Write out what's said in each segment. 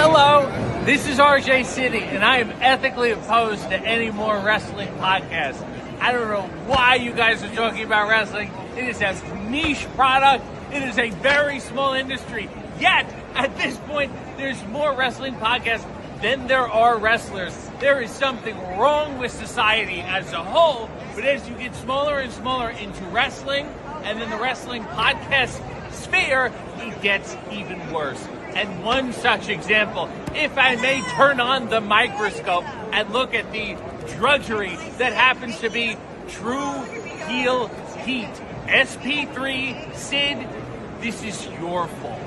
Hello, this is RJ City, and I am ethically opposed to any more wrestling podcasts. I don't know why you guys are talking about wrestling. It is a niche product. It is a very small industry. Yet, at this point, there's more wrestling podcasts than there are wrestlers. There is something wrong with society as a whole, but as you get smaller and smaller into wrestling, and then the wrestling podcast sphere, it gets even worse. And one such example, if I may turn on the microscope and look at the drudgery that happens to be Tru Heel Heat, SP3, Sid, this is your fault.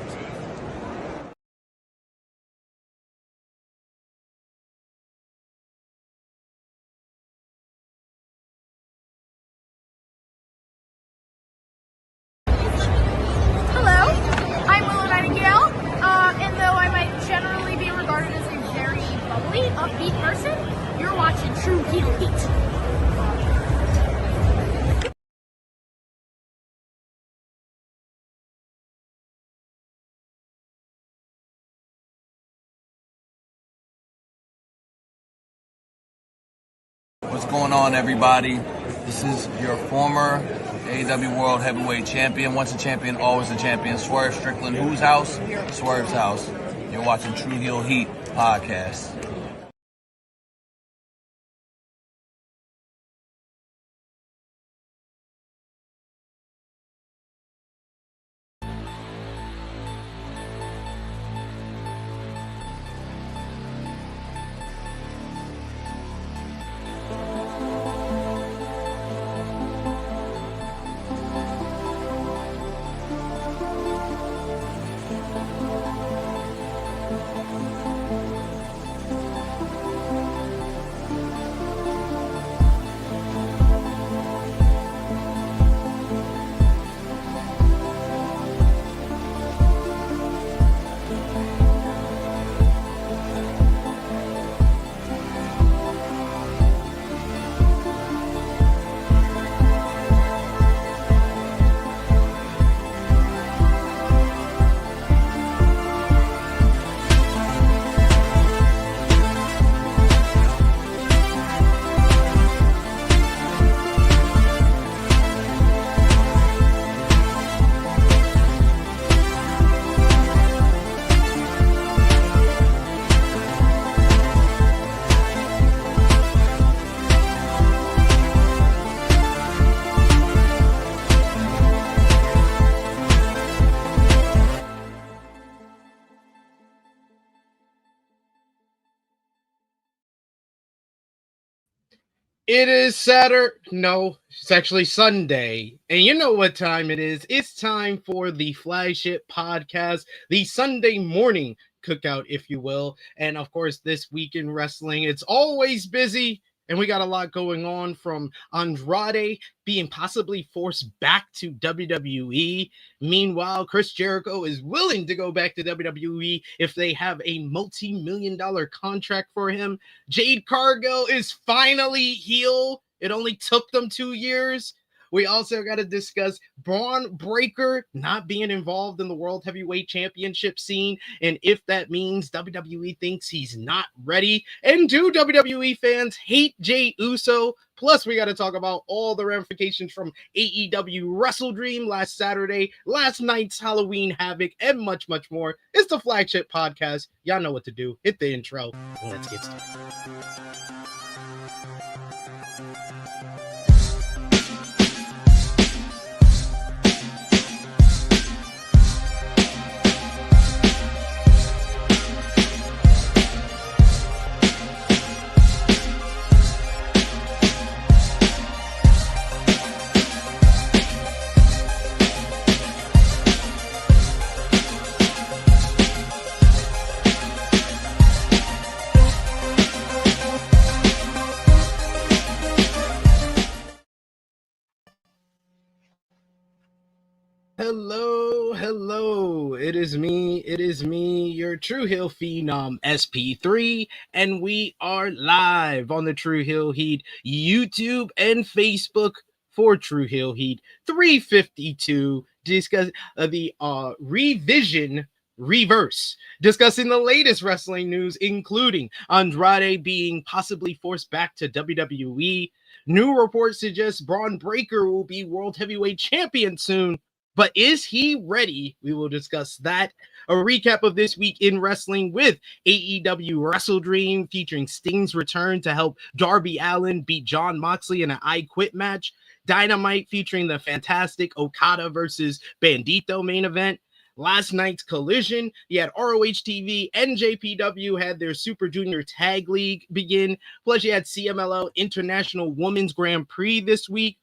Upbeat person, you're watching Tru Heel Heat. What's going on, everybody? This is your former AEW World Heavyweight Champion. Once a champion, always a champion. Swerve Strickland. Whose house? Swerve's house. You're watching Tru Heel Heat podcast. It is Saturday. No, it's actually Sunday. And you know what time it is. It's time for the flagship podcast, the Sunday morning cookout, if you will. And of course, this week in wrestling, it's always busy. And we got a lot going on, from Andrade being possibly forced back to WWE. Meanwhile, Chris Jericho is willing to go back to WWE if they have a multi-million-dollar contract for him. Jade Cargill is finally heel. It only took them 2 years. We also got to discuss Bron Breakker not being involved in the World Heavyweight Championship scene, and if that means WWE thinks he's not ready. And do WWE fans hate Jey Uso? Plus, we got to talk about all the ramifications from AEW WrestleDream last Saturday, last night's Halloween Havoc, and much, much more. It's the flagship podcast. Y'all know what to do. Hit the intro, and let's get started. Hello, it is me, your Tru Heel Phenom SP3, and we are live on the Tru Heel Heat YouTube and Facebook for Tru Heel Heat 352, discuss the revision Reverse, discussing the latest wrestling news, including Andrade being possibly forced back to WWE. New reports suggest Bron Breakker will be World Heavyweight Champion soon, but is he ready? We will discuss that. A recap of this week in wrestling with AEW WrestleDream featuring Sting's return to help Darby Allin beat Jon Moxley in an I Quit match. Dynamite featuring the fantastic Okada versus Bandito main event. Last night's Collision, you had ROH TV, NJPW had their Super Junior Tag League begin. Plus, you had CMLL International Women's Grand Prix this week.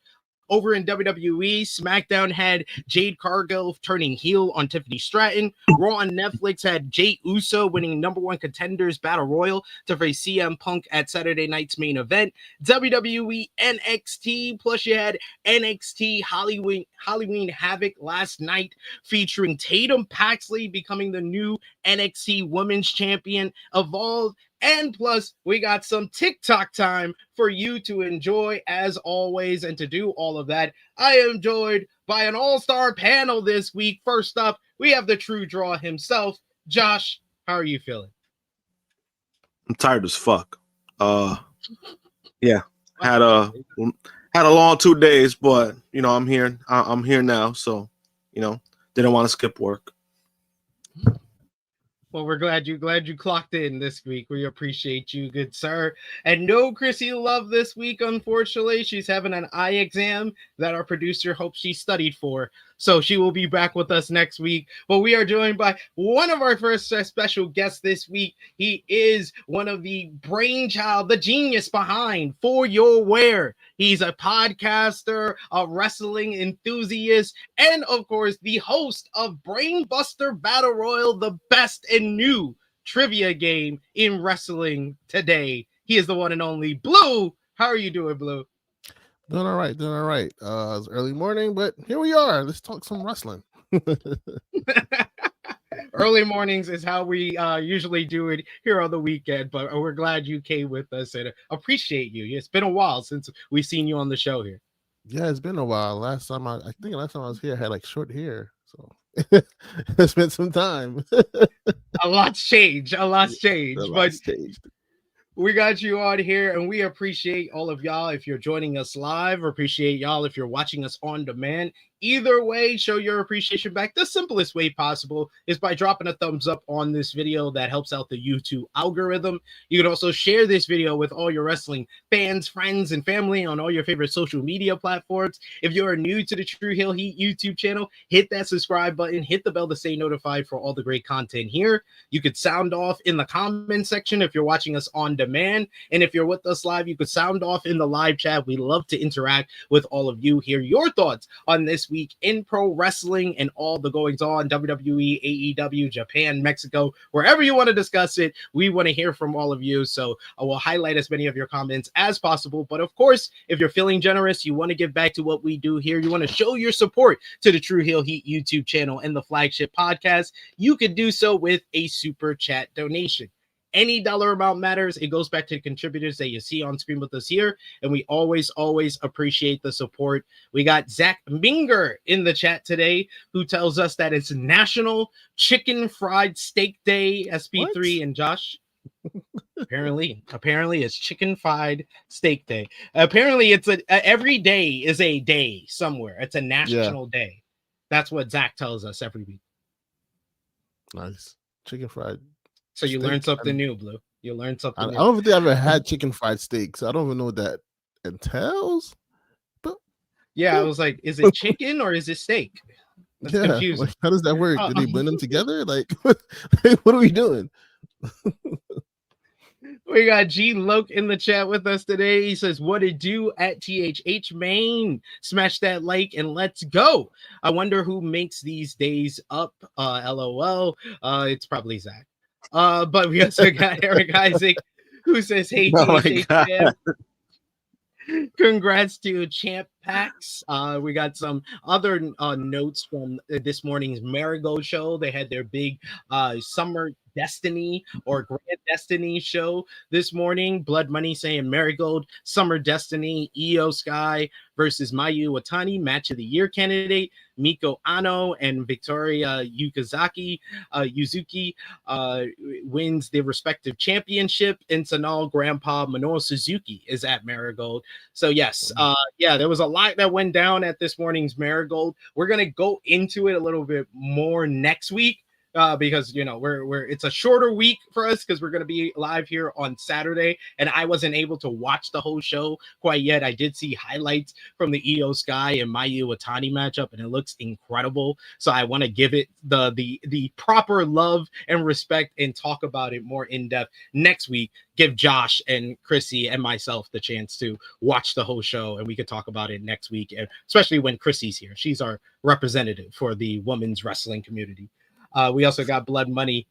Over in WWE, SmackDown had Jade Cargill turning heel on Tiffany Stratton. Raw on Netflix had Jey Uso winning #1 Contenders Battle Royal to face CM Punk at Saturday night's main event. WWE NXT, plus you had NXT Halloween Havoc last night featuring Tatum Paxley becoming the new NXT Women's Champion. Evolve. And plus, we got some TikTok time for you to enjoy as always. And to do all of that, I am joined by an all-star panel this week. First up, we have the Tru Draw himself. Josh, how are you feeling? I'm tired as fuck. Yeah, had a long 2 days, but you know I'm here. I'm here now, so you know didn't want to skip work. Well, we're glad you clocked in this week. We appreciate you, good sir. And no Krssi Love this week, unfortunately. She's having an eye exam that our producer hopes she studied for. So she will be back with us next week. But we are joined by one of our first special guests this week. He is one of the brainchild, the genius behind For Your Wear. He's a podcaster, a wrestling enthusiast, and of course, the host of Brainbuster Battle Royal, the best and new trivia game in wrestling today. He is the one and only Blue. How are you doing, Blue? Doing all right. It's early morning, but here we are. Let's talk some wrestling. Early mornings is how we usually do it here on the weekend, but we're glad you came with us and appreciate you. It's been a while since we've seen you on the show here. Yeah, it's been a while. Last time I was here, I had like short hair, so I spent some time. A lot's changed. We got you on here, and we appreciate all of y'all if you're joining us live, or appreciate y'all if you're watching us on demand. Either way, show your appreciation back. The simplest way possible is by dropping a thumbs up on this video. That helps out the YouTube algorithm. You can also share this video with all your wrestling fans, friends, and family on all your favorite social media platforms. If you're new to the Tru Heel Heat YouTube channel, hit that subscribe button, hit the bell to stay notified for all the great content here. You could sound off in the comment section if you're watching us on demand. And if you're with us live, you could sound off in the live chat. We love to interact with all of you, hear your thoughts on this week in pro wrestling and all the goings on, WWE, AEW, Japan, Mexico, wherever you want to discuss it. We want to hear from all of you. So I will highlight as many of your comments as possible. But of course, if you're feeling generous, you want to give back to what we do here, you want to show your support to the Tru Heel Heat YouTube channel and the flagship podcast, you could do so with a super chat donation. Any dollar amount matters. It goes back to the contributors that you see on screen with us here. And we always appreciate the support. We got Zach Minger in the chat today, who tells us that it's National Chicken Fried Steak Day, SP3 what? And Josh. Apparently it's Chicken Fried Steak Day. Apparently it's every day is a day somewhere. It's a national day. That's what Zach tells us every week. Nice. Chicken fried. So you learned something new, Blue. You learned something new. I don't think I've ever had chicken fried steak, so I don't even know what that entails. But yeah, I was like, is it chicken or is it steak? That's confusing. Like, how does that work? Do they blend them together? Like, what are we doing? We got G Loke in the chat with us today. He says, what it do at THH Main? Smash that like and let's go. I wonder who makes these days up. LOL. It's probably Zach. But we also got Eric Isaac, who says, hey, THH Champ. Congrats to Champ Packs. We got some other notes from this morning's Marigold show. They had their big summer Destiny or Grand Destiny show this morning. Blood Money saying Marigold, Summer Destiny, Io Sky versus Mayu Watani, match of the year candidate. Miko Ano and Victoria Yuzuki wins their respective championship. And Sanal Grandpa Manoru Suzuki is at Marigold. So yes, there was a lot that went down at this morning's Marigold. We're gonna go into it a little bit more next week. Because it's a shorter week for us because we're going to be live here on Saturday, and I wasn't able to watch the whole show quite yet. I did see highlights from the Io Sky and Mayu Watani matchup, and it looks incredible. So I want to give it the proper love and respect and talk about it more in depth next week. Give Josh and Krssi and myself the chance to watch the whole show, and we could talk about it next week, and especially when Krissi's here. She's our representative for the women's wrestling community. We also got Blood Money,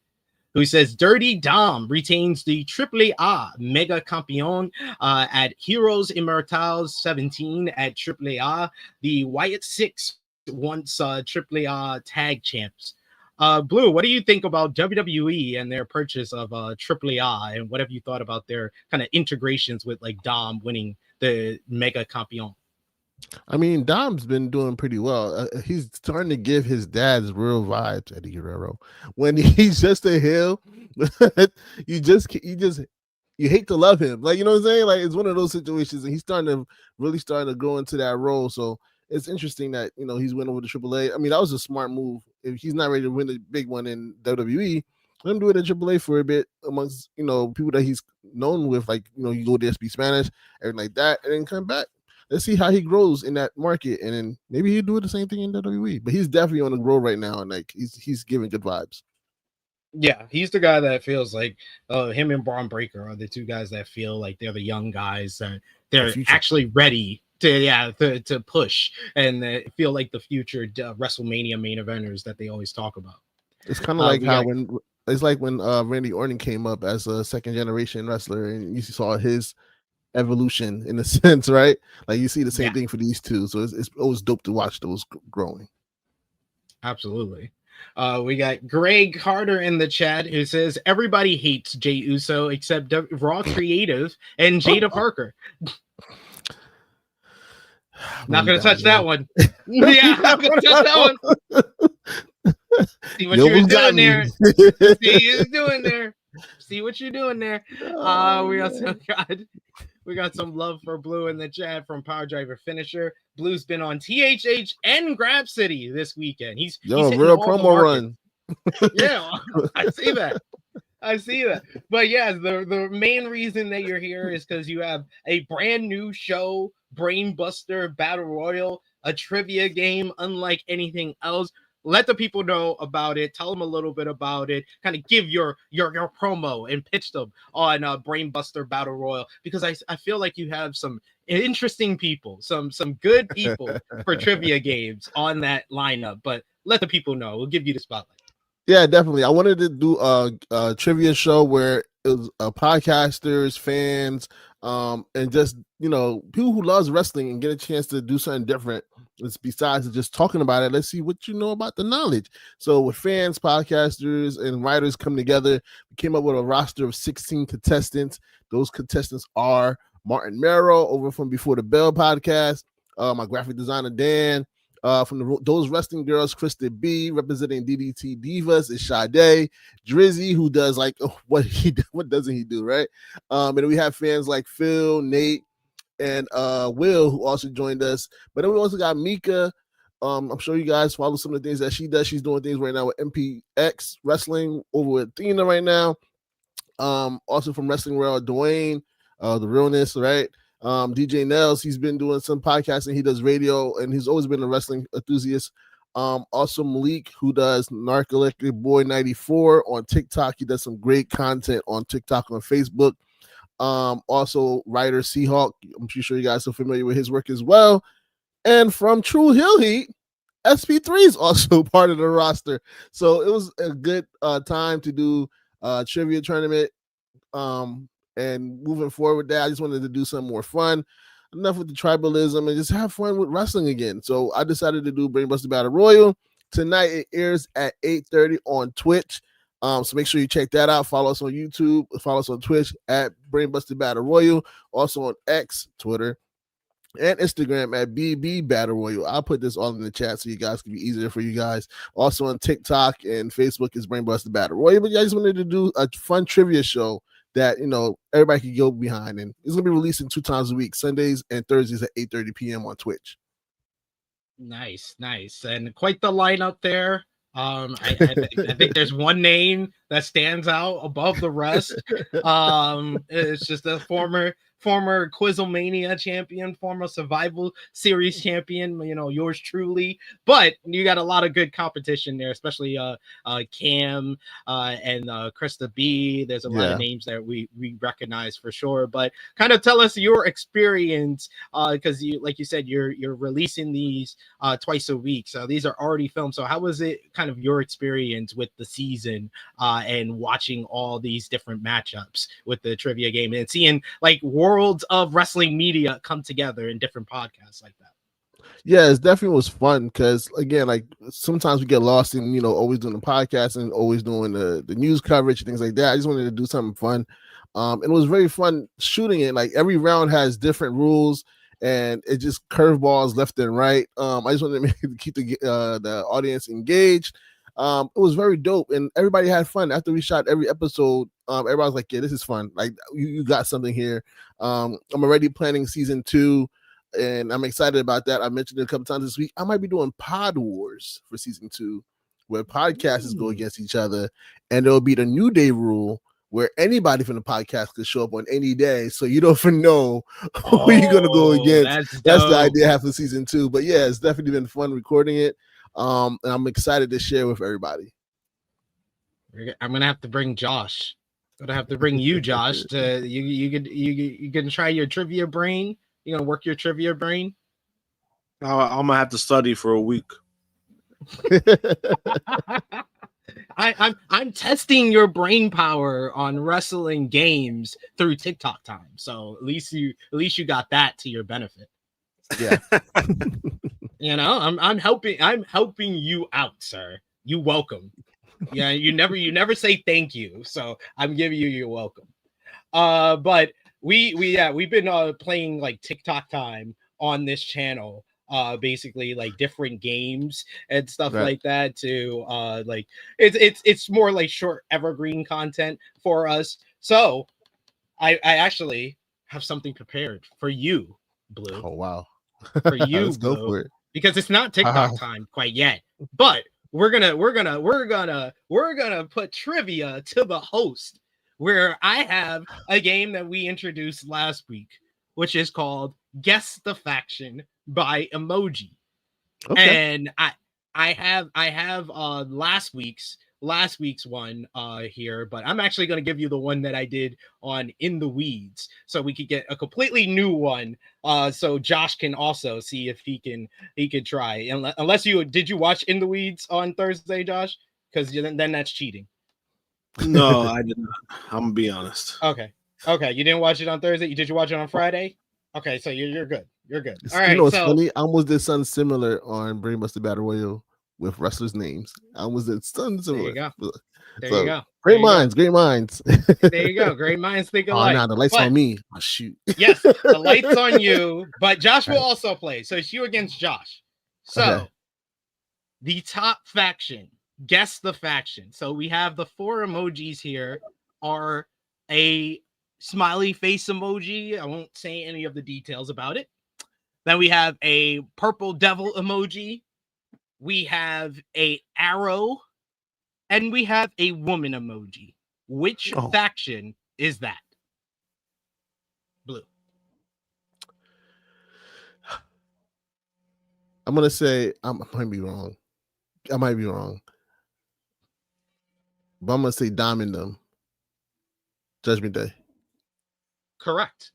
who says Dirty Dom retains the AAA Mega Campeon at Heroes Immortals 17 at AAA. The Wyatt 6 wants AAA tag champs. Blue, what do you think about WWE and their purchase of AAA, and what have you thought about their kind of integrations with like Dom winning the Mega Campeon? I mean, Dom's been doing pretty well. He's starting to give his dad's real vibes, Eddie Guerrero. When he's just a heel, you hate to love him. Like, you know what I'm saying? Like, it's one of those situations, and he's really starting to grow into that role. So it's interesting that, he's winning with the AAA. I mean, that was a smart move. If he's not ready to win the big one in WWE, let him do it at AAA for a bit amongst, people that he's known with, like, you go to Speak Spanish, everything like that, and then come back. Let's see how he grows in that market, and then maybe he'll do the same thing in WWE. But he's definitely on the grow right now, and like he's giving good vibes. Yeah, he's the guy that feels like him and Bron Breakker are the two guys that feel like they're the young guys that they're actually ready to push and feel like the future WrestleMania main eventers that they always talk about. It's kind of like when Randy Orton came up as a second generation wrestler, and you saw his evolution in a sense, right? Like you see the same thing for these two, so it's always dope to watch those growing. Absolutely. We got Greg Carter in the chat who says everybody hates Jey Uso except Raw Creative and Jada Parker. Not gonna touch that one. Yeah, not gonna touch that one. See what you're doing there. See what you're doing there. We also got some love for Blue in the chat from Power Driver Finisher. Blue's been on THH and Grab City this weekend. He's real promo run. Yeah, I see that. But yeah, the main reason that you're here is because you have a brand new show, Brainbuster Battle Royal, a trivia game unlike anything else. Let the people know about it. Tell them a little bit about it. Kind of give your promo and pitch them on Brainbuster Battle Royal, because I feel like you have some interesting people, some good people for trivia games on that lineup. But let the people know. We'll give you the spotlight. Yeah, definitely. I wanted to do a trivia show where it was podcasters, fans, and just people who loves wrestling and get a chance to do something different. It's besides just talking about it. Let's see what you know about the knowledge. So with fans, podcasters, and writers come together, we came up with a roster of 16 contestants. Those contestants are Martin Merrow over from Before the Bell podcast, my graphic designer Dan, from Those Wrestling Girls, Krista B, representing DDT Divas is Sade, Drizzy, who does what doesn't he do, right? And then we have fans like Phil, Nate, and Will, who also joined us. But then we also got Mika. I'm sure you guys follow some of the things that she does. She's doing things right now with MPX Wrestling over with Athena right now. Also from Wrestling World, Dwayne, the realness, right? DJ Nels, he's been doing some podcasting. He does radio, and he's always been a wrestling enthusiast. Also Malik, who does Narcoleptic Boy 94 on TikTok. He does some great content on TikTok and Facebook. Also writer Seahawk, I'm sure you guys are familiar with his work as well. And from Tru Heel Heat, SP3 is also part of the roster. So it was a good time to do a trivia tournament. And moving forward with that, I just wanted to do something more fun. Enough with the tribalism and just have fun with wrestling again. So I decided to do Brainbuster Battle Royal. Tonight it airs at 8:30 on Twitch. So make sure you check that out. Follow us on YouTube. Follow us on Twitch at Brainbusted Battle Royal. Also on X, Twitter, and Instagram at BB Battle Royal. I'll put this all in the chat so you guys can be easier for you guys. Also on TikTok and Facebook is Brainbusted Battle Royal. But yeah, I just wanted to do a fun trivia show that everybody can go behind, and it's gonna be releasing 2 times a week, Sundays and Thursdays at 8:30 p.m. on Twitch. Nice, and quite the lineup there. I think there's one name that stands out above the rest. It's just a former Quizlemania champion, former Survival Series champion, yours truly. But you got a lot of good competition there, especially Cam and Krista B. There's a lot of names that we recognize for sure. But kind of tell us your experience, because like you said, you're releasing these twice a week, so these are already filmed. So how was it kind of your experience with the season and watching all these different matchups with the trivia game and seeing like worlds of wrestling media come together in different podcasts like that? Yeah, it definitely was fun because, again, like sometimes we get lost in, always doing the podcast and always doing the news coverage and things like that. I just wanted to do something fun. And it was very fun shooting it. Like every round has different rules and it just curveballs left and right. I just wanted to keep the audience engaged. It was very dope and everybody had fun. After we shot every episode, everybody was like, yeah, this is fun. Like you got something here. I'm already planning season 2 and I'm excited about that. I mentioned it a couple times this week. I might be doing Pod Wars for season 2 where podcasters go against each other, and there'll be the New Day rule where anybody from the podcast could show up on any day, so you don't even know who you're gonna go against. That's the idea I have for season 2. But yeah, it's definitely been fun recording it. And I'm excited to share with everybody. I'm gonna have to bring Josh. I'm gonna have to bring you, Josh. To you can try your trivia brain. You gonna work your trivia brain? I'm gonna have to study for a week. I'm testing your brain power on wrestling games through TikTok time. So at least you got that to your benefit. Yeah. I'm helping you out, sir. You welcome. Yeah, you never say thank you, so I'm giving you your welcome. But we've been playing like TikTok time on this channel, basically like different games and stuff like that to like it's more like short evergreen content for us. So I actually have something prepared for you, Blue. Oh wow. For you, Let's Blue, go for it. because it's not TikTok time quite yet, but we're gonna put trivia to the host, where I have a game that we introduced last week, which is called Guess the Faction by Emoji. Okay. And I have last week's one here, but I'm actually going to give you the one that I did on In the Weeds, so we could get a completely new one, so Josh can also see if he can try. Unless did you watch In the Weeds on Thursday, Josh? Because then that's cheating. No, I did not. I'm gonna be honest. Okay, you didn't watch it on Thursday. Did you watch it on Friday? Okay, so you're good. All right. It's funny. I almost did something similar on Brainbusted Battle Royal with wrestlers' names. I almost did something similar. There you go. Great minds. There you go. Great minds think alike. Oh, no, the lights on me. Oh, shoot. Yes, the lights on you. But Josh will also play. So it's you against Josh. So the top faction. Guess the faction. So we have the 4 emojis here are a smiley face emoji. I won't say any of the details about it. Then we have a purple devil emoji. We have a arrow. And we have a woman emoji. Which faction is that? Blue. I'm going to say, I might be wrong. But I'm going to say Diamond them. Judgment Day. Correct.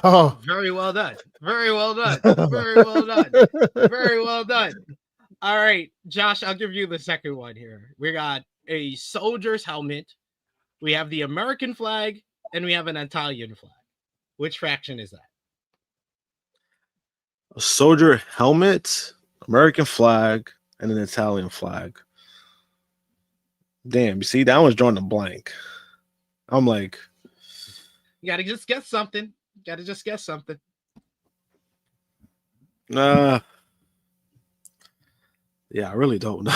Oh, very well done. Very well done. Very well done. Very well done. All right, Josh, I'll give you the second one here. We got a soldier's helmet. We have the American flag, and we have an Italian flag. Which faction is that? A soldier helmet, American flag, and an Italian flag. Damn, you see, that one's drawing a blank. I'm like, You gotta just guess something. yeah, I really don't know.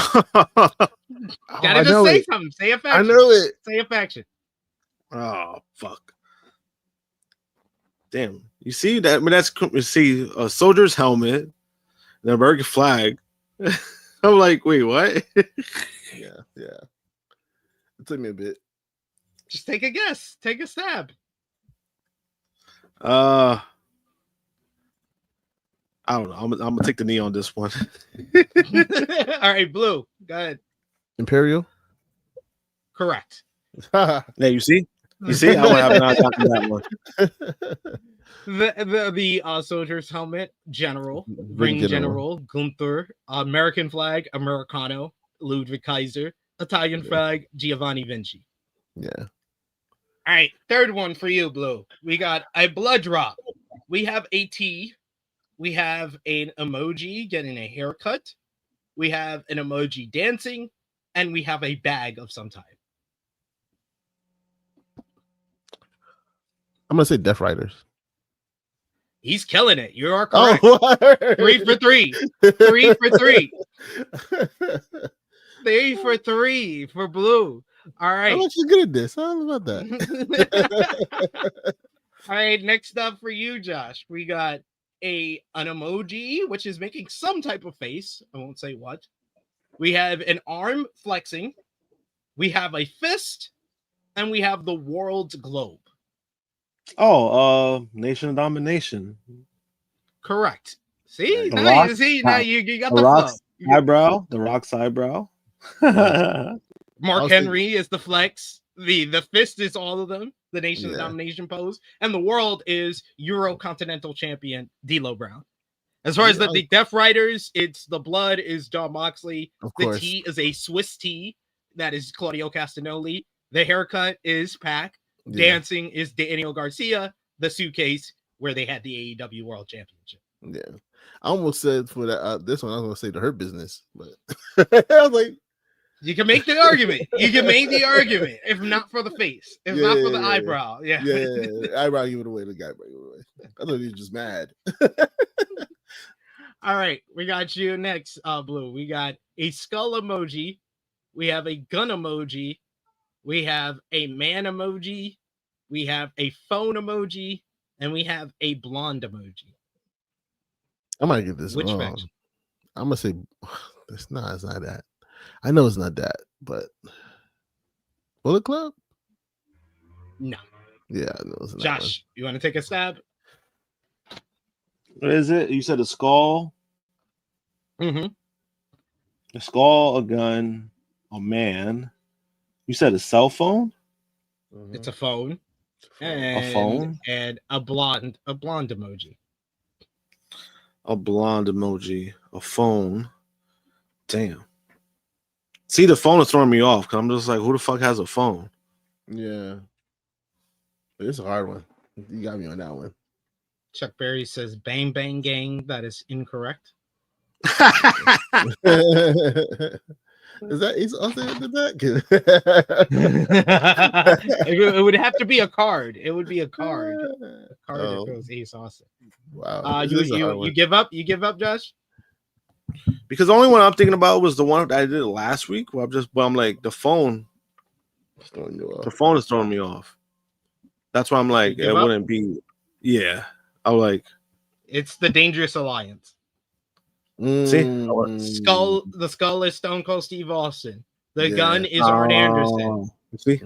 Gotta just say something. Say a faction. I know it. Say a faction. Oh fuck! Damn, you see that? I mean, that's you see a soldier's helmet, the American flag. I'm like, wait, what? Yeah. It took me a bit. Just take a guess. Take a stab. I don't know. I'm gonna take the knee on this one. All right, Blue. Go ahead. Imperial. Correct. Yeah, you see, I would have not gotten that one. The soldier's helmet, general, ring general, Gunther, American flag, Americano, Ludwig Kaiser, Italian flag, Giovanni Vinci. Yeah. All right, third one for you, Blue. We got a blood drop. We have a T. We have an emoji getting a haircut. We have an emoji dancing, and we have a bag of some type. I'm gonna say Death Riders. He's killing it. You are correct. Oh, 3 for 3. 3 for 3. 3 for 3 for Blue. All right. I'm actually good at this. I don't know about that. All right. Next up for you, Josh, we got an emoji, which is making some type of face. I won't say what. We have an arm flexing. We have a fist, and we have the world's globe. Oh, Nation of Domination. Correct. See, The now Rock- you got The the Rock's flow. eyebrow. The Rock's eyebrow. Mark Henry is the flex. The fist is all of them. The Nation of Domination pose, and the world is Eurocontinental champion D'Lo Brown. As far as the Death Riders, it's the blood is Jon Moxley. The T is a Swiss T. That is Claudio Castagnoli. The haircut is Pac. Dancing is Daniel Garcia. The suitcase where they had the AEW World Championship. Yeah, I almost said for that this one I was gonna say the Hurt Business, but I was like, you can make the argument. You can make the argument if not for the face, if not for the eyebrow. Yeah, eyebrow give it away. The guy bring it away. I thought he was just mad. All right, we got you next, Blue. We got a skull emoji. We have a gun emoji. We have a man emoji. We have a phone emoji, and we have a blonde emoji. I might get this wrong. Faction? I'm gonna say it's not that. I know it's not that, but Bullet Club? No. Yeah, I know it's not. Josh, you want to take a stab? What is it? You said a skull? Mm-hmm. A skull, a gun, a man. You said a cell phone? It's a phone. And, a phone? And a blonde emoji. A blonde emoji. A phone. Damn. See, the phone is throwing me off because I'm just like, who the fuck has a phone? Yeah. It's a hard one. You got me on that one. Chuck Berry says bang bang gang. That is incorrect. Is that Ace Austin in the back? It would have to be a card. It would be a card. A card if it was Ace Austin. Wow. You give up? You give up, Josh? Because the only one I'm thinking about was the one that I did last week. Where I'm like, the phone. The phone is throwing me off. That's why I'm like, it wouldn't be. Yeah. I'm like, it's the Dangerous Alliance. See, the skull is Stone Cold Steve Austin. The gun is Arn Anderson. See,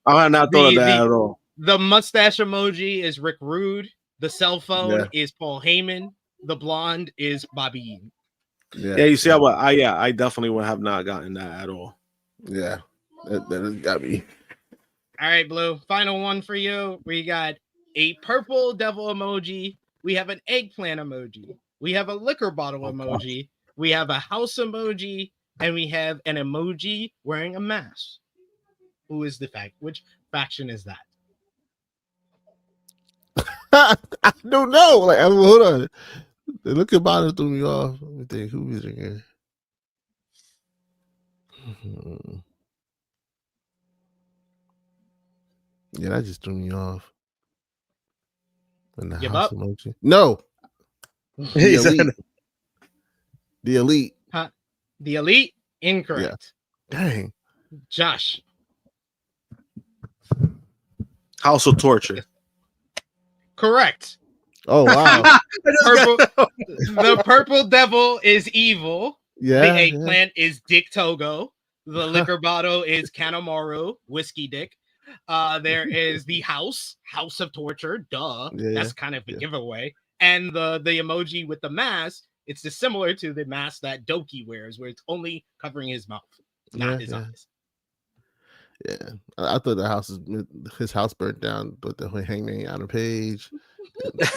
I had not thought of that at all. The mustache emoji is Rick Rude. The cell phone is Paul Heyman. The blonde is Bobby Eaton. Yeah, you see, I definitely would have not gotten that at all. Yeah, that got me. All right, Blue. Final one for you. We got a purple devil emoji. We have an eggplant emoji. We have a liquor bottle emoji. We have a house emoji, and we have an emoji wearing a mask. Who is the fact? Which faction is that? I don't know. Like, hold on. The liquor bottle threw me off. Let me think. Who is it again? Yeah, that just threw me off. And the Give house up? emoji. No. The elite. The elite. Huh? The Elite? Incorrect. Dang. Josh. House of Torture. Correct. Oh wow. The purple devil is evil. Yeah. The eggplant is Dick Togo. The liquor bottle is Kanemaru, whiskey dick. There is the house of torture. Duh. Yeah, That's kind of a giveaway. And the emoji with the mask, it's similar to the mask that Doki wears, where it's only covering his mouth, not his eyes. Yeah, I thought his house burnt down, but the Hangman Adam Page.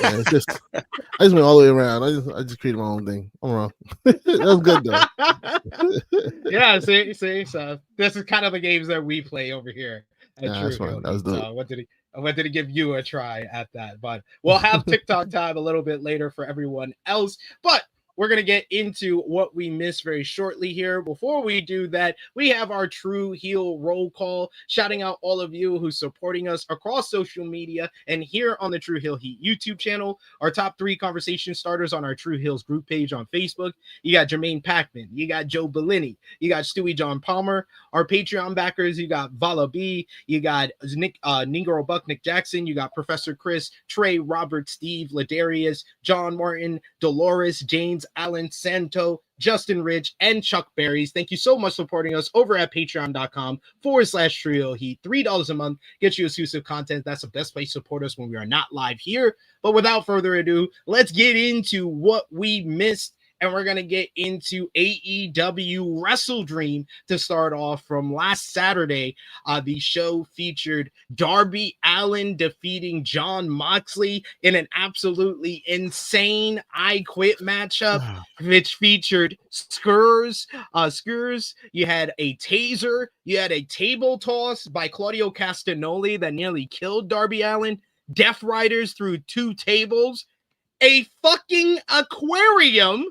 Yeah, it's just I just went all the way around. I just created my own thing. I'm wrong. That was good though. Yeah, see. So this is kind of the games that we play over here. That's fine. That was dope. I wanted to give you a try at that, but we'll have TikTok time a little bit later for everyone else. But we're going to get into what we missed very shortly here. Before we do that, we have our Tru Heel roll call, shouting out all of you who's supporting us across social media and here on the Tru Heel Heat YouTube channel. Our top 3 conversation starters on our Tru Heels group page on Facebook. You got Jermaine Packman, you got Joe Bellini, you got Stewie John Palmer. Our Patreon backers, you got Vala B, you got Negro Buck, Nick Jackson, you got Professor Chris, Trey, Robert, Steve, Ladarius, John Martin, Dolores, James, Allin, Santo, Justin Rich, and Chuck Berries. Thank you so much for supporting us over at patreon.com/Tru Heel Heat. $3 a month gets you exclusive content. That's the best place to support us when we are not live here. But without further ado, let's get into what we missed. And we're going to get into AEW WrestleDream to start off from last Saturday. The show featured Darby Allin defeating Jon Moxley in an absolutely insane I Quit matchup, which featured skurs. You had a taser. You had a table toss by Claudio Castagnoli that nearly killed Darby Allin. Death Riders through 2 tables. A fucking aquarium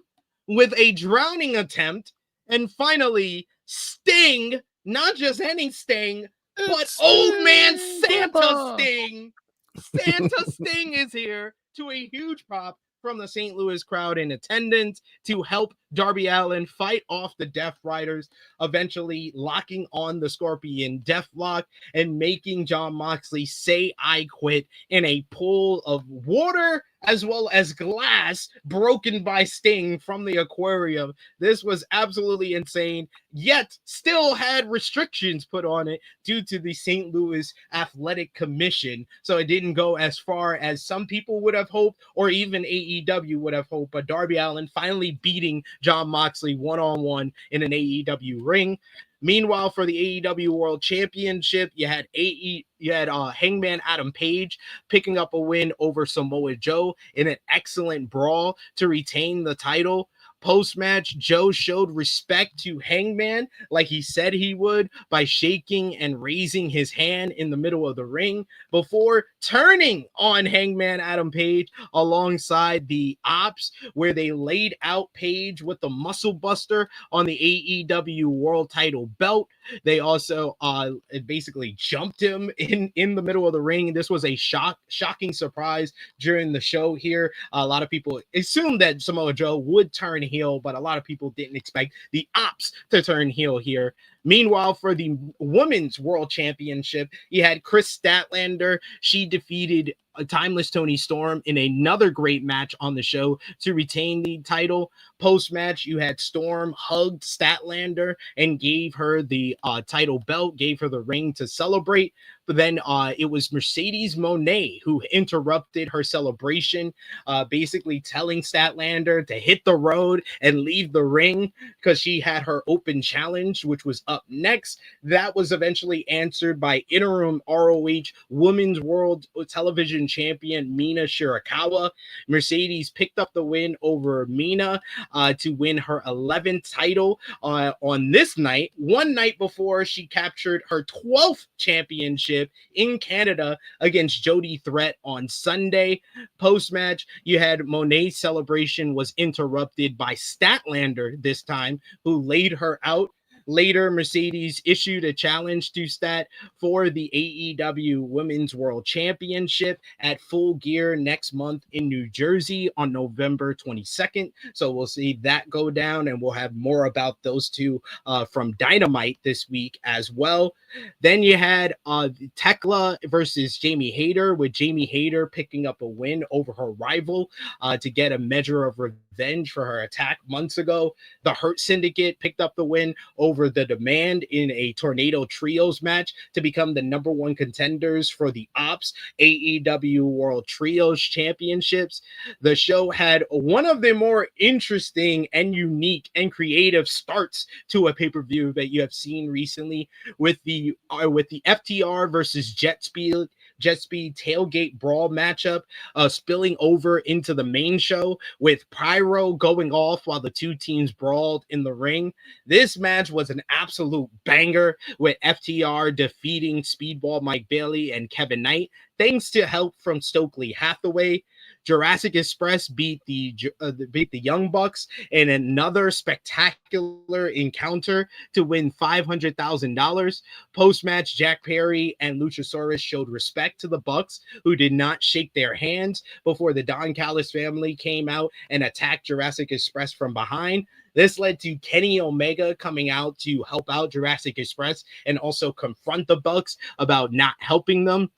with a drowning attempt, and finally, Sting, not just any Sting, but Old Man Santa Sting. Santa Sting is here to a huge pop from the St. Louis crowd in attendance to help Darby Allin fight off the Death Riders, eventually locking on the Scorpion Deathlock and making Jon Moxley say I quit in a pool of water as well as glass broken by Sting from the aquarium. This was absolutely insane, yet still had restrictions put on it due to the St. Louis Athletic Commission. So it didn't go as far as some people would have hoped, or even AEW would have hoped, but Darby Allin finally beating Jon Moxley one-on-one in an AEW ring. Meanwhile, for the AEW World Championship, you had Hangman Adam Page picking up a win over Samoa Joe in an excellent brawl to retain the title. Post-match, Joe showed respect to Hangman like he said he would by shaking and raising his hand in the middle of the ring before turning on Hangman Adam Page alongside the Ops, where they laid out Page with the Muscle Buster on the AEW World Title belt. They also basically jumped him in the middle of the ring. This was a shocking surprise during the show here. A lot of people assumed that Samoa Joe would turn heel, but a lot of people didn't expect the Ops to turn heel here. Meanwhile, for the Women's World Championship, you had Chris Statlander. She defeated Timeless Toni Storm in another great match on the show to retain the title. Post-match, you had Storm hugged Statlander and gave her the title belt, gave her the ring to celebrate. But then it was Mercedes Moné who interrupted her celebration, basically telling Statlander to hit the road and leave the ring because she had her open challenge, which was up next. That was eventually answered by interim ROH Women's World Television Champion Mina Shirakawa. Mercedes picked up the win over Mina to win her 11th title on this night, one night before she captured her 12th championship in Canada against Jody Threat on Sunday. Post-match, you had Monet's celebration was interrupted by Statlander this time, who laid her out. Later, Mercedes issued a challenge to Stat for the AEW Women's World Championship at Full Gear next month in New Jersey on November 22nd. So we'll see that go down, and we'll have more about those two from Dynamite this week as well. Then you had Tekla versus Jamie Hayter, with Jamie Hayter picking up a win over her rival to get a measure of revenge for her attack months ago. The Hurt Syndicate picked up the win over the Demand in a Tornado Trios match to become the number one contenders for the Ops AEW World Trios Championships. The show had one of the more interesting and unique and creative starts to a pay-per-view that you have seen recently, with the FTR versus Jet Speed tailgate brawl matchup spilling over into the main show, with pyro going off while the two teams brawled in the ring. This match was an absolute banger, with FTR defeating Speedball Mike Bailey and Kevin Knight thanks to help from Stokely Hathaway. Jurassic Express beat the Young Bucks in another spectacular encounter to win $500,000. Post-match, Jack Perry and Luchasaurus showed respect to the Bucks, who did not shake their hands before the Don Callis family came out and attacked Jurassic Express from behind. This led to Kenny Omega coming out to help out Jurassic Express and also confront the Bucks about not helping them.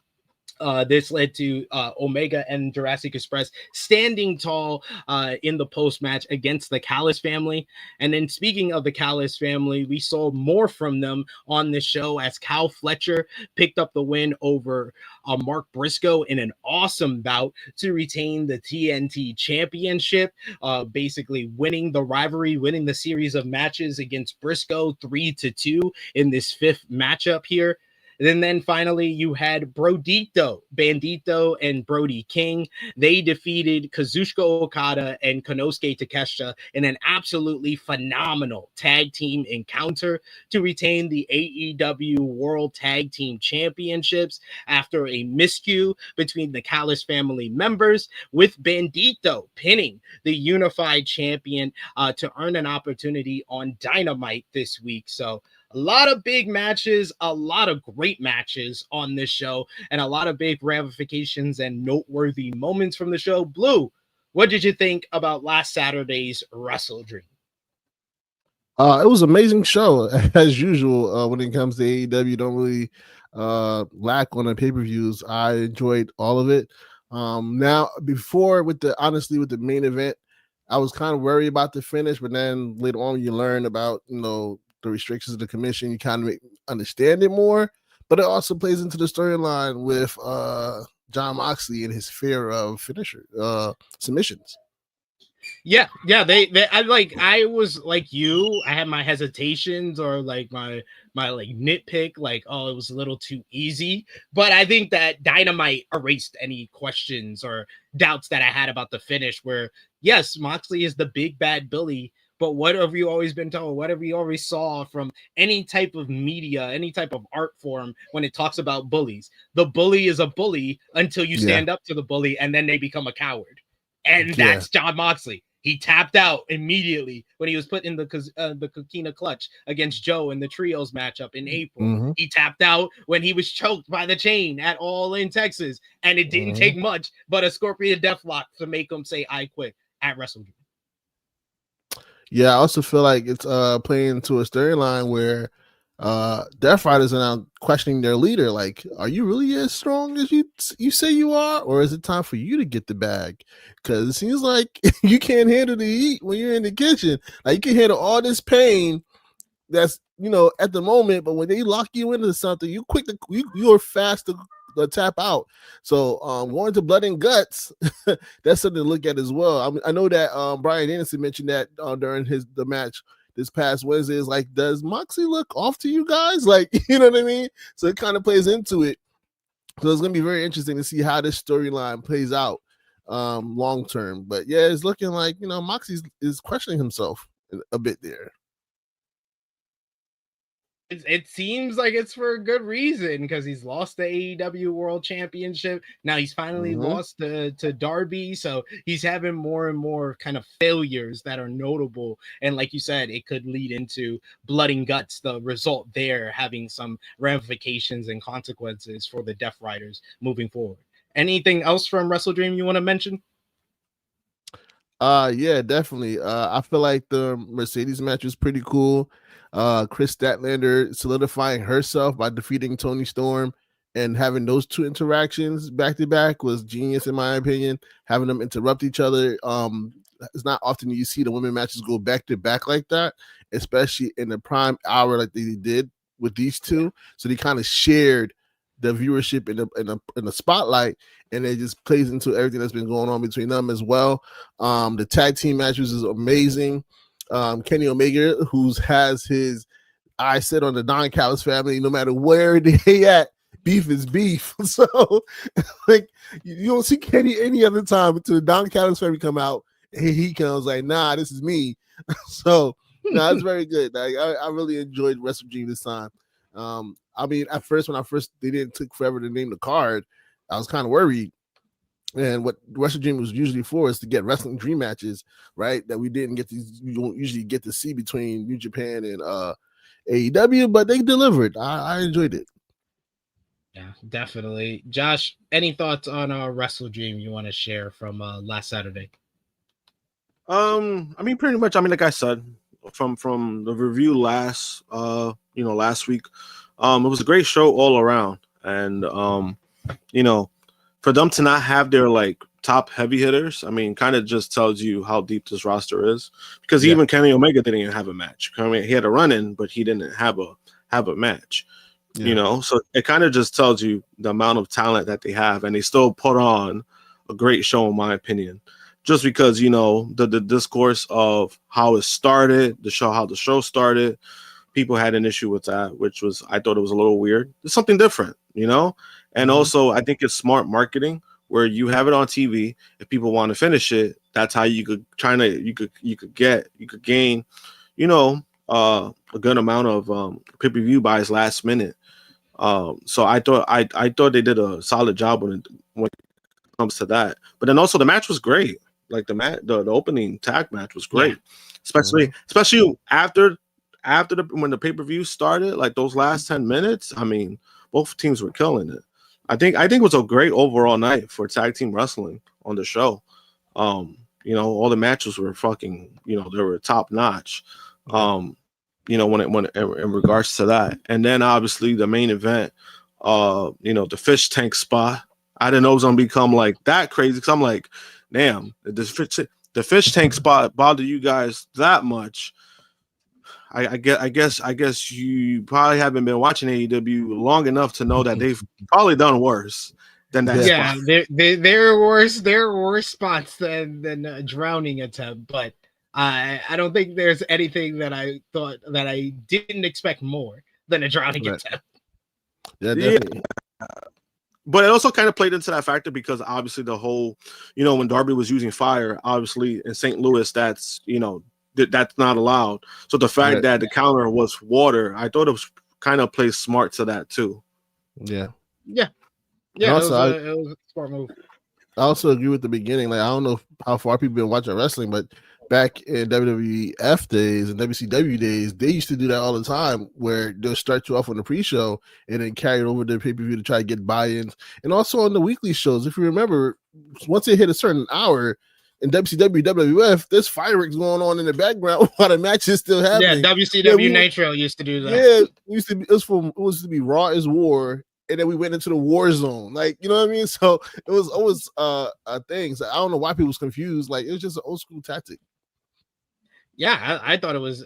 This led to Omega and Jurassic Express standing tall in the post-match against the Callis family. And then, speaking of the Callis family, we saw more from them on this show as Cal Fletcher picked up the win over Mark Briscoe in an awesome bout to retain the TNT Championship, basically winning the rivalry, winning the series of matches against Briscoe 3-2 in this fifth matchup here. And then finally, you had Bandito, and Brody King. They defeated Kazuchika Okada and Konosuke Takeshita in an absolutely phenomenal tag team encounter to retain the AEW World Tag Team Championships after a miscue between the Callis family members, with Bandito pinning the unified champion to earn an opportunity on Dynamite this week. So a lot of big matches, a lot of great matches on this show, and a lot of big ramifications and noteworthy moments from the show. Blue, what did you think about last Saturday's WrestleDream? It was an amazing show, as usual. When it comes to AEW, don't really lack on the pay-per-views. I enjoyed all of it. Now, before with the main event, I was kind of worried about the finish, but then later on you learn about, the restrictions of the commission, you kind of understand it more, but it also plays into the storyline with Jon Moxley and his fear of submissions. Yeah, I was like you. I had my hesitations or like my nitpick, like, oh, it was a little too easy. But I think that Dynamite erased any questions or doubts that I had about the finish, where yes, Moxley is the big bad bully. But what have you always been told? Whatever you always saw from any type of media, any type of art form when it talks about bullies. The bully is a bully until you stand up to the bully, and then they become a coward. And that's Jon Moxley. He tapped out immediately when he was put in the Coquina clutch against Joe in the trios matchup in April. Mm-hmm. He tapped out when he was choked by the chain at All In Texas. And it didn't take much but a Scorpion Deathlock to make him say, I quit at WrestleDream. Yeah, I also feel like it's playing into a storyline where Death Riders are now questioning their leader. Like, are you really as strong as you say you are? Or is it time for you to get the bag? Because it seems like you can't handle the heat when you're in the kitchen. Like, you can handle all this pain that's, at the moment, but when they lock you into something, you're fast to tap out. So going to Blood and Guts, that's something to look at as well. I know that Brian Anderson mentioned that during the match this past Wednesday. Is like, does Moxley look off to you guys? Like, you know what I mean? So it kind of plays into it. So it's going to be very interesting to see how this storyline plays out long term. But yeah, it's looking like, Moxley is questioning himself a bit there. it seems like it's for a good reason because he's lost the AEW World Championship. Now he's finally lost to Darby, so he's having more and more kind of failures that are notable. And like you said, it could lead into blood and guts. The result there having some ramifications and consequences for the Death Riders moving forward. Anything else from WrestleDream you want to mention? Yeah, definitely. I feel like the Mercedes match was pretty cool. Chris Statlander solidifying herself by defeating Toni Storm and having those two interactions back to back was genius in my opinion. Having them interrupt each other. It's not often you see the women matches go back to back like that, especially in the prime hour like they did with these two. So they kind of shared the viewership in the spotlight, and it just plays into everything that's been going on between them as well. The tag team matches is amazing. Kenny Omega, who has his eye set on the Don Callis family, no matter where they at, beef is beef. So, like, you don't see Kenny any other time until the Don Callis family come out. He comes like, nah, this is me. So, no, it's very good. Like, I really enjoyed WrestleDream this time. I mean, at first, when they didn't took forever to name the card, I was kind of worried. And what WrestleDream was usually for is to get wrestling dream matches, right? That we didn't get you don't usually get to see between New Japan and AEW, but they delivered. I enjoyed it. Yeah, definitely. Josh, any thoughts on WrestleDream you want to share from last Saturday? I mean, pretty much. I mean, like I said, from the review last week, it was a great show all around, and for them to not have their like top heavy hitters, I mean, kind of just tells you how deep this roster is. Because even Kenny Omega didn't even have a match. I mean, he had a run in, but he didn't have a match. Yeah. So it kind of just tells you the amount of talent that they have, and they still put on a great show, in my opinion. Just because the discourse of how it started, how the show started, people had an issue with that, which was I thought it was a little weird. It's something different, and also I think it's smart marketing where you have it on TV. If people want to finish it, that's how you could gain, a good amount of pay-per-view buys last minute. So I thought they did a solid job when it comes to that. But then also the match was great. Like the opening tag match was great, especially after when the pay-per-view started, like those last 10 minutes. I mean, both teams were killing it. I think it was a great overall night for tag team wrestling on the show. All the matches were fucking, they were top notch. When in regards to that, and then obviously the main event, the fish tank spot. I didn't know it was gonna become like that crazy because I'm like, damn, the fish tank spot bothered you guys that much. I guess you probably haven't been watching AEW long enough to know that they've probably done worse than that. Yeah, spot. there are worse spots than a drowning attempt, but I don't think there's anything that I thought that I didn't expect more than a drowning attempt. Yeah, definitely. Yeah. But it also kind of played into that factor because obviously the whole, when Darby was using fire, obviously in St. Louis, that's, that's not allowed. So the fact that the counter was water, I thought it was kind of plays smart to that too. Yeah. Also, it was a smart move. I also agree with the beginning. Like, I don't know how far people been watching wrestling, but back in WWF days and WCW days, they used to do that all the time where they'll start you off on the pre-show and then carry it over to the pay-per-view to try to get buy-ins. And also on the weekly shows, if you remember, once it hit a certain hour in WCW, WWF, there's fireworks going on in the background while the match is still happening. Yeah, WCW Nitro used to do that. Yeah, it was to be Raw is War. And then we went into the war zone, like, you know what I mean? So it was always a thing. So I don't know why people was confused. Like, it was just an old school tactic. Yeah, I thought it was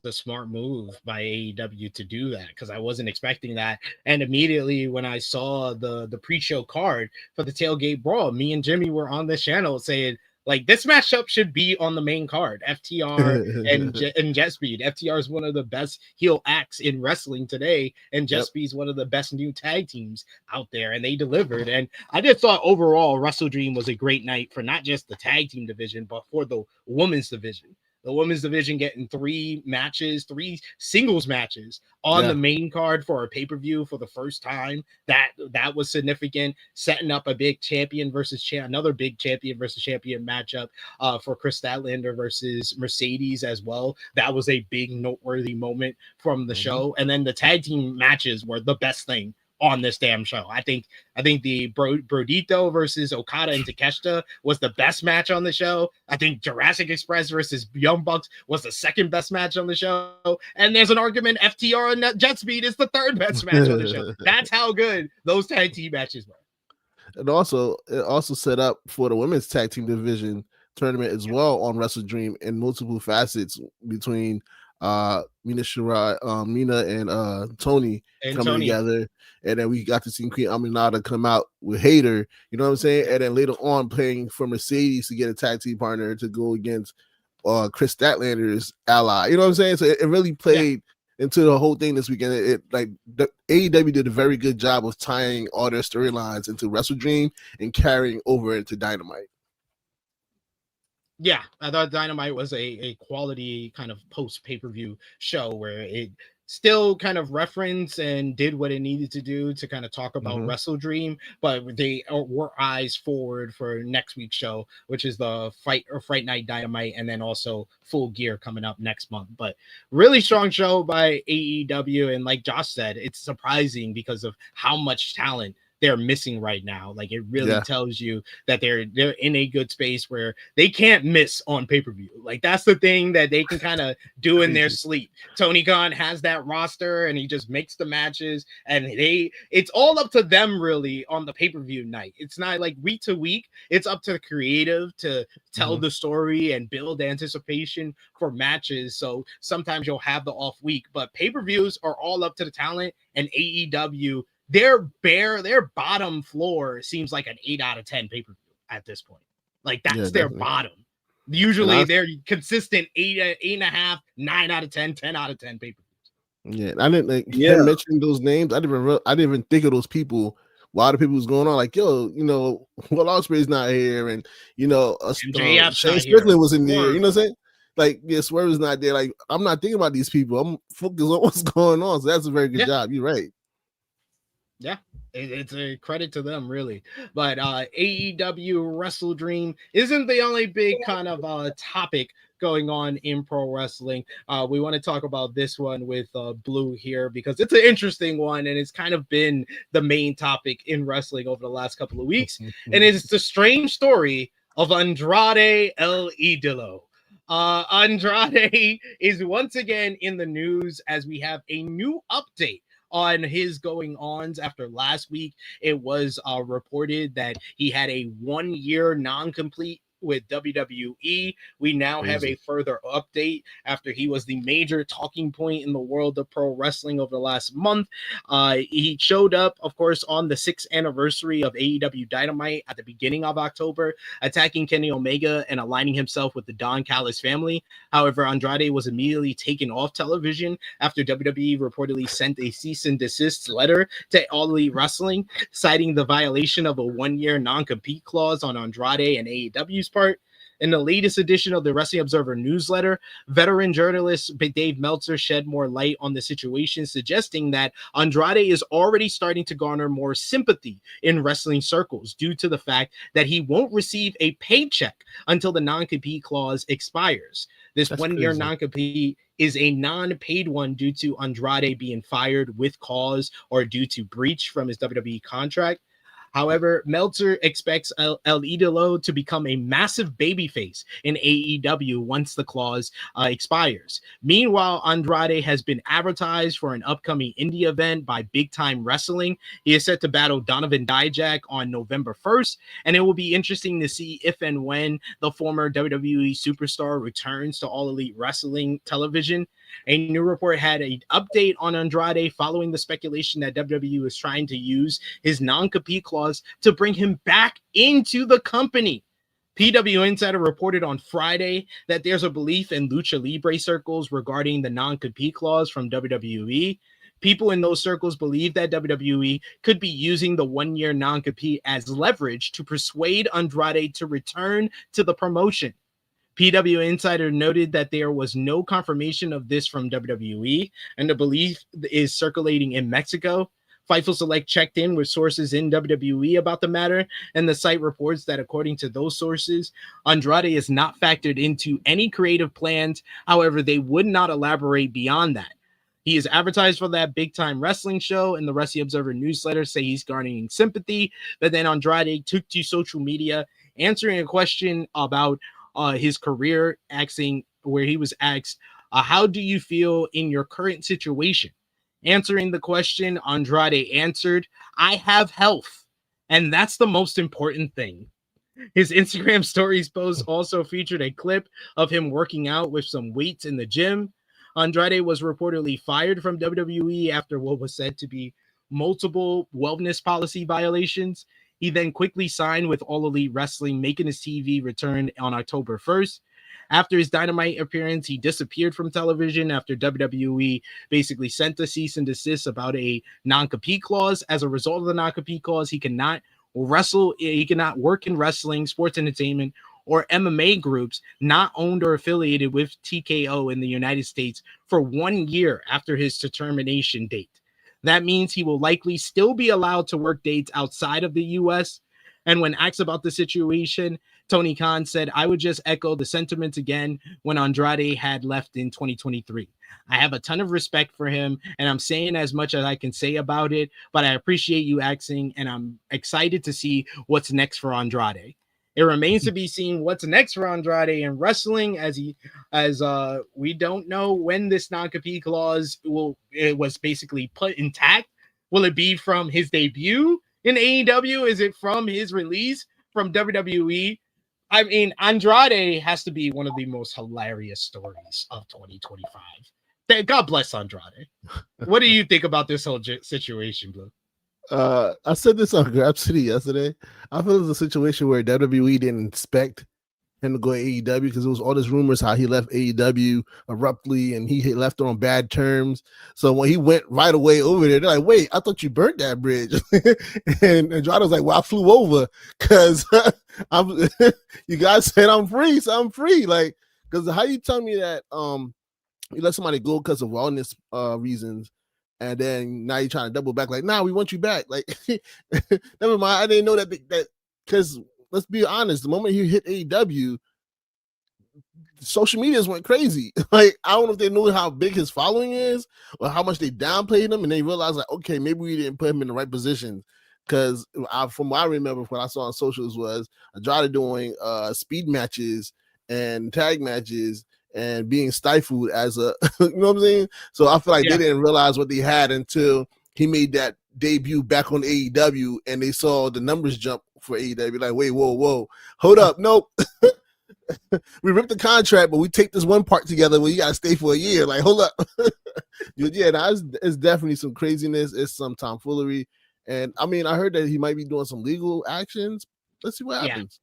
a smart move by AEW to do that because I wasn't expecting that. And immediately when I saw the pre-show card for the Tailgate Brawl, me and Jimmy were on this channel saying, like, this matchup should be on the main card. FTR and Jet Speed. FTR is one of the best heel acts in wrestling today, and Jet Speed is one of the best new tag teams out there, and they delivered. And I just thought overall WrestleDream was a great night for not just the tag team division, but for the women's division. The women's division getting 3 singles matches on the main card for a pay-per-view for the first time. That was significant, setting up a big champion versus another big champion versus champion matchup for Kris Statlander versus Mercedes as well. That was a big noteworthy moment from the show. And then the tag team matches were the best thing on this damn show. I think the Brodito versus Okada and Takeshita was the best match on the show. I think Jurassic Express versus Young Bucks was the second best match on the show. And there's an argument FTR and Jet Speed is the third best match on the show. That's how good those tag team matches were. And it also set up for the women's tag team division tournament as well on WrestleDream in multiple facets between Mina and Tony coming together, and then we got to see Queen Aminata come out with Hater, you know what I'm saying, and then later on playing for Mercedes to get a tag team partner to go against Kris Statlander's ally, you know what I'm saying. So it really played into the whole thing this weekend. It like the AEW did a very good job of tying all their storylines into WrestleDream and carrying over into Dynamite. Yeah, I thought Dynamite was a quality kind of post pay-per-view show where it still kind of referenced and did what it needed to do to kind of talk about WrestleDream, but they were eyes forward for next week's show, which is the Fright Night Dynamite, and then also Full Gear coming up next month. But really strong show by AEW, and like Josh said, it's surprising because of how much talent they're missing right now. Like it really tells you that they're in a good space where they can't miss on pay-per-view. Like that's the thing that they can kind of do in their sleep. Tony Khan has that roster and he just makes the matches, and it's all up to them really on the pay-per-view night. It's not like week to week. It's up to the creative to tell the story and build anticipation for matches. So sometimes you'll have the off week, but pay-per-views are all up to the talent, and AEW, their bottom floor seems like an 8 out of 10 pay-per-view at this point. Like that's their bottom. Usually they're consistent 8.5, 9 out of 10, 10 out of 10 pay-per-views. Yeah, I didn't mention those names. I didn't even think of those people while the people was going on. Like, yo, you know, Will Ospreay's not here, and you know, Shane Strickland was in there. You know what I'm saying? Like, yeah, Swerve is not there. Like, I'm not thinking about these people. I'm focused on what's going on. So that's a very good job. You're right. Yeah, it's a credit to them, really. But AEW WrestleDream isn't the only big kind of topic going on in pro wrestling. We want to talk about this one with Blue here because it's an interesting one, and it's kind of been the main topic in wrestling over the last couple of weeks. And it's the strange story of Andrade El Idolo. Andrade is once again in the news as we have a new update on his going-ons. After last week, it was reported that he had a 1-year non-complete with WWE. We now have a further update after he was the major talking point in the world of pro wrestling over the last month. He showed up, of course, on the 6th anniversary of AEW Dynamite at the beginning of October, attacking Kenny Omega and aligning himself with the Don Callis family. However, Andrade was immediately taken off television after WWE reportedly sent a cease and desist letter to All Elite Wrestling, citing the violation of a 1-year non-compete clause on Andrade and AEW's part. In the latest edition of the Wrestling Observer newsletter, veteran journalist Dave Meltzer shed more light on the situation, suggesting that Andrade is already starting to garner more sympathy in wrestling circles due to the fact that he won't receive a paycheck until the non-compete clause expires. This 1-year non-compete is a non-paid one due to Andrade being fired with cause or due to breach from his WWE contract. However, Meltzer expects El Idolo to become a massive babyface in AEW once the clause expires. Meanwhile, Andrade has been advertised for an upcoming indie event by Big Time Wrestling. He is set to battle Donovan Dijak on November 1st, and it will be interesting to see if and when the former WWE superstar returns to All Elite Wrestling television. A new report had an update on Andrade following the speculation that WWE was trying to use his non-compete clause to bring him back into the company. PW Insider reported on Friday that there's a belief in Lucha Libre circles regarding the non-compete clause from WWE. People in those circles believe that WWE could be using the 1-year non-compete as leverage to persuade Andrade to return to the promotion. PW Insider noted that there was no confirmation of this from WWE, and the belief is circulating in Mexico. Fightful Select checked in with sources in WWE about the matter, and the site reports that according to those sources, Andrade is not factored into any creative plans. However, they would not elaborate beyond that. He is advertised for that big time wrestling show, and the Wrestling Observer newsletter say he's garnering sympathy. But then Andrade took to social media answering a question about his career, where he was asked, how do you feel in your current situation? Answering the question, Andrade answered, I have health, and that's the most important thing. His Instagram stories post also featured a clip of him working out with some weights in the gym. Andrade was reportedly fired from WWE after what was said to be multiple wellness policy violations. He then quickly signed with All Elite Wrestling, making his TV return on October 1st. After his Dynamite appearance, he disappeared from television after WWE basically sent a cease and desist about a non-compete clause. As a result of the non-compete clause, he cannot wrestle, he cannot work in wrestling, sports entertainment, or MMA groups not owned or affiliated with TKO in the United States for 1 year after his termination date. That means he will likely still be allowed to work dates outside of the US. And when asked about the situation, Tony Khan said, I would just echo the sentiments again when Andrade had left in 2023. I have a ton of respect for him, and I'm saying as much as I can say about it, but I appreciate you asking, and I'm excited to see what's next for Andrade. It remains to be seen what's next for Andrade in wrestling, as we don't know when this non-compete clause was basically put intact. Will it be from his debut in AEW? Is it from his release from WWE? I mean, Andrade has to be one of the most hilarious stories of 2025. God bless Andrade. What do you think about this whole situation, Blue? I said this on Grab City yesterday. I feel it's a situation where WWE didn't expect him to go to AEW because there was all these rumors how he left AEW abruptly and he left on bad terms. So when he went right away over there, they're like, wait, I thought you burnt that bridge. And Andrade was like, well, I flew over because you guys said I'm free, so I'm free. Like, because how you tell me that you let somebody go because of wellness reasons, and then now you're trying to double back, like, nah, we want you back. Like, never mind. I didn't know that because let's be honest, the moment he hit AEW, social medias went crazy. Like, I don't know if they knew how big his following is or how much they downplayed him, and they realized, like, okay, maybe we didn't put him in the right position. Because from what I remember, what I saw on socials was Andrade doing speed matches and tag matches and being stifled as a, you know what I'm saying? So I feel like they didn't realize what they had until he made that debut back on AEW and they saw the numbers jump for AEW. Like, wait, whoa, hold up. Nope. We ripped the contract, but we take this one part together where you got to stay for a year. Like, hold up. It's definitely some craziness. It's some tomfoolery. And I mean, I heard that he might be doing some legal actions. Let's see what happens.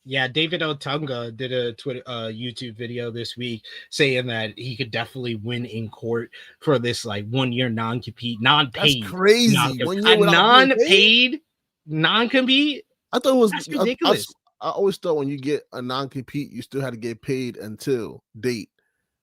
Yeah, David Otunga did a YouTube video this week saying that he could definitely win in court for this like 1 year non-compete, non-paid. That's crazy. 1 year non-paid non-compete. I thought it was That's ridiculous. I always thought when you get a non-compete, you still had to get paid until date.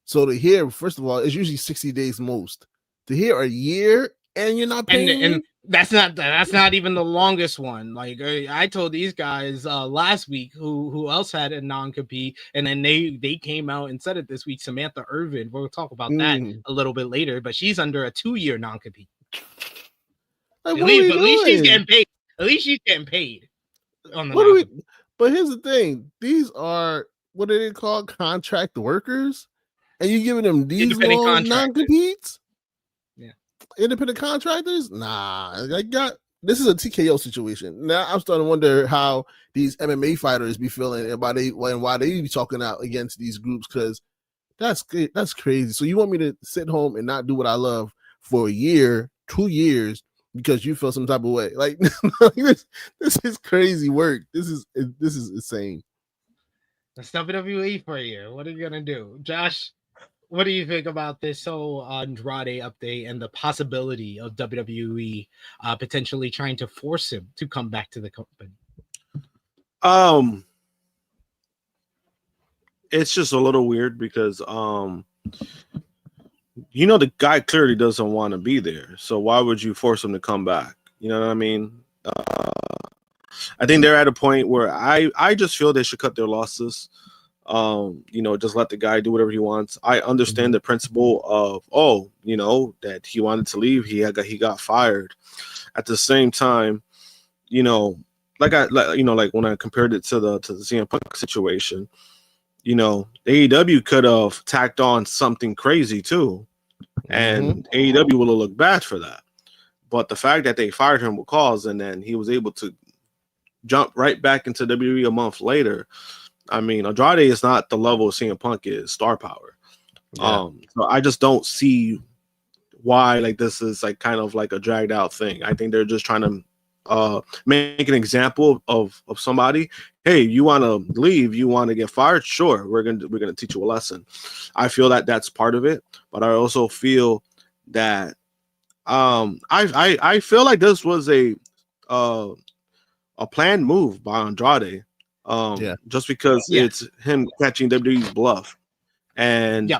So to hear, first of all, it's usually 60 days most. To hear a year and you're not paying, and that's not even the longest one. Like I told these guys last week who else had a non-compete, and then they came out and said it this week. Samantha Irvin. We'll talk about that a little bit later, but she's under a 2 year non-compete. Like, at least she's getting paid. At least she's getting paid on the But here's the thing: these are what are they called? Contract workers, and you giving them these long non-competes? Yeah, independent contractors? Nah, this is a TKO situation. Now I'm starting to wonder how these MMA fighters be feeling about why they be talking out against these groups, because that's crazy. So you want me to sit home and not do what I love for a year, 2 years, because you feel some type of way? Like, this is crazy work. This is insane. That's WWE for you. What are you gonna do, Josh? What do you think about this whole Andrade update and the possibility of WWE potentially trying to force him to come back to the company? it's just a little weird because the guy clearly doesn't want to be there. So why would you force him to come back? You know what I mean? I think they're at a point where I just feel they should cut their losses. Just let the guy do whatever he wants. I understand the principle of that he wanted to leave. He got fired. At the same time, like when I compared it to the CM Punk situation, AEW could have tacked on something crazy too, and AEW will have looked bad for that. But the fact that they fired him with cause, and then he was able to jump right back into WWE a month later. I mean, Andrade is not the level CM Punk is star power. Yeah. So I just don't see why this is kind of a dragged out thing. I think they're just trying to make an example of somebody. Hey, you want to leave? You want to get fired? Sure, we're gonna teach you a lesson. I feel that that's part of it, but I also feel that I feel like this was a planned move by Andrade. Just because it's him catching WWE's bluff, and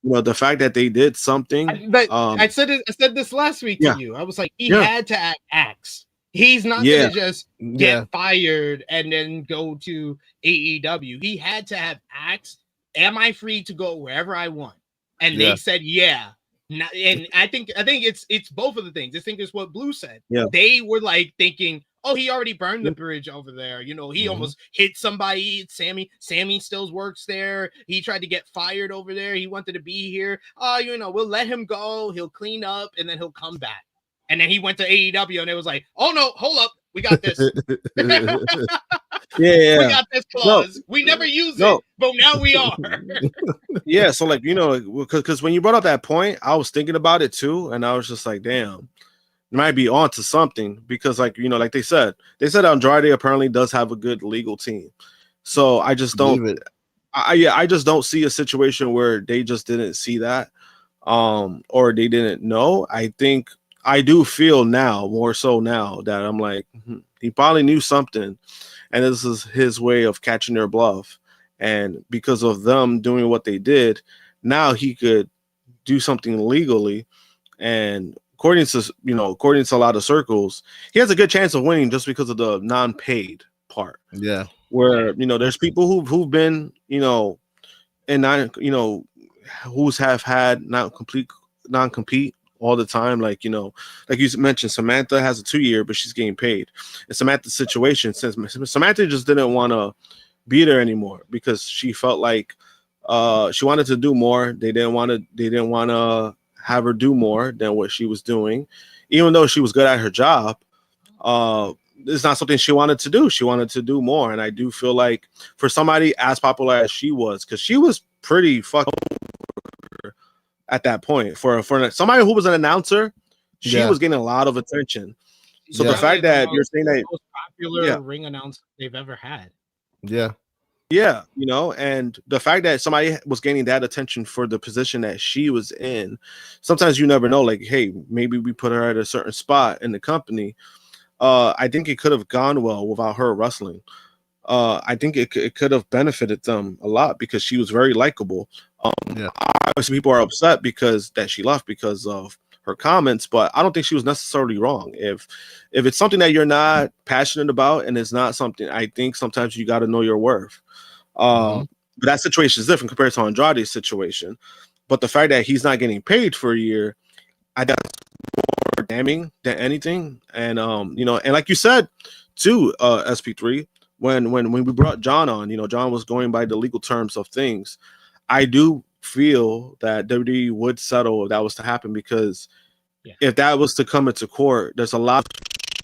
the fact that they did something. I said this last week to you. I was like, he had to act. He's not gonna just get fired and then go to AEW. He had to have acts. Am I free to go wherever I want? And they said, yeah. And I think it's both of the things. I think it's what Blue said. Yeah. They were thinking, oh, he already burned the bridge over there. He almost hit somebody. Sammy still works there. He tried to get fired over there. He wanted to be here. We'll let him go. He'll clean up and then he'll come back. And then he went to AEW and it was like, oh no, hold up. We got this. We got this clause. No, we never use it, but now we are. Yeah. So because when you brought up that point, I was thinking about it too. And I was just like, damn. Might be on to something because like they said Andrade apparently does have a good legal team. So I just don't I just don't see a situation where they just didn't see that or they didn't know. I think I do feel now more so now that I'm like he probably knew something and this is his way of catching their bluff, and because of them doing what they did, now he could do something legally. And according to a lot of circles, he has a good chance of winning just because of the non-paid part. Yeah, where there's people who've been who's have had non-compete all the time. Like you mentioned, Samantha has a 2-year, but she's getting paid. In Samantha's situation, since Samantha just didn't want to be there anymore because she felt like she wanted to do more. They didn't want to have her do more than what she was doing, even though she was good at her job. It's not something she wanted to do. She wanted to do more. And I do feel like for somebody as popular as she was, because she was pretty fucking at that point, for somebody who was an announcer, she was getting a lot of attention. So the fact that you're saying that most popular ring announcer they've ever had. Yeah, and the fact that somebody was gaining that attention for the position that she was in, sometimes you never know, like, hey, maybe we put her at a certain spot in the company. I think it could have gone well without her wrestling. I think it could have benefited them a lot because she was very likable. Obviously, people are upset because that she left because of her comments, but I don't think she was necessarily wrong. If it's something that you're not passionate about and it's not something, I think sometimes you got to know your worth. But that situation is different compared to Andrade's situation. But the fact that he's not getting paid for a year, I think that's more damning than anything. And and like you said too, SP3, when we brought Jon on, Jon was going by the legal terms of things. I do feel that WWE would settle if that was to happen, because if that was to come into court, there's a lot of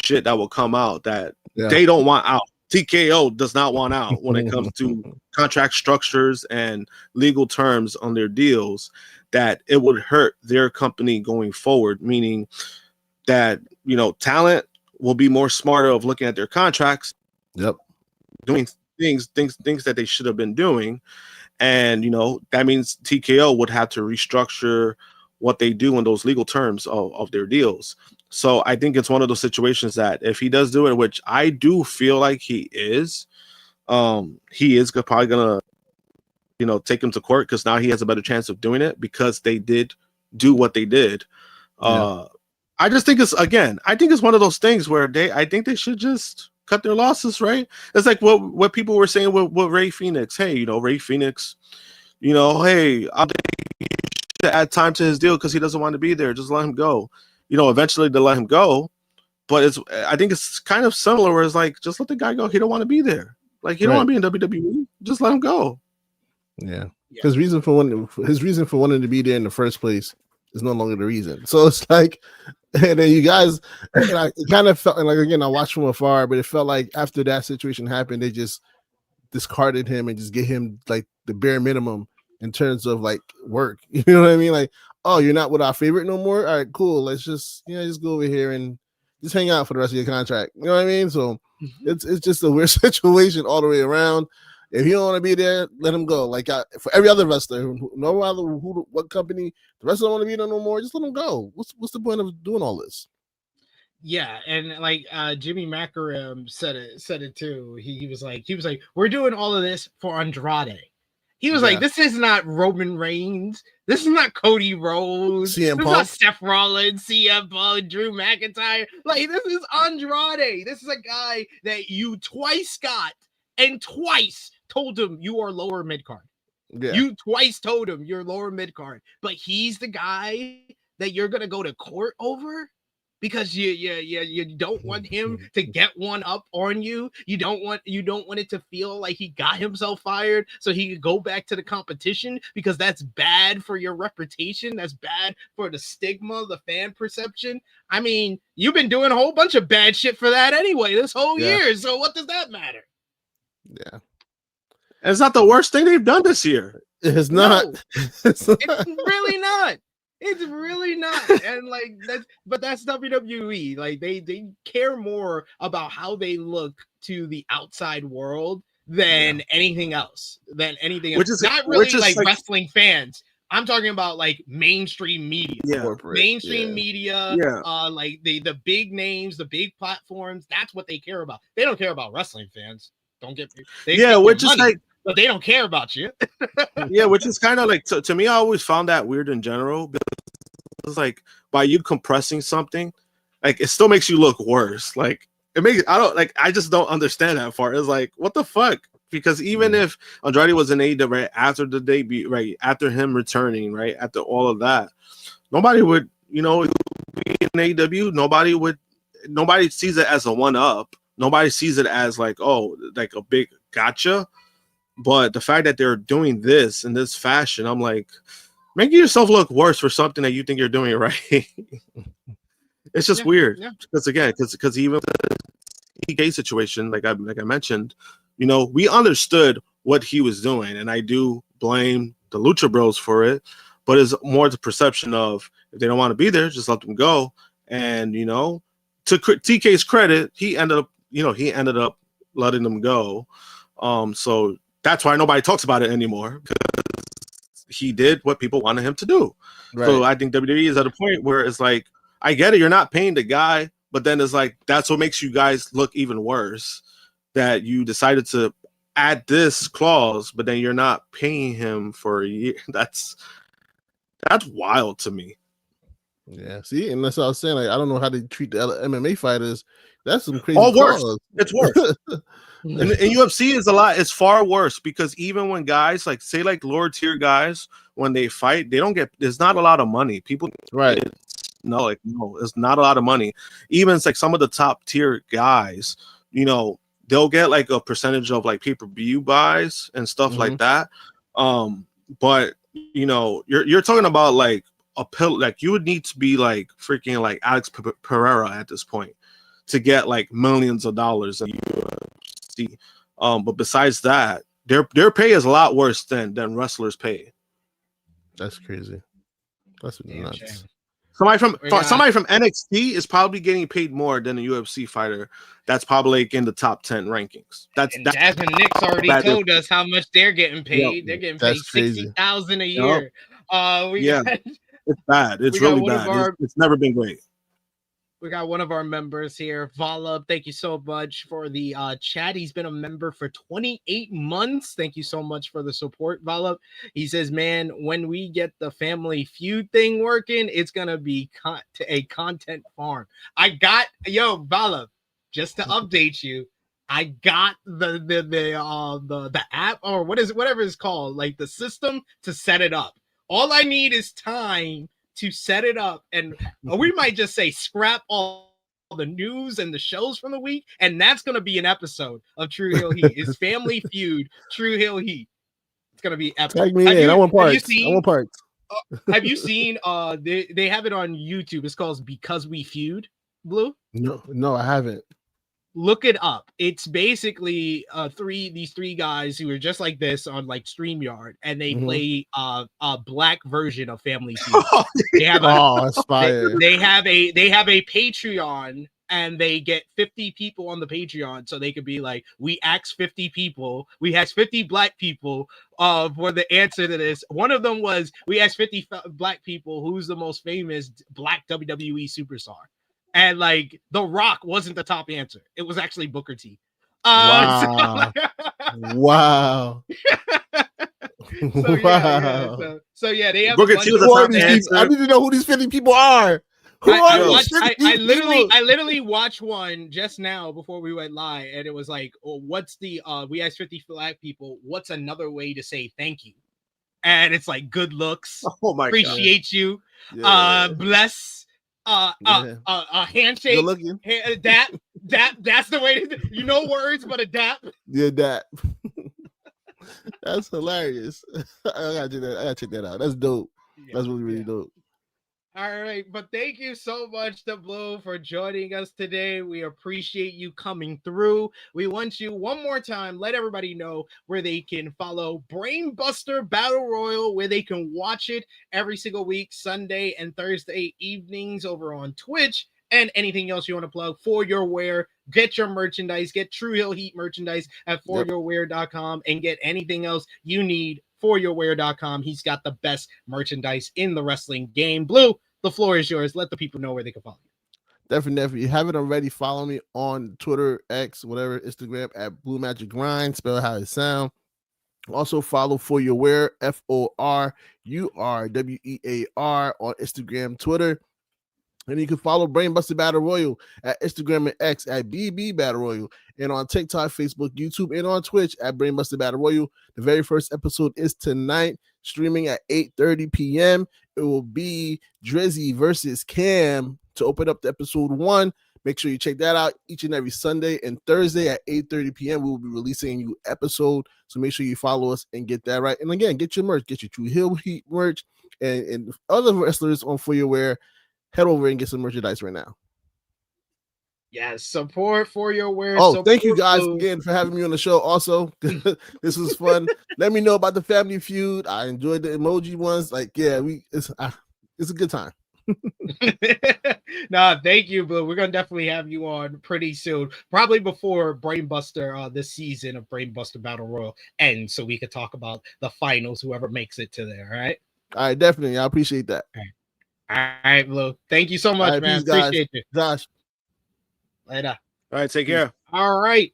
shit that will come out that they don't want out. TKO does not want out when it comes to contract structures and legal terms on their deals, that it would hurt their company going forward, meaning that, talent will be more smarter of looking at their contracts, doing things that they should have been doing. And, that means TKO would have to restructure what they do in those legal terms of their deals. So I think it's one of those situations that if he does do it, which I do feel like he is probably going to take him to court, because now he has a better chance of doing it because they did do what they did. I just think it's one of those things where I think they should just cut their losses, right? It's like what people were saying with Ray Phoenix. Hey, Ray Phoenix, hey, I'll to add time to his deal because he doesn't want to be there. Just let him go. Eventually they let him go. But I think it's kind of similar where it's like, just let the guy go. He don't want to be there. Like, he don't want to be in WWE. Just let him go. Yeah. His reason for wanting to be there in the first place is no longer the reason. So it's like, and then you guys, it kind of felt like, again, I watched from afar, but it felt like after that situation happened, they just discarded him and just gave him like the bare minimum in terms of like work. You know what I mean? Like, oh, you're not with our favorite no more? All right, cool. Let's just go over here and just hang out for the rest of your contract. You know what I mean? So it's just a weird situation all the way around. If you don't want to be there, let him go. Like for every other wrestler, no matter what company, the wrestler don't want to be there no more, just let him go. What's the point of doing all this? Yeah, and like Jimmy Macaram said it too. He was like, we're doing all of this for Andrade. He was like, this is not Roman Reigns. This is not Cody Rhodes. CM This Punk. is not Seth Rollins, CM Punk, Drew McIntyre. Like, this is Andrade. This is a guy that you twice got and twice told him you are lower mid card. Yeah. You twice told him you're lower mid card, but he's the guy that you're gonna go to court over because you don't want him to get one up on you. You don't want it to feel like he got himself fired so he could go back to the competition, because that's bad for your reputation. That's bad for the stigma, the fan perception. I mean, you've been doing a whole bunch of bad shit for that anyway this whole year. So what does that matter? Yeah. And it's not the worst thing they've done this year. It's not. No, it's really not. It's really not. And like that's WWE. Like they care more about how they look to the outside world than anything else. Which is not really like wrestling fans. I'm talking about like mainstream media. Mainstream media, like the big names, the big platforms, that's what they care about. They don't care about wrestling fans. Don't get me. Which is like, but they don't care about you. Which is kind of like, to me, I always found that weird in general. It's like, by you compressing something, like it still makes you look worse. Like I just don't understand that part. It's like, what the fuck? Because even if Andrade was in AEW right after the debut, right after him returning, right after all of that, nobody would, be in AEW. Nobody sees it as a one up. Nobody sees it as like, oh, like a big gotcha. But the fact that they're doing this in this fashion, I'm like, making yourself look worse for something that you think you're doing right. It's just weird. Because because even the EK situation, like I mentioned, we understood what he was doing, and I do blame the Lucha Bros for it. But it's more the perception of, if they don't want to be there, just let them go. And to TK's credit, he ended up letting them go. So that's why nobody talks about it anymore, because he did what people wanted him to do. Right. So I think WWE is at a point where it's like, I get it, you're not paying the guy, but then it's like, that's what makes you guys look even worse, that you decided to add this clause, but then you're not paying him for a year. That's wild to me. Yeah, see, and that's what I was saying. Like, I don't know how they treat the other MMA fighters. That's some crazy. Worse. It's worse. And UFC is it's far worse, because even when guys like, say, like lower tier guys, when they fight, they don't get, there's not a lot of money. People, right? No, it's not a lot of money. Even it's like some of the top tier guys, they'll get like a percentage of like pay-per-view buys and stuff like that. But you're talking about like a pill, like you would need to be like freaking like Alex Pereira at this point to get like millions of dollars in UFC. But besides that, their pay is a lot worse than wrestlers' pay. That's crazy. That's nuts. Somebody from NXT is probably getting paid more than a UFC fighter. That's probably like in the top 10 rankings. That's Jasmine Nix already told us how much they're getting paid. Yep. They're getting paid $60,000 a year. It's bad. It's really bad. It's never been great. We got one of our members here, Vala. Thank you so much for the chat. He's been a member for 28 months. Thank you so much for the support, Vala. He says, man, when we get the Family Feud thing working, it's going to be a content farm. Vala, just to update you, I got the app or whatever it's called, like the system to set it up. All I need is time to set it up, and we might just say scrap all the news and the shows from the week, and that's going to be an episode of Tru Heel Heat. It's Family Feud, Tru Heel Heat. It's going to be epic. Tag me in. I want parts. I want parts. Have you seen? They have it on YouTube. It's called Because We Feud. Blue? No, I haven't. Look it up. It's basically these three guys who are just like this on like StreamYard, and they play a black version of Family Feud. They have they have a Patreon, and they get 50 people on the Patreon, so they could be like, we asked 50 people, we asked 50 black people for the answer to this. One of them was, we asked 50 black people who's the most famous black WWE superstar. And like The Rock wasn't the top answer. It was actually Booker T. Wow. Wow. So they have Booker T was the top answer. I need to know who these 50 people are. I literally watched one just now before we went live, and it was like, what's the we asked 50 black people, what's another way to say thank you? And it's like, good looks, appreciate you, bless, a handshake, that's the way to, words, but a dap. Yeah, dap. That's hilarious. I gotta check that out. That's dope. That's really dope. All right, but thank you so much to Blue for joining us today. We appreciate you coming through. We want you one more time, let everybody know where they can follow Brainbuster Battle Royal, where they can watch it every single week, Sunday and Thursday evenings over on Twitch, and anything else you want to plug for your wear. Get your merchandise, get Tru Heel Heat merchandise at foryourwear.com, and get anything else you need foryourwear.com. He's got the best merchandise in the wrestling game. Blue, the floor is yours. Let the people know where they can follow you. Definitely. If you haven't already, follow me on Twitter, X, whatever, Instagram at Blue Magic Grind, spell how it sound. Also follow For Your Wear, FORURWEAR on Instagram, Twitter. And you can follow Brainbuster Battle Royal at Instagram and X at BB Battle Royal, and on TikTok, Facebook, YouTube, and on Twitch at Brainbuster Battle Royal. The very first episode is tonight, streaming at 8:30 p.m. It will be Drizzy versus Cam to open up the episode 1. Make sure you check that out each and every Sunday and Thursday at 8:30 p.m. We will be releasing a new episode, so make sure you follow us and get that right. And again, get your merch, get your Tru Heel Heat merch, and other wrestlers on For Your Wear. Head over and get some merchandise right now. Yes, support For Your Wear. Thank you guys again for having me on the show. Also, this was fun. Let me know about the Family Feud. I enjoyed the emoji ones. It's a good time. Thank you, but we're gonna definitely have you on pretty soon, probably before Brainbuster this season of Brainbuster Battle Royal ends, so we could talk about the finals, whoever makes it to there. All right, definitely. I appreciate that. All right, Blue. Thank you so much, man. Peace, appreciate you, Josh. Later. All right, take care. All right.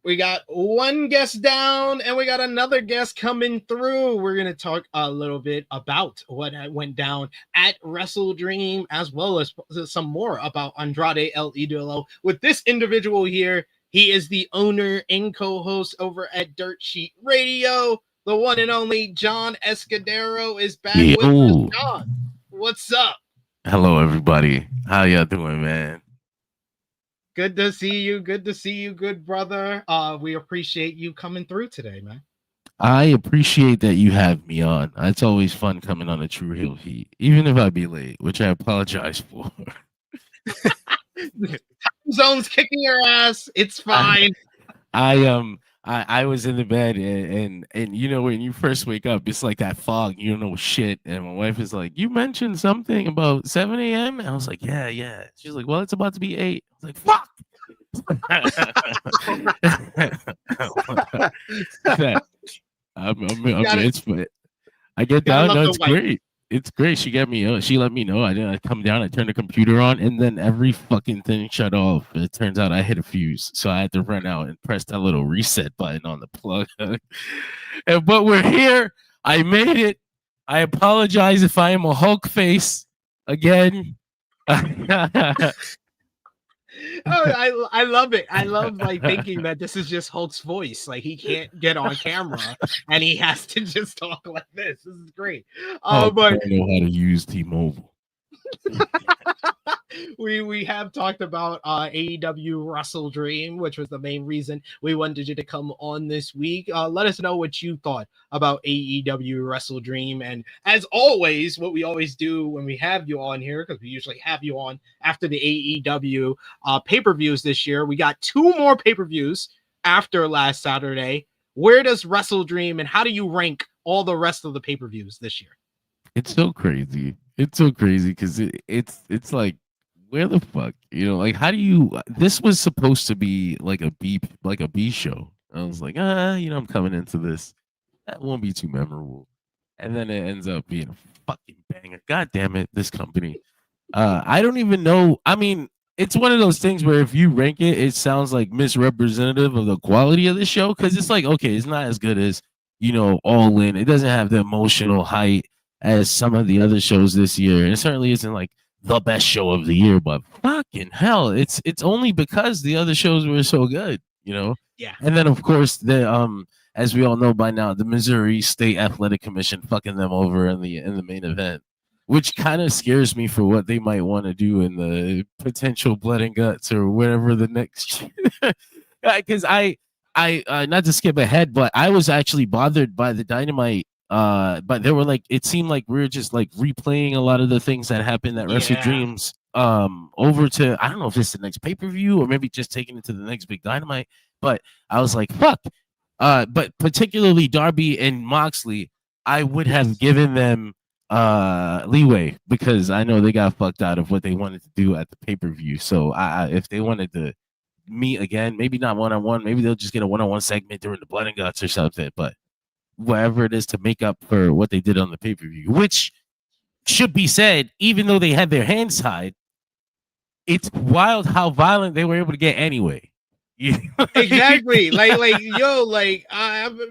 We got one guest down, and we got another guest coming through. We're going to talk a little bit about what went down at WrestleDream, as well as some more about Andrade El Idolo. With this individual here, he is the owner and co-host over at Dirt Sheet Radio. The one and only Jon Escudero is back with us. Jon, what's up? Hello, everybody. How y'all doing, man? Good to see you. Good to see you, good brother. We appreciate you coming through today, man. I appreciate that you have me on. It's always fun coming on a Tru Heel Heat, even if I be late, which I apologize for. Zone's kicking your ass. It's fine. I was in the bed and you know, when you first wake up, it's like that fog, you don't know shit. And my wife is like, you mentioned something about 7 a.m. And I was like, yeah. She's like, well, it's about to be 8. I was like, fuck. I get down. No, it's great. it's great. She got me. She let me know. I come down. I turned the computer on, and then every fucking thing shut off. It turns out I hit a fuse, so I had to run out and press that little reset button on the plug. But we're here. I made it. I apologize if I am a Hulk face again. Oh, I love it. I love like thinking that this is just Hulk's voice. Like he can't get on camera and he has to just talk like this. This is great. But I don't know how to use T-Mobile. we have talked about AEW WrestleDream, which was the main reason we wanted you to come on this week. Let us know what you thought about AEW WrestleDream, and as always, what we always do when we have you on here, because we usually have you on after the AEW pay-per-views this year. We got 2 more pay-per-views after last Saturday. Where does WrestleDream and how do you rank all the rest of the pay-per-views this year? It's so crazy. It's so crazy because it's like, where the fuck, like, how do you? This was supposed to be like a B show. I was like, I'm coming into this. That won't be too memorable, and then it ends up being a fucking banger. God damn it, this company. I don't even know. I mean, it's one of those things where if you rank it, it sounds like misrepresentative of the quality of the show because it's like, okay, it's not as good as Allin. It doesn't have the emotional height as some of the other shows this year, and it certainly isn't like the best show of the year. But fucking hell, it's only because the other shows were so good, Yeah. And then of course the as we all know by now, the Missouri State Athletic Commission fucking them over in the main event, which kind of scares me for what they might want to do in the potential blood and guts or whatever the next. Because I not to skip ahead, but I was actually bothered by the Dynamite. But they were like, it seemed like we were just like replaying a lot of the things that happened at Wrestle Dreams over to, I don't know if it's the next pay-per-view or maybe just taking it to the next big Dynamite. But I was like, fuck. But particularly Darby and Moxley, I would have given them leeway because I know they got fucked out of what they wanted to do at the pay-per-view. So if they wanted to meet again, maybe not one-on-one, maybe they'll just get a one-on-one segment during the Blood and Guts or something. But whatever it is to make up for what they did on the pay-per-view, which should be said, even though they had their hands tied, it's wild how violent they were able to get anyway. Exactly.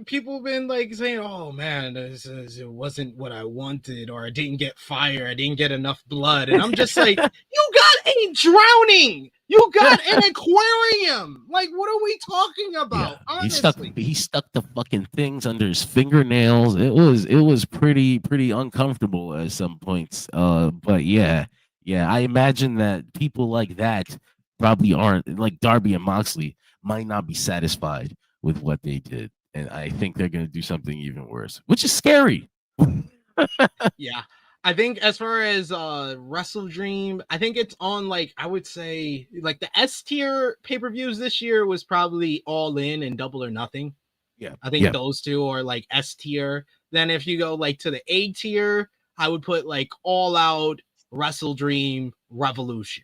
People have been like saying, oh man, it wasn't what I wanted, or I didn't get fire, I didn't get enough blood. And I'm just like, you got a drowning, you got an aquarium. Like, what are we talking about? Yeah, honestly, he stuck the fucking things under his fingernails. It was pretty uncomfortable at some points. But yeah, I imagine that people like that probably aren't, like Darby and Moxley might not be satisfied with what they did, and I think they're going to do something even worse, which is scary. Yeah, I think as far as WrestleDream, I think it's on, like, I would say like the S tier pay-per-views this year was probably Allin and Double or Nothing. Yeah, I think those two are like S tier. Then if you go like to the A tier, I would put like All Out, WrestleDream, Revolution.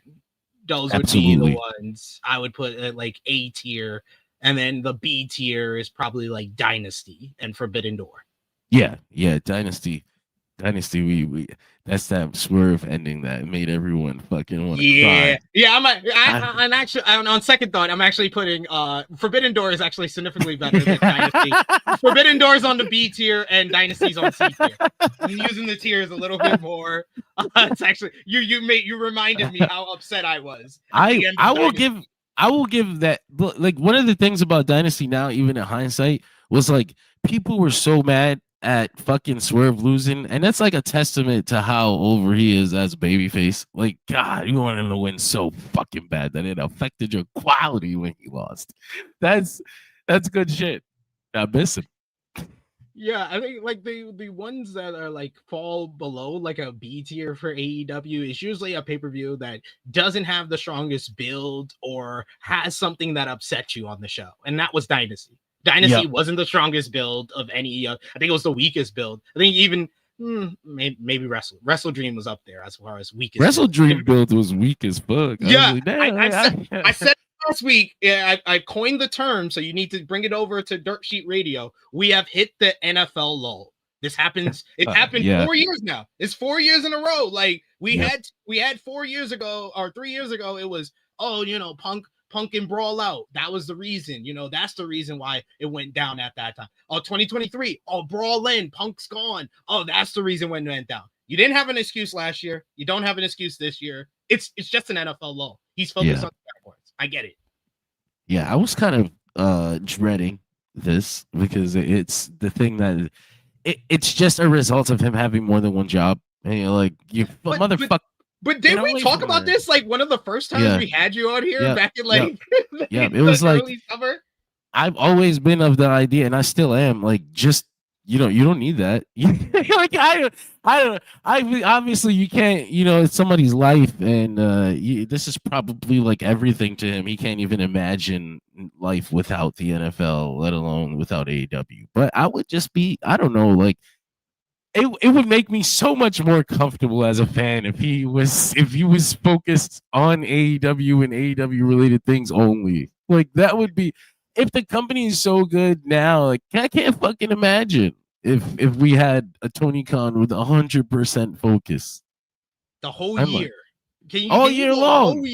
Those would be the ones I would put at like A tier, and then the B tier is probably like Dynasty and Forbidden Door. Yeah, Dynasty. We that's that Swerve ending that made everyone fucking want to cry. Yeah. I'm actually on second thought, I'm actually putting Forbidden Door is actually significantly better than Dynasty. Forbidden Door is on the B tier and Dynasty's on C tier. I'm using the tiers a little bit more. It's actually you reminded me how upset I was. I will give that, like, one of the things about Dynasty now, even in hindsight, was like people were so mad at fucking Swerve losing, and that's like a testament to how over he is as a babyface. Like, God, you wanted him to win so fucking bad that it affected your quality when he lost. That's good shit. I miss him. Yeah, I think like the ones that are like fall below like a B tier for AEW is usually a pay-per-view that doesn't have the strongest build or has something that upsets you on the show. And that was Dynasty. Dynasty wasn't the strongest build of any. I think it was the weakest build. I think even maybe WrestleDream was up there as far as weakest. WrestleDream build was weak as fuck. I said last week. Yeah, I coined the term, so you need to bring it over to Dirt Sheet Radio. We have hit the NFL lull. This happens. It happened 4 years now. It's 4 years in a row. Like we had 4 years ago or 3 years ago. It was Punk and Brawl out. That was the reason. That's the reason why it went down at that time. 2023. Brawl in. Punk's gone. That's the reason when it went down. You didn't have an excuse last year. You don't have an excuse this year. It's just an NFL law. He's focused on the points. I get it. Yeah, I was kind of dreading this because it's the thing that it's just a result of him having more than one job. And you're like, motherfucker. But did we talk about this like one of the first times we had you on here back in like it was like early summer? I've always been of the idea, and I still am, like, just you don't need that. Like I obviously you can't, it's somebody's life, and this is probably like everything to him. He can't even imagine life without the NFL, let alone without AEW. But I would just be, I don't know, like it would make me so much more comfortable as a fan if he was focused on AEW and AEW related things only. Like that would be. If the company is so good now, like I can't fucking imagine if we had a Tony Khan with 100% focus the whole year. Can you all year long?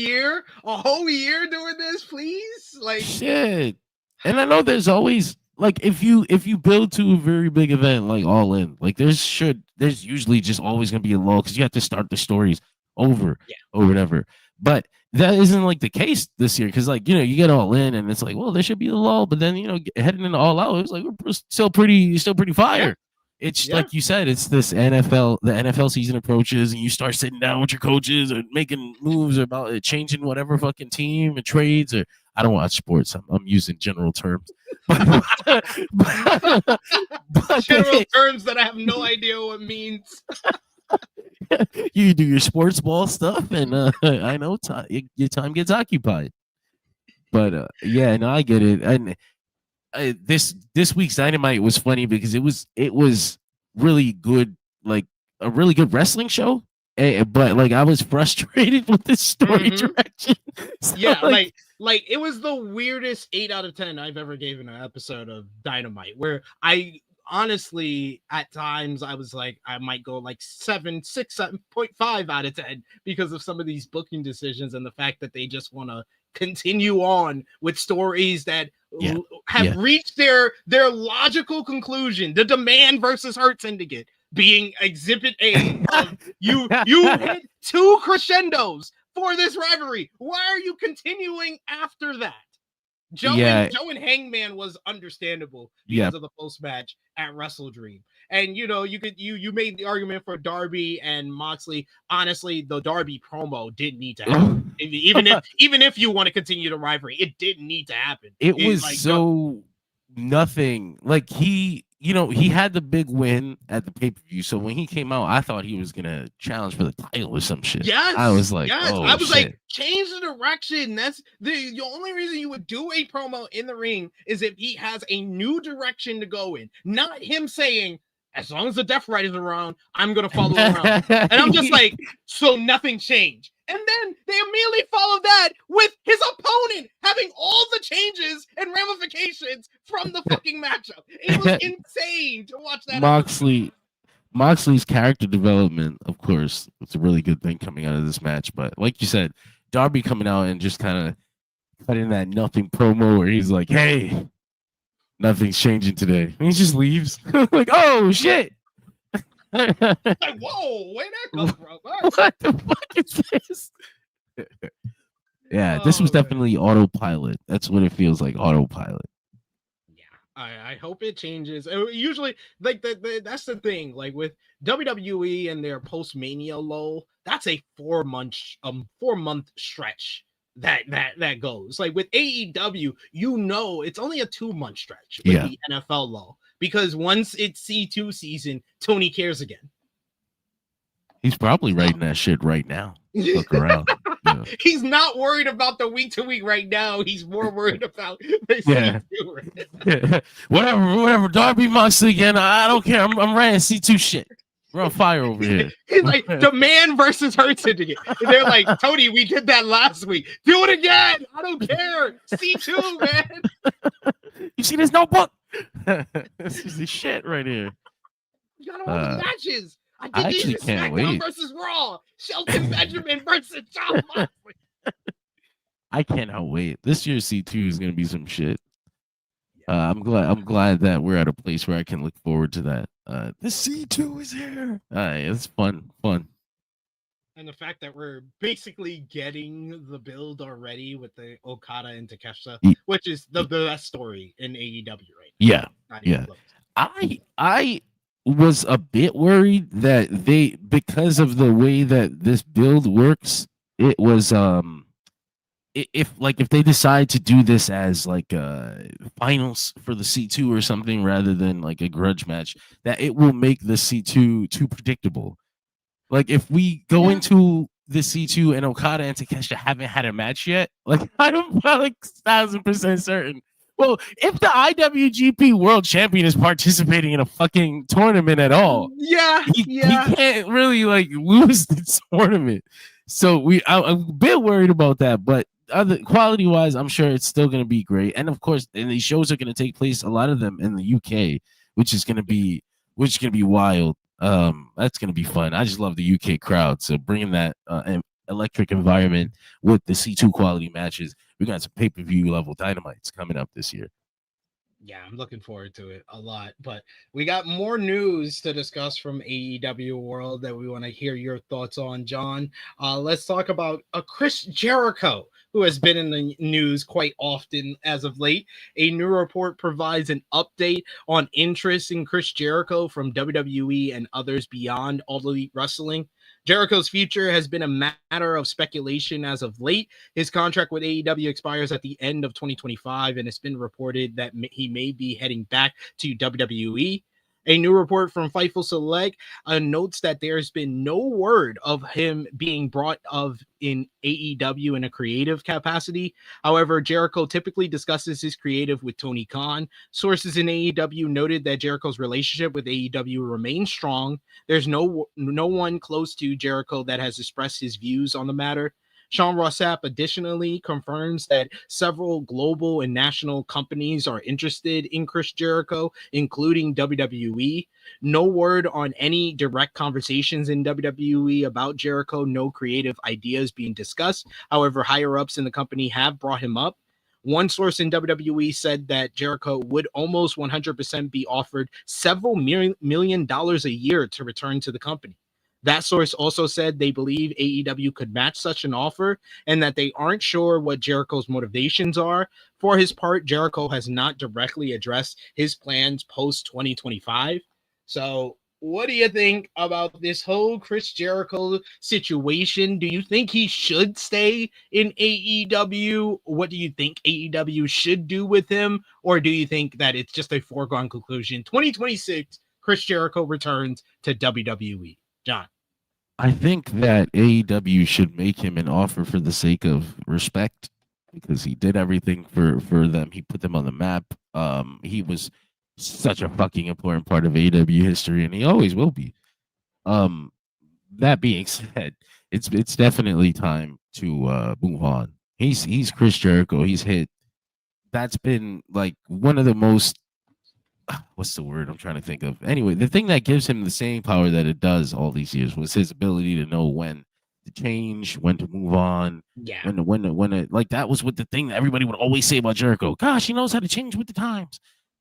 A whole year doing this, please? Like shit. And I know there's always like if you build to a very big event like Allin, like there's usually just always gonna be a lull because you have to start the stories over or whatever. But that isn't like the case this year because, like, you get all in and it's like, well, there should be a lull, but then heading into all out, it's like we're still pretty fire. Yeah. It's like you said, it's this NFL. The NFL season approaches, and you start sitting down with your coaches or making moves about changing whatever fucking team and trades. Or I don't watch sports. I'm using general terms, but general terms that I have no idea what means. You do your sports ball stuff, and I know your time gets occupied. But I get it. And this week's Dynamite was funny because it was really good, like a really good wrestling show. But like I was frustrated with the story direction. So, like it was the weirdest 8 out of 10 I've ever given an episode of Dynamite, where I. Honestly, at times I was like, I might go like 7.5 out of 10 because of some of these booking decisions and the fact that they just want to continue on with stories that have reached their logical conclusion. The Demand versus Hurt Syndicate being Exhibit A. You hit 2 crescendos for this rivalry. Why are you continuing after that? Joe and Hangman was understandable because of the post match at WrestleDream, and you made the argument for Darby and Moxley. Honestly, the Darby promo didn't need to happen. even if you want to continue the rivalry, it didn't need to happen. It was like, so nothing. Like he had the big win at the pay-per-view. So when he came out, I thought he was gonna challenge for the title or some shit. Yes. I was like, like, change the direction. That's the only reason you would do a promo in the ring is if he has a new direction to go in. Not him saying, as long as the Death Rider's around, I'm gonna follow around. And I'm just like, so nothing changed. And then they immediately followed that with his opponent having all the changes and ramifications from the fucking matchup. It was insane to watch that. Moxley's character development, of course, it's a really good thing coming out of this match. But like you said, Darby coming out and just kind of cutting that nothing promo where he's like, hey, nothing's changing today. And he just leaves. Like, oh, shit. Like, whoa, where'd that come from? What the fuck is this? This was definitely autopilot. That's what it feels like, autopilot. Yeah, I hope it changes. Usually, like that's the thing. Like with WWE and their post-Mania lull, that's a 4-month stretch that goes. Like with AEW, it's only a 2-month stretch with the NFL lull. Because once it's C2 season, Tony cares again. He's probably writing that shit right now. Look around. He's not worried about the week to week right now. He's more worried about the C2. Whatever. Darby Moxley again. I don't care. I'm writing C2 shit. We're on fire over here. He's like, Demand versus Hurt Syndicate. They're like, Tony, we did that last week. Do it again. I don't care. C2, man. You see this notebook? This is the shit right here. You got all the matches. I actually can't SmackDown wait. versus Raw. Shelton Benjamin versus Jon Moxley. I cannot wait. This year's C2 is gonna be some shit. I'm glad that we're at a place where I can look forward to that. The C2 is here. It's fun. And the fact that we're basically getting the build already with the Okada and Takeshita, which is the best story in AEW right now. Yeah. I was a bit worried that because of the way that this build works, it was if they decide to do this as like finals for the C2 or something rather than like a grudge match, that it will make the C2 too predictable. Like if we go into the C2 and Okada and Takeshita haven't had a match yet, like I'm like 1,000% certain. Well, if the IWGP World Champion is participating in a fucking tournament at all, he can't really like lose the tournament. So I'm a bit worried about that, but other quality wise, I'm sure it's still going to be great. And of course, and these shows are going to take place, a lot of them in the UK, which is going to be wild. That's going to be fun. I just love the UK crowd. So bringing that electric environment with the C2 quality matches, we got some pay-per-view level dynamites coming up this year. Yeah, I'm looking forward to it a lot. But we got more news to discuss from AEW World that we want to hear your thoughts on, John. Let's talk about Chris Jericho, who has been in the news quite often as of late. A new report provides an update on interest in Chris Jericho from WWE and others beyond All Elite Wrestling. Jericho's future has been a matter of speculation as of late. His contract with AEW expires at the end of 2025, and it's been reported that he may be heading back to WWE. A new report from Fightful Select notes that there's been no word of him being brought in AEW in a creative capacity. However, Jericho typically discusses his creative with Tony Khan. Sources in AEW noted that Jericho's relationship with AEW remains strong. There's no one close to Jericho that has expressed his views on the matter. Sean Ross Sapp additionally confirms that several global and national companies are interested in Chris Jericho, including WWE. No word on any direct conversations in WWE about Jericho, no creative ideas being discussed. However, higher-ups in the company have brought him up. One source in WWE said that Jericho would almost 100% be offered several $1 million a year to return to the company. That source also said they believe AEW could match such an offer and that they aren't sure what Jericho's motivations are. For his part, Jericho has not directly addressed his plans post-2025. So what do you think about this whole Chris Jericho situation? Do you think he should stay in AEW? What do you think AEW should do with him? Or do you think that it's just a foregone conclusion? 2026, Chris Jericho returns to WWE. John. I think that AEW should make him an offer for the sake of respect because he did everything for them. He put them on the map. He was such a fucking important part of AEW history, and he always will be. That being said, it's definitely time to move on. He's Chris Jericho. He's hit. That's been like one of the most. What's the word I'm trying to think of? Anyway, the thing that gives him the same power that it does all these years was his ability to know when to change, when to move on. Yeah. When to like that was what the thing that everybody would always say about Jericho. Gosh, he knows how to change with the times.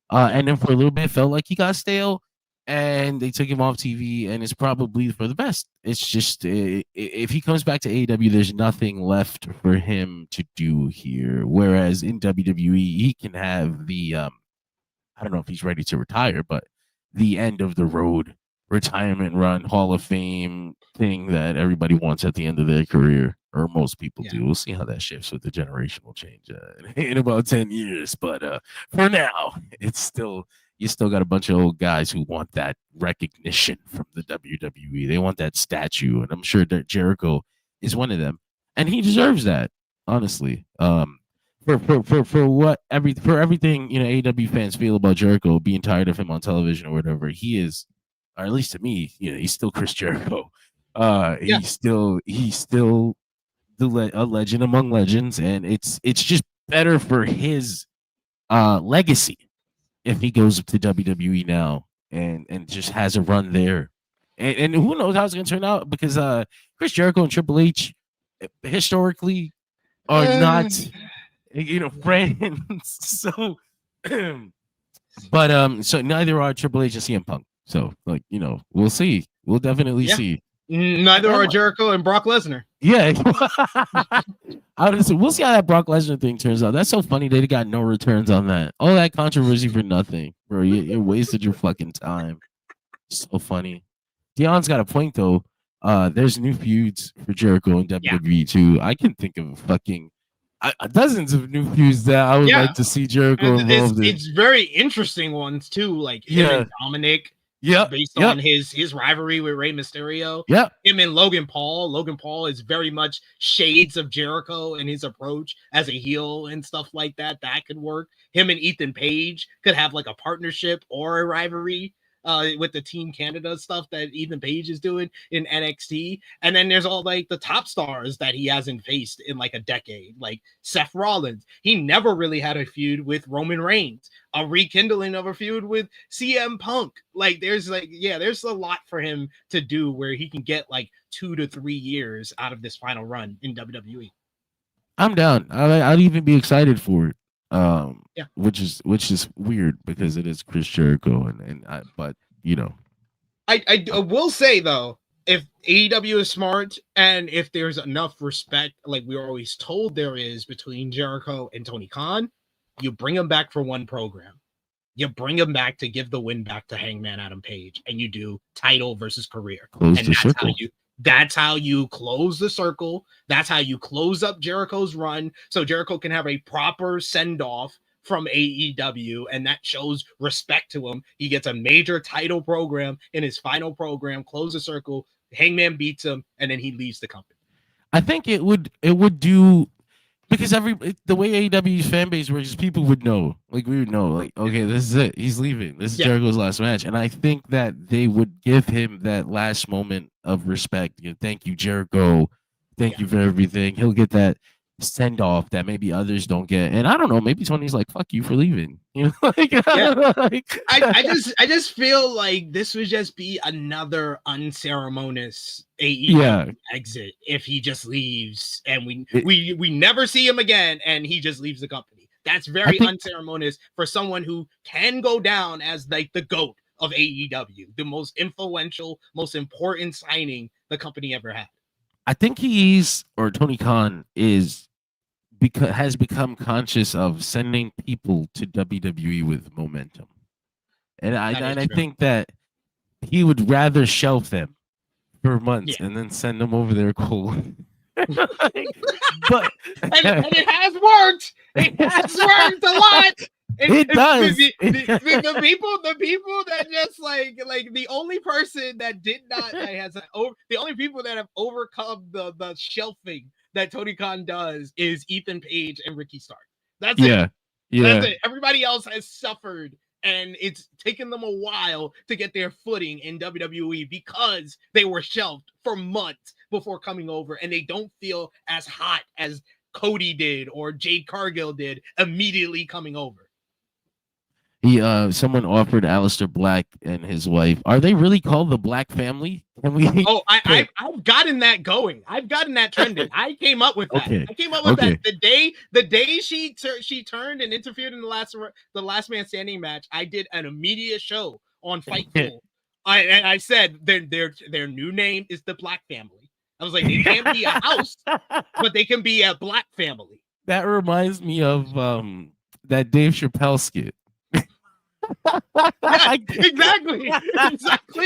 And then for a little bit, felt like he got stale, and they took him off TV, and it's probably for the best. It's just if he comes back to AEW, there's nothing left for him to do here. Whereas in WWE, he can have the I don't know if he's ready to retire, but the end of the road retirement run, Hall of Fame thing that everybody wants at the end of their career, or most people do. We'll see how that shifts with the generational change in about 10 years. But for now, it's still, you still got a bunch of old guys who want that recognition from the WWE. They want that statue, and I'm sure that Jericho is one of them, and he deserves that, honestly. For everything, you know, AEW fans feel about Jericho being tired of him on television or whatever, he is, or at least to me, you know, he's still Chris Jericho. He's still a legend among legends, and it's just better for his legacy if he goes to WWE now and just has a run there. And who knows how it's gonna turn out, because Chris Jericho and Triple H historically are not friends. So but so neither are Triple H and CM Punk. So we'll see. We'll definitely see. Neither are Jericho and Brock Lesnar. Yeah. Honestly, we'll see how that Brock Lesnar thing turns out. That's so funny. They got no returns on that. All that controversy for nothing, bro. You wasted your fucking time. So funny. Dion's got a point though. There's new feuds for Jericho and WWE too. I can think of fucking dozens of new feuds that I would like to see Jericho involved in. It's very interesting ones too, like him and Dominic. Yeah, based on his rivalry with Rey Mysterio. Yeah, him and Logan Paul. Logan Paul is very much shades of Jericho in his approach as a heel and stuff like that. That could work. Him and Ethan Page could have like a partnership or a rivalry with the Team Canada stuff that Ethan Page is doing in NXT. And then there's all like the top stars that he hasn't faced in like a decade, like Seth Rollins. He never really had a feud with Roman Reigns, a rekindling of a feud with CM Punk. Like there's a lot for him to do where he can get like 2 to 3 years out of this final run in WWE. I'm down. I'd even be excited for it. Which is weird because it is Chris Jericho but I will say though, if AEW is smart and if there's enough respect, like we were always told there is between Jericho and Tony Khan, you bring him back for one program. You bring him back to give the win back to Hangman Adam Page, and you do title versus career. That's how you close the circle. That's how you close up Jericho's run, so Jericho can have a proper send-off from AEW, and that shows respect to him. He gets a major title program in his final program, close the circle, Hangman beats him, and then he leaves the company. I think it would do, because the way AEW's fan base works, people would know. Like we would know, like, okay, this is it. He's leaving. This is Jericho's last match. And I think that they would give him that last moment of respect. Thank you, Jericho. Thank you for everything. He'll get that send off that maybe others don't get. And I don't know, maybe Tony's like, fuck you for leaving. I just feel like this would just be another unceremonious AEW exit if he just leaves and we never see him again and he just leaves the company. That's very unceremonious for someone who can go down as like the GOAT of AEW, the most influential, most important signing the company ever had. I think Tony Khan has become conscious of sending people to WWE with momentum. And I think that he would rather shelf them for months and then send them over there cold. But and it has worked. It has worked a lot. It does. The people that just like the only person that did not the only people that have overcome the shelving that Tony Khan does is Ethan Page and Ricky Stark. That's it. That's it. Everybody else has suffered, and it's taken them a while to get their footing in WWE because they were shelved for months before coming over, and they don't feel as hot as Cody did or Jade Cargill did immediately coming over. Someone offered Aleister Black and his wife. Are they really called the Black Family? I've gotten that going. I've gotten that trending. I came up with that. I came up with that the day she turned and interfered in the last man standing match. I did an immediate show on Fightful. I said their new name is the Black Family. I was like, they can't be a house, but they can be a Black family. That reminds me of that Dave Chappelle skit. Yeah, exactly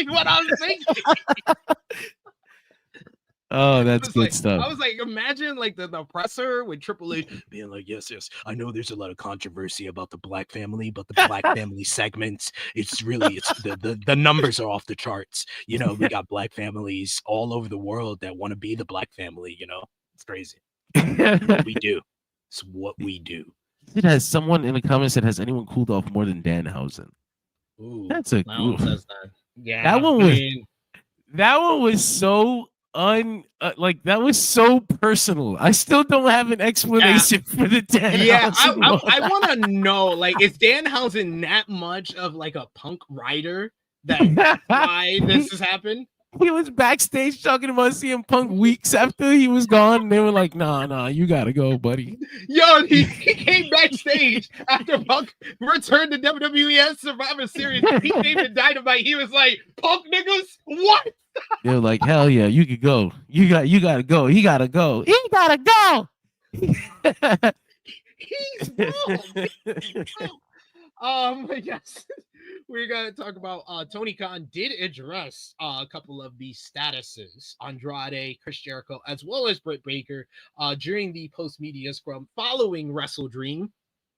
what I was thinking. Oh, that's good stuff. I was like, imagine like the presser with Triple H being like, yes, I know there's a lot of controversy about the Black family, but the Black family segments, it's the numbers are off the charts. We got Black families all over the world that want to be the Black family. It's crazy. What we do. It's what we do. It has someone in the comments that has anyone cooled off more than Danhausen. Ooh, that's a cool. Says that. Yeah, that one was so that was so personal. I still don't have an explanation for the Danhausen. Yeah, I want to know, like, is Danhausen that much of like a punk writer that why this has happened? He was backstage talking about CM Punk weeks after he was gone. They were like, nah, you gotta go, buddy. Yo, he came backstage after Punk returned to WWE Survivor Series. He came to Dynamite. He was like, Punk niggas, what? They were like, hell yeah, you could go. You gotta go. He gotta go. He gotta go. He's wrong. Yes. We're gonna talk about Tony Khan did address a couple of the statuses, Andrade, Chris Jericho, as well as Britt Baker during the post-media scrum following WrestleDream.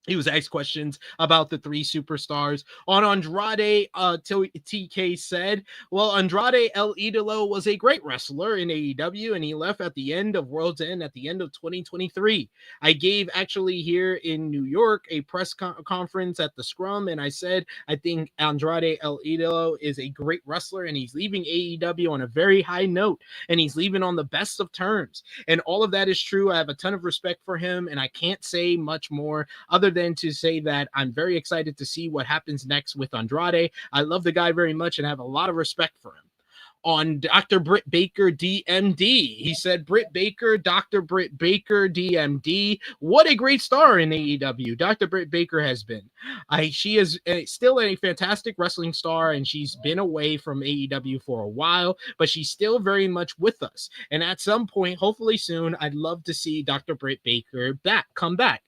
He was asked questions about the three superstars. On Andrade, TK said, well, Andrade El Idolo was a great wrestler in AEW, and he left at the end of World's End at the end of 2023. I gave actually here in New York a press conference at the Scrum, and I said, I think Andrade El Idolo is a great wrestler, and he's leaving AEW on a very high note, and he's leaving on the best of terms. And all of that is true. I have a ton of respect for him, and I can't say much more other than to say that I'm very excited to see what happens next with Andrade. I love the guy very much and have a lot of respect for him. On Dr. Britt Baker, DMD, he said, Britt Baker, Dr. Britt Baker, DMD, what a great star in AEW Dr. Britt Baker has been. She is still a fantastic wrestling star, and she's been away from AEW for a while, but she's still very much with us. And at some point, hopefully soon, I'd love to see Dr. Britt Baker come back.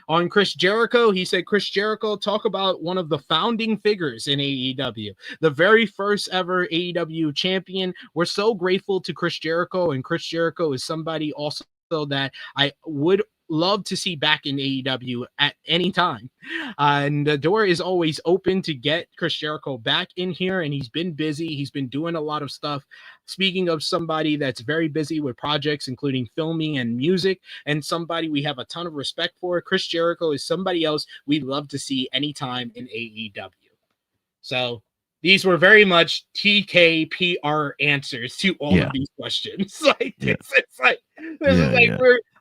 On Chris Jericho, he said, Chris Jericho, talk about one of the founding figures in AEW, the very first ever AEW champion. We're so grateful to Chris Jericho, and Chris Jericho is somebody also that I would love to see back in AEW at any time. And the door is always open to get Chris Jericho back in here, and he's been busy. He's been doing a lot of stuff. Speaking of somebody that's very busy with projects, including filming and music, and somebody we have a ton of respect for, Chris Jericho is somebody else we'd love to see anytime in AEW. So these were very much TKPR answers to all of these questions.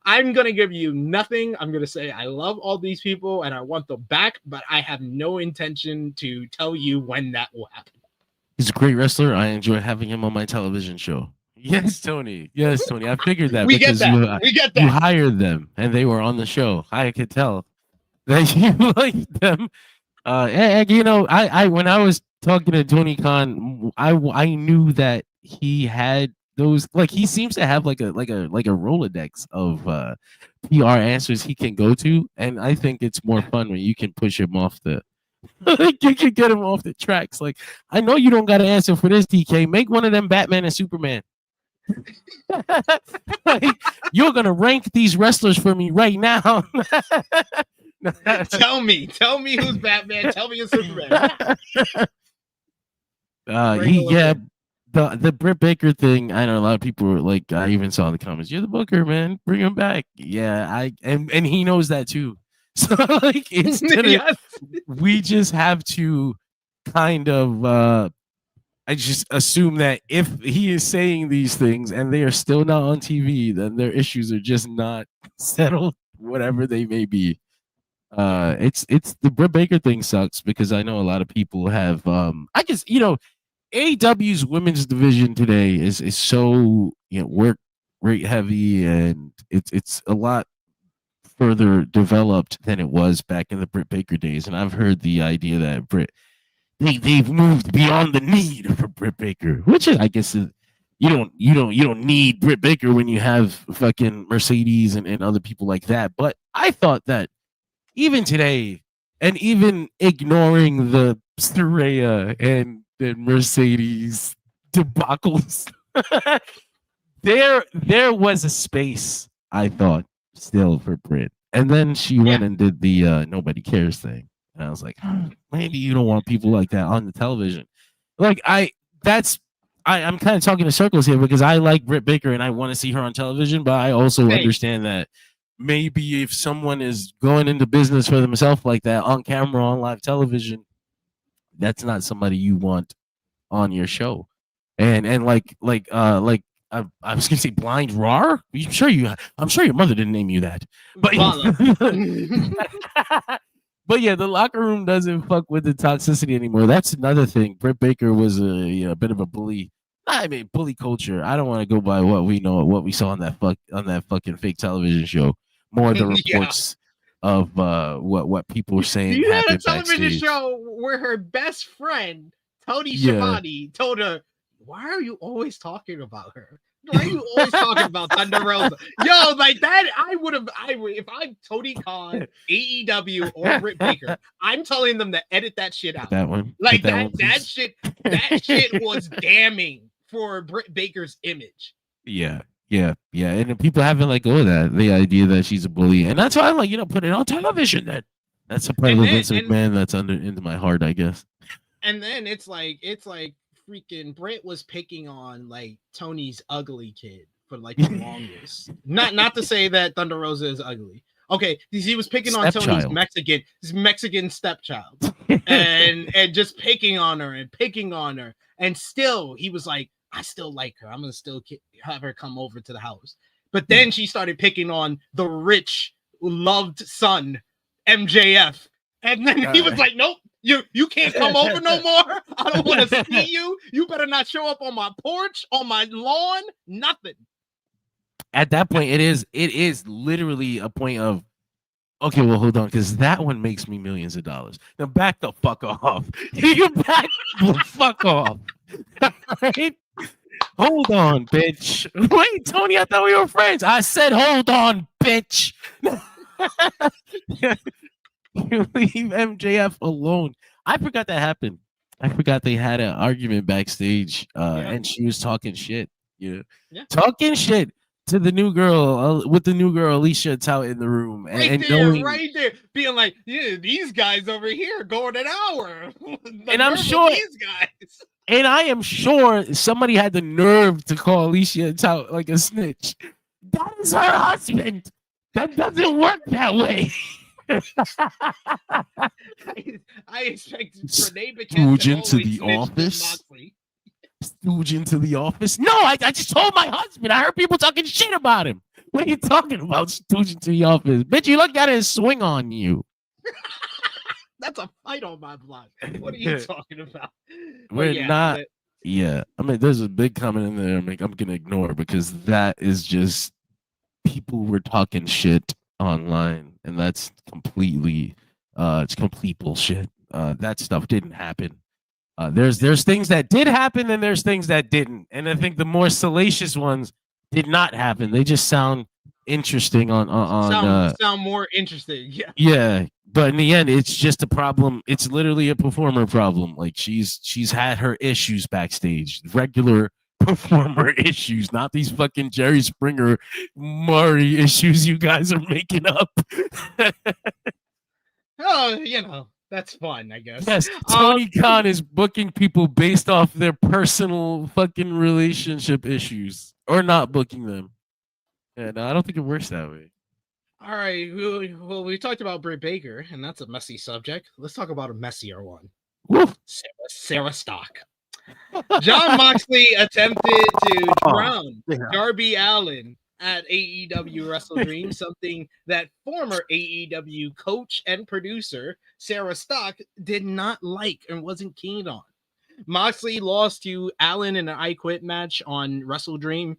I'm going to give you nothing. I'm going to say I love all these people and I want them back, but I have no intention to tell you when that will happen. He's a great wrestler. I enjoy having him on my television show. Yes, Tony. Yes, Tony. I figured that we get that. You hired them and they were on the show. I could tell that you liked them. And I when I was talking to Tony Khan, I knew that he had those, like, he seems to have like a Rolodex of PR answers he can go to, and I think it's more fun when you can push him off the like, you can get him off the tracks. Like, I know you don't got an answer for this, DK. Make one of them Batman and Superman. Like, you're gonna rank these wrestlers for me right now. Tell me who's Batman. Tell me who's Superman. The Britt Baker thing, I know a lot of people were like, I even saw in the comments, you're the booker, man, bring him back. Yeah, and he knows that too. So like, it's we just have to kind of I just assume that if he is saying these things and they are still not on TV, then their issues are just not settled, whatever they may be. It's the Britt Baker thing sucks because I know a lot of people have I guess AEW's women's division today is so work rate heavy, and it's a lot further developed than it was back in the Britt Baker days. And I've heard the idea that they've moved beyond the need for Britt Baker, which is, I guess, you don't need Britt Baker when you have fucking Mercedes and other people like that. But I thought that even today, and even ignoring the Saraya and the Mercedes debacles, there was a space, I thought, still for Britt. And then she went and did the nobody cares thing. And I was like, maybe you don't want people like that on the television. Like, I'm kind of talking in circles here because I like Britt Baker and I want to see her on television, but I also understand that maybe if someone is going into business for themselves like that on camera, on live television, that's not somebody you want on your show. And like I was gonna say Blind Raw. I'm sure your mother didn't name you that, but But yeah, the locker room doesn't fuck with the toxicity anymore. That's another thing. Britt Baker was a bit of a bully. I mean, bully culture. I don't want to go by what we know, what we saw on that fucking fake television show. More the Yeah. reports of what people were saying You had a happened television backstage. show where her best friend, Tony Yeah. Schiavone, told her, why are you always talking about her? Why are you always talking about Thunder Rosa? Yo, like that, if I'm Tony Khan, AEW, or Britt Baker, I'm telling them to edit that shit out. That one. Like Put one, that please. shit was damning for Britt Baker's image. Yeah. And then people haven't let go of that, the idea that she's a bully. And that's why I'm like, put it on television then. That's a part of Vince McMahon that's into my heart, I guess. And then it's like freaking Britt was picking on like Tony's ugly kid for like the longest. Not to say that Thunder Rosa is ugly. Okay, he was picking on Tony's Mexican stepchild, and just picking on her, and still he was like, I still like her. I'm gonna still have her come over to the house. But then she started picking on the rich, loved son, MJF, and then he was like, nope. You can't come over no more. I don't want to see you. You better not show up on my porch, on my lawn, nothing. At that point, it is literally a point of, okay, well, hold on, because that one makes me millions of dollars. Now back the fuck off. You back the fuck off. Right? Hold on, bitch. Wait, Tony, I thought we were friends. I said, hold on, bitch. You leave MJF alone. I forgot that happened. I forgot they had an argument backstage, and she was talking shit. Talking shit to the new girl with the new girl Alicia Tout in the room, right there, being like, yeah, these guys over here going an hour, and I'm sure these guys. And I am sure somebody had the nerve to call Alicia Tout like a snitch. That is her husband. That doesn't work that way. I expected Renee Stooge into the office. Stooge into the office. No, I just told my husband. I heard people talking shit about him. What are you talking about? Stooge into the office, bitch. You look at it swing on you. That's a fight on my block. What are you talking about? We're not. Yeah, I mean, there's a big comment in there. I'm gonna ignore because that is just people were talking shit online, and that's completely, it's complete bullshit. That stuff didn't happen. There's things that did happen, and there's things that didn't. And I think the more salacious ones did not happen. They just sound interesting sound more interesting. Yeah. But in the end, it's just a problem. It's literally a performer problem. Like she's had her issues backstage, regular performer issues, not these fucking Jerry Springer, Murray issues you guys are making up. Oh, that's fun, I guess. Yes, Tony Khan is booking people based off their personal fucking relationship issues, or not booking them. Yeah, no, I don't think it works that way. All right, well, we talked about Britt Baker, and that's a messy subject. Let's talk about a messier one. Sarah Stock. Jon Moxley attempted to drown Darby Allin at AEW WrestleDream, something that former AEW coach and producer Sarah Stock did not like and wasn't keen on. Moxley lost to Allin in an I Quit match on WrestleDream.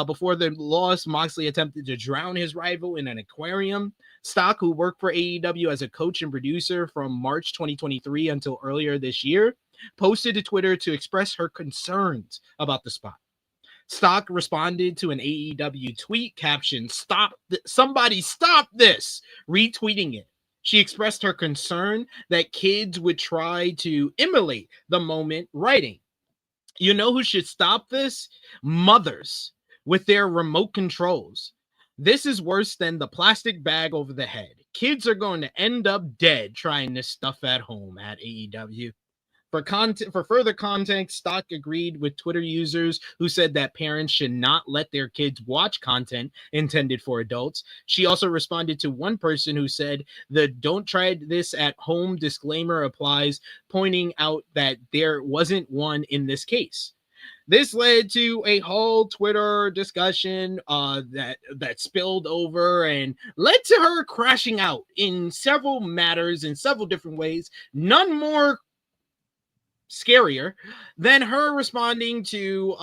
Before the loss, Moxley attempted to drown his rival in an aquarium. Stock, who worked for AEW as a coach and producer from March 2023 until earlier this year, posted to Twitter to express her concerns about the spot. Stock responded to an AEW tweet captioned, somebody stop this, retweeting it. She expressed her concern that kids would try to emulate the moment, writing, "You know who should stop this? Mothers with their remote controls. This is worse than the plastic bag over the head. Kids are going to end up dead trying this stuff at home at AEW." For further context, Stock agreed with Twitter users who said that parents should not let their kids watch content intended for adults. She also responded to one person who said the "don't try this at home" disclaimer applies, pointing out that there wasn't one in this case. This led to a whole Twitter discussion that spilled over and led to her crashing out in several matters in several different ways. None more scarier than her responding to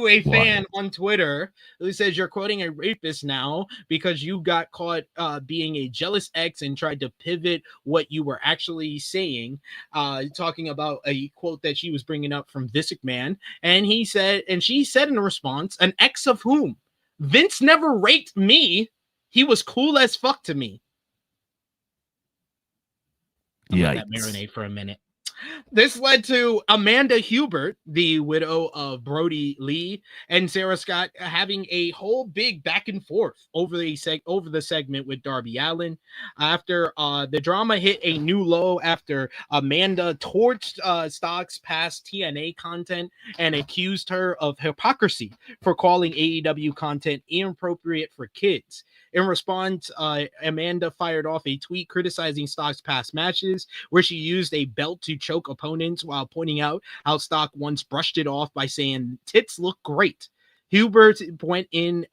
a fan on Twitter who says you're quoting a rapist now because you got caught being a jealous ex and tried to pivot what you were actually saying, talking about a quote that she was bringing up from Vince McMahon. And she said in response, an ex of whom? Vince never raped me. He was cool as fuck to me. Let that marinate for a minute. This led to Amanda Hubert, the widow of Brody Lee, and Sarah Scott having a whole big back and forth over the segment with Darby Allin. After the drama hit a new low after Amanda torched Stocks past TNA content and accused her of hypocrisy for calling AEW content inappropriate for kids. In response, Amanda fired off a tweet criticizing Stock's past matches, where she used a belt to choke opponents while pointing out how Stock once brushed it off by saying, "Tits look great." Hubert went in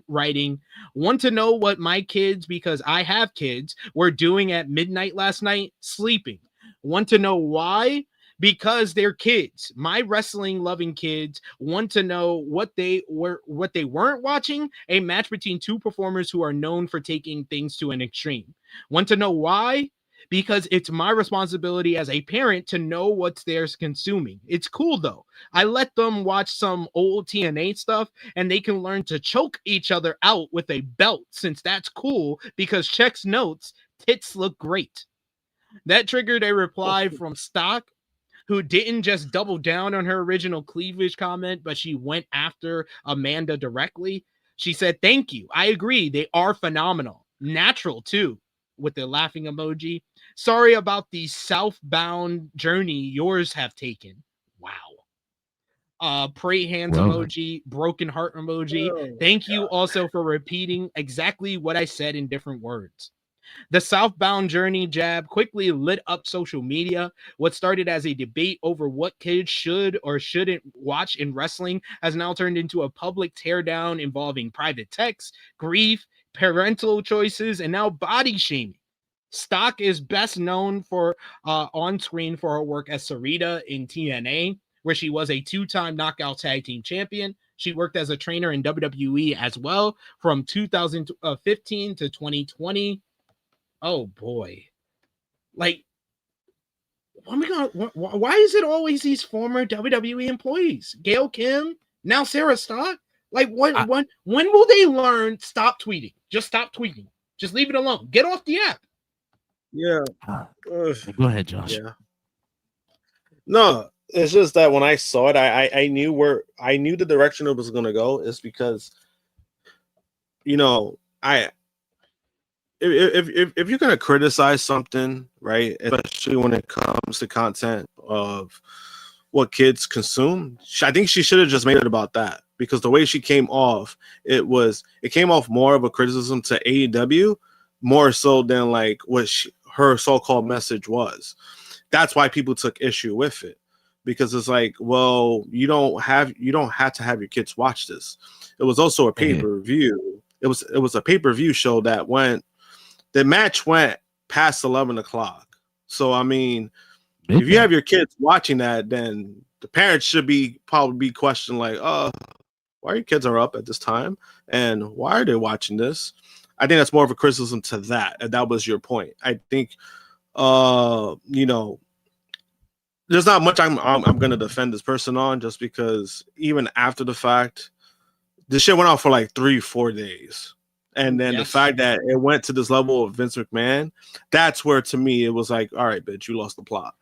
writing, "Want to know what my kids, because I have kids, were doing at midnight last night? Sleeping. Want to know why? Because they're kids. My wrestling loving kids want to know what they weren't watching, a match between two performers who are known for taking things to an extreme. Want to know why? Because it's my responsibility as a parent to know what's theirs consuming. It's cool though. I let them watch some old TNA stuff and they can learn to choke each other out with a belt, since that's cool, because checks notes, tits look great." That triggered a reply from Stock, who didn't just double down on her original cleavage comment, but she went after Amanda directly. She said, "Thank you. I agree. They are phenomenal. Natural, too," with the laughing emoji. "Sorry about the southbound journey yours have taken." Wow. Pray hands emoji, broken heart emoji. Thank you also for repeating exactly what I said in different words. The southbound journey jab quickly lit up social media. What started as a debate over what kids should or shouldn't watch in wrestling has now turned into a public teardown involving private texts, grief, parental choices, and now body shaming. Stock is best known for on screen for her work as Sarita in TNA, where she was a two-time knockout tag team champion. She worked as a trainer in WWE as well from 2015 to 2020. Oh boy. Like, why is it always these former WWE employees? Gail Kim, now Sarah Stock? Like, when will they learn stop tweeting? Just stop tweeting. Just leave it alone. Get off the app. Yeah. Go ahead, Josh. Yeah. No, it's just that when I saw it, I knew the direction it was gonna go. Is because, you know, if you're gonna criticize something, right, especially when it comes to content of what kids consume, I think she should have just made it about that, because the way she came off, it came off more of a criticism to AEW, more so than like what her so-called message was. That's why people took issue with it, because it's like, well, you don't have to have your kids watch this. It was also a pay-per-view. It was a pay-per-view show that the match went past 11 o'clock. So, I mean, if you have your kids watching that, then the parents should probably be questioning, like, why your kids are up at this time? And why are they watching this? I think that's more of a criticism to that. And that was your point. I think, you know, there's not much I'm going to defend this person on, just because even after the fact, this shit went on for like 3-4 days. And then the fact that it went to this level of Vince McMahon, that's where, to me, it was like, all right, bitch, you lost the plot.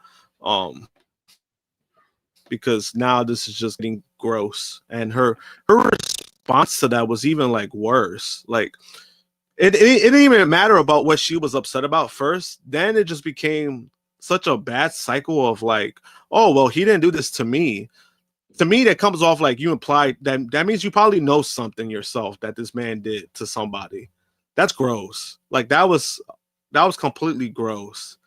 Because now this is just getting gross. And her response to that was even like worse. Like, it didn't even matter about what she was upset about first. Then it just became such a bad cycle of like, oh, well, he didn't do this to me. To me, that comes off like you implied that means you probably know something yourself that this man did to somebody. That's gross. Like, that was completely gross.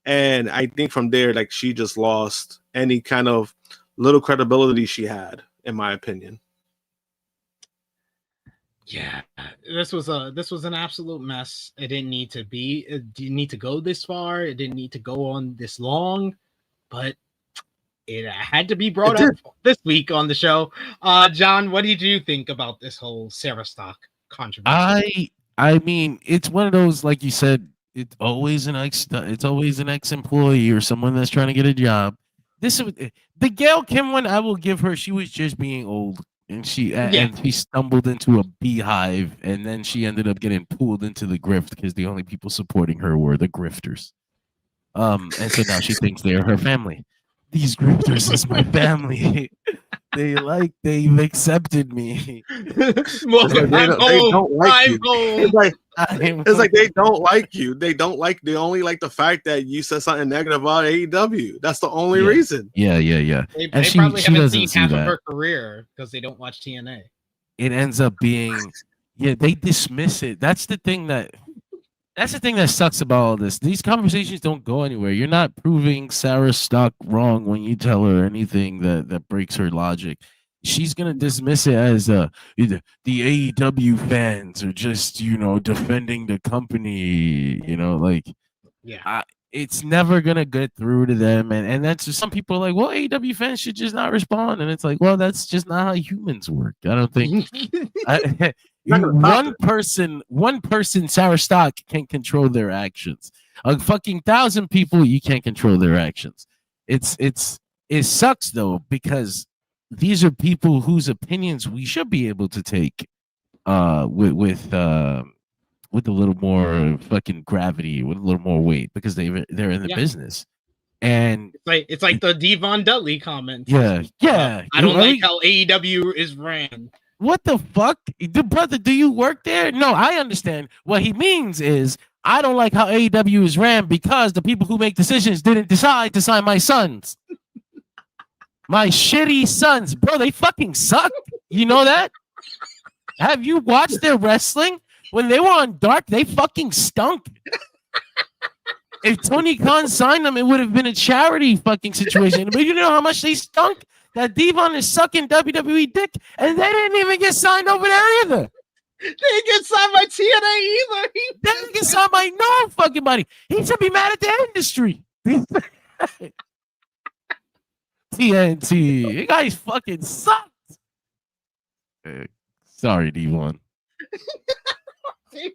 And I think from there, like, she just lost any kind of little credibility she had, in my opinion. Yeah, this was an absolute mess. It didn't need to be. It didn't need to go this far. It didn't need to go on this long, but it had to be brought up this week on the show. John, what did you think about this whole Sarah Stock controversy? I mean, it's one of those, like you said, it's always an ex-employee or someone that's trying to get a job. The Gail Kim one, I will give her. She was just being old. And she stumbled into a beehive, and then she ended up getting pulled into the grift because the only people supporting her were the grifters. And so now she thinks they're her family. These grifters is my family. They've accepted me. They don't like you. It's like they don't like you. They only like the fact that you said something negative about AEW. That's the only reason. Yeah. They probably haven't seen half of her career because they don't watch TNA. It ends up being, they dismiss it. That's the thing that sucks about all this. These conversations don't go anywhere. You're not proving Sarah Stock wrong when you tell her anything that breaks her logic. She's gonna dismiss it as the AEW fans are just defending the company. It's never gonna get through to them, and that's just, some people are like, well, AEW fans should just not respond, and it's like, well, that's just not how humans work. I don't think. One person, Sarah Stock, can control their actions. A fucking 1,000 people, you can't control their actions. It sucks though, because these are people whose opinions we should be able to take with a little more fucking gravity, with a little more weight, because they're in the business. And it's like the Devon Dudley comment. Yeah. I don't like how AEW is ran. What the fuck? Brother, do you work there? No, I understand. What he means is, I don't like how AEW is ran because the people who make decisions didn't decide to sign my sons. My shitty sons. Bro, they fucking suck. You know that? Have you watched their wrestling? When they were on Dark, they fucking stunk. If Tony Khan signed them, it would have been a charity fucking situation. But you know how much they stunk? That Devon is sucking WWE dick, and they didn't even get signed over there either. They didn't get signed by TNA either. They didn't get signed by no fucking body. He should be mad at the industry. TNT. You guys fucking sucked. Sorry, Devon. He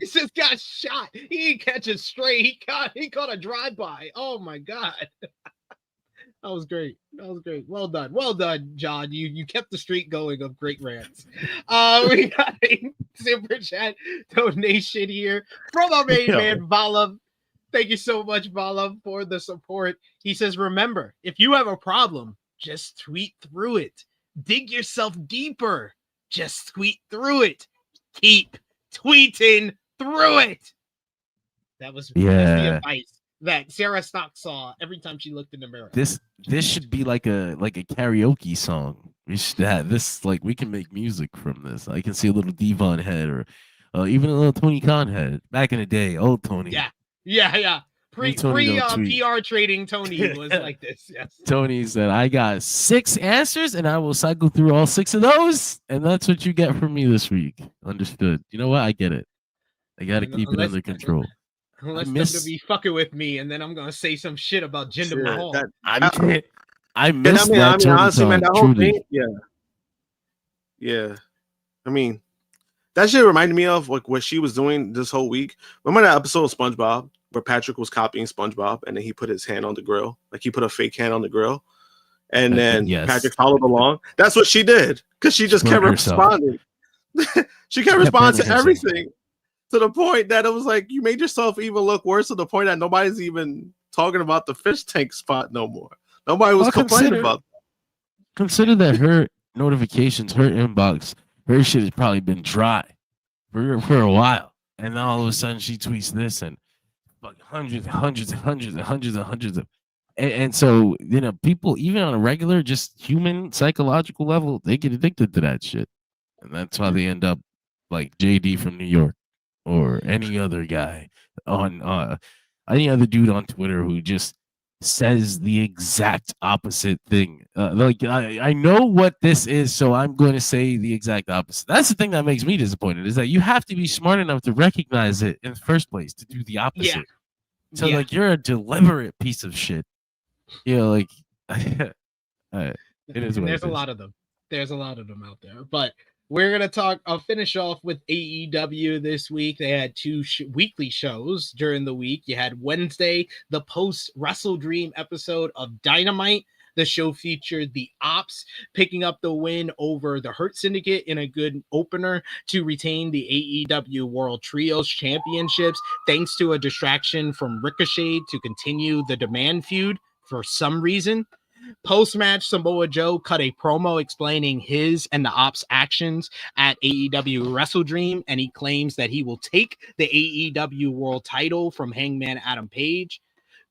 just got shot. He didn't catch it straight. He caught a drive-by. Oh my god. That was great. Well done, John. You kept the streak going of great rants. We got a super chat donation here from our main man, Vala. Thank you so much, Vala, for the support. He says, remember, if you have a problem, just tweet through it. Dig yourself deeper. Just tweet through it. Keep tweeting through it. That was the advice that Sarah Stock saw every time she looked in the mirror. This should be like a karaoke song. We should have this, like, we can make music from this. I can see a little Devon head, or even a little Tony Khan head. Back in the day, old Tony. Yeah. Pre PR trading Tony was like this. Yes. Tony said, I got 6 answers and I will cycle through all 6 of those. And that's what you get from me this week. Understood. You know what? I get it. I got to keep it under control. Unless they're going to be fucking with me, and then I'm going to say some shit about Jinder Mahal. I miss that. Honestly, man, that whole thing. Yeah. I mean, that shit reminded me of like what she was doing this whole week. Remember that episode of SpongeBob where Patrick was copying SpongeBob, and then he put his hand on the grill, like he put a fake hand on the grill, and then Patrick followed along. That's what she did, because she just kept responding. She kept responding to everything, to the point that it was like you made yourself even look worse, to the point that nobody's even talking about the fish tank spot no more. Nobody was complaining about that. Consider that her notifications, her inbox, her shit has probably been dry for a while, and then all of a sudden she tweets this, and like hundreds of, and so people, even on a regular, just human psychological level, they get addicted to that shit, and that's why they end up like JD from New York, or any other guy on any other dude on Twitter who just says the exact opposite thing. Like I know what this is, so I'm going to say the exact opposite. That's the thing that makes me disappointed, is that you have to be smart enough to recognize it in the first place to do the opposite. So like you're a deliberate piece of shit. You know, like it is. And what there's it a is. lot of them. There's a lot of them out there. But we're gonna talk. I'll finish off with AEW this week. They had two weekly shows during the week. You had Wednesday, the post WrestleDream episode of Dynamite. The show featured the Ops picking up the win over the Hurt Syndicate in a good opener to retain the AEW World Trios Championships, thanks to a distraction from Ricochet to continue the demand feud for some reason. Post-match, Samoa Joe cut a promo explaining his and the Ops actions at AEW WrestleDream, and he claims that he will take the AEW World title from Hangman Adam Page.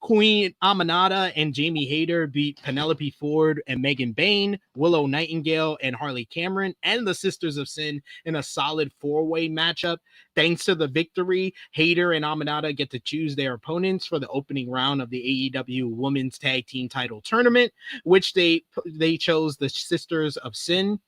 Queen Aminata and Jamie Hayter beat Penelope Ford and Megan Bayne, Willow Nightingale and Harley Cameron, and the Sisters of Sin in a solid four-way matchup. Thanks to the victory, Hayter and Aminata get to choose their opponents for the opening round of the AEW Women's Tag Team Title Tournament, which they chose the Sisters of Sin.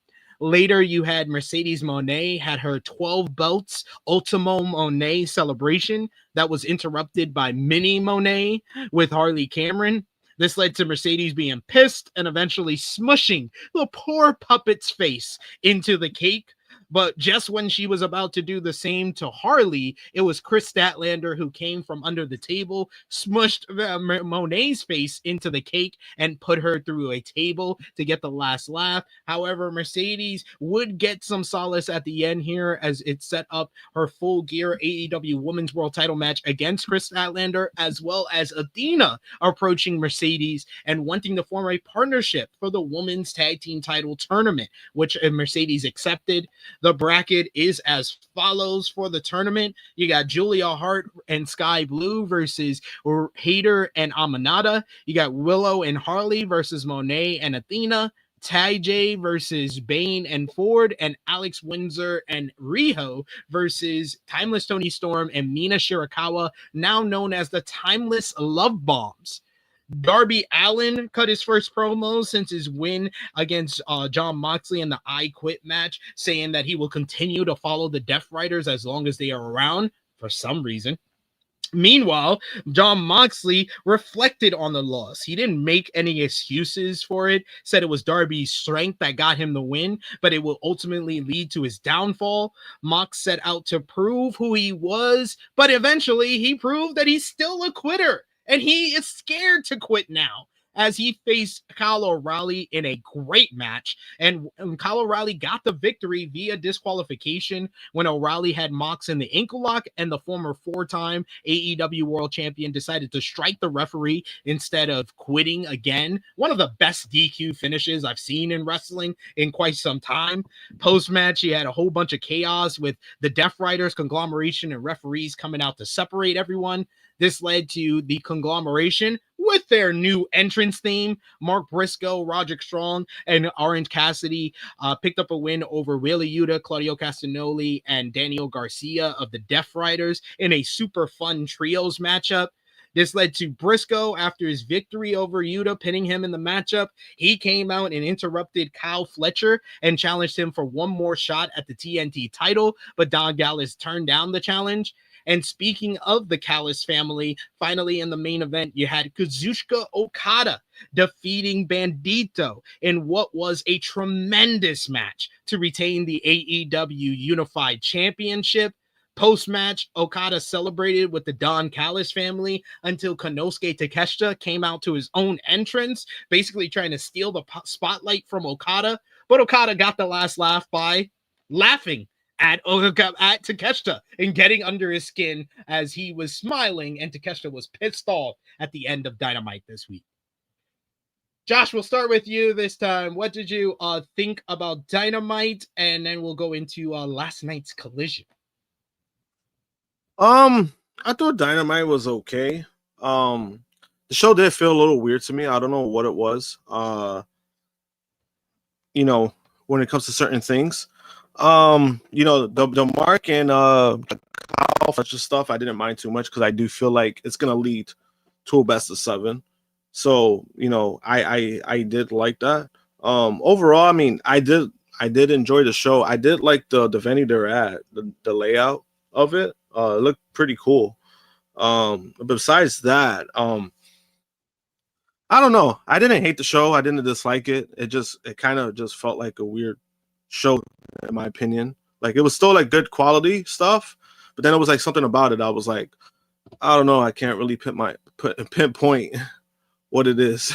Later, you had Mercedes Moné had her 12 belts Ultimo Moné celebration that was interrupted by Mini Moné with Harley Cameron. This led to Mercedes being pissed and eventually smushing the poor puppet's face into the cake. But just when she was about to do the same to Harley, it was Chris Statlander who came from under the table, smushed Monet's face into the cake, and put her through a table to get the last laugh. However, Mercedes would get some solace at the end here as it set up her full gear AEW Women's World Title match against Chris Statlander, as well as Athena approaching Mercedes and wanting to form a partnership for the Women's Tag Team Title Tournament, which Mercedes accepted. The bracket is as follows for the tournament. You got Julia Hart and Sky Blue versus Hayter and Aminata. You got Willow and Harley versus Moné and Athena. Ty J versus Bayne and Ford, and Alex Windsor and Riho versus Timeless Tony Storm and Mina Shirakawa, now known as the Timeless Love Bombs. Darby Allin cut his first promo since his win against Jon Moxley in the I Quit match, saying that he will continue to follow the Death Riders as long as they are around for some reason. Meanwhile, Jon Moxley reflected on the loss. He didn't make any excuses for it, said it was Darby's strength that got him the win, but it will ultimately lead to his downfall. Mox set out to prove who he was, but eventually he proved that he's still a quitter. And he is scared to quit now as he faced Kyle O'Reilly in a great match. And Kyle O'Reilly got the victory via disqualification when O'Reilly had Mox in the ankle lock, and the former four-time AEW World Champion decided to strike the referee instead of quitting again. One of the best DQ finishes I've seen in wrestling in quite some time. Post-match, he had a whole bunch of chaos with the Death Riders conglomeration and referees coming out to separate everyone. This led to the conglomeration with their new entrance theme. Mark Briscoe, Roderick Strong, and Orange Cassidy picked up a win over Wheeler Yuta, Claudio Castagnoli, and Daniel Garcia of the Death Riders in a super fun trios matchup. This led to Briscoe, after his victory over Yuta, pinning him in the matchup. He came out and interrupted Kyle Fletcher and challenged him for one more shot at the TNT title, but Don Gallows turned down the challenge. And speaking of the Callis family, finally in the main event, you had Kazuchika Okada defeating Bandito in what was a tremendous match to retain the AEW Unified Championship. Post-match, Okada celebrated with the Don Callis family until Konosuke Takeshita came out to his own entrance, basically trying to steal the spotlight from Okada. But Okada got the last laugh by laughing at Takeshita and getting under his skin as he was smiling, and Takeshita was pissed off at the end of Dynamite this week. Josh, we'll start with you this time. What did you think about Dynamite? And then we'll go into last night's Collision. I thought Dynamite was okay. The show did feel a little weird to me. I don't know what it was. When it comes to certain things. The Mark and Kyle Fletcher stuff, I didn't mind too much because I do feel like it's gonna lead to a best of 7. So, I did like that. Overall, I mean, I did enjoy the show. I did like the venue they're at, the layout of it. It looked pretty cool. Besides that, I don't know. I didn't hate the show. I didn't dislike it. It kind of just felt like a weird show, in my opinion. Like, it was still like good quality stuff, but then it was like something about it. I was like, I don't know. I can't really pinpoint what it is.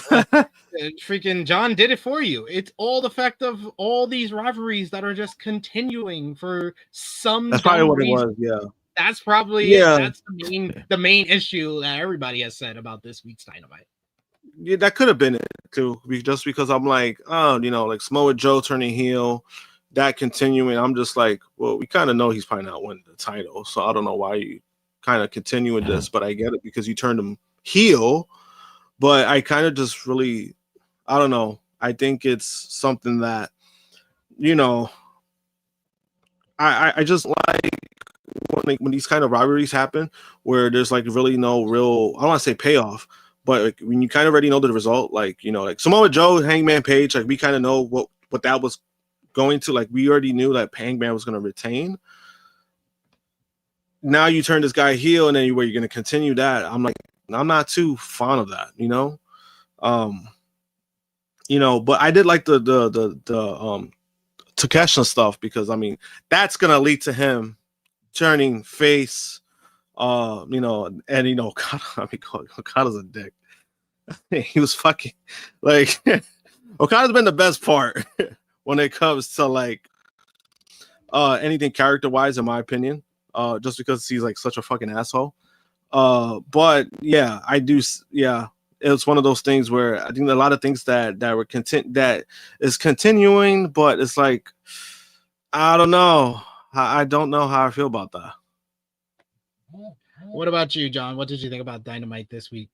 Freaking John did it for you. It's all the fact of all these rivalries that are just continuing for some. That's probably what reason. it was. Yeah. That's probably it. That's the main issue that everybody has said about this week's Dynamite. Yeah, that could have been it too. Just because I'm like, oh, like Samoa Joe turning heel, that continuing. I'm just like, well, we kind of know he's probably not winning the title, so I don't know why you kind of continuing this, but I get it because you turned him heel. But I kind of just really, I don't know. I think it's something that, I just like when these kind of rivalries happen where there's like really no real, I don't want to say payoff, but like when you kind of already know the result, like, like Samoa Joe, Hangman Page, like we kind of know what that was going to, like we already knew that Hangman was going to retain. Now you turn this guy heel and then you're going to continue that. I'm like, I'm not too fond of that, but I did like the Takeshita stuff because I mean that's gonna lead to him turning face, and Okada's a dick. He was fucking like Okada's been the best part when it comes to like anything character wise, in my opinion. Just because he's like such a fucking asshole. But yeah, I do. Yeah, it's one of those things where I think a lot of things that is continuing, but it's like I don't know. I don't know how I feel about that. What about you, John? What did you think about Dynamite this week?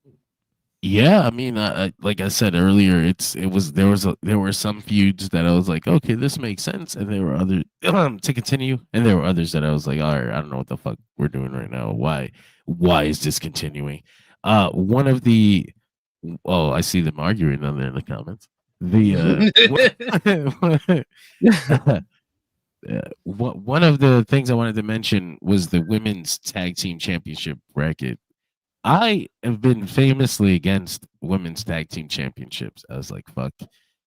Yeah, I mean, like I said earlier, there were some feuds that I was like, okay, this makes sense, and there were others to continue, and there were others that I was like, all right, I don't know what the fuck we're doing right now. Why is this continuing? One of the, I see them arguing on there in the comments. One of the things I wanted to mention was the women's tag team championship bracket. I have been famously against women's tag team championships. I was like, fuck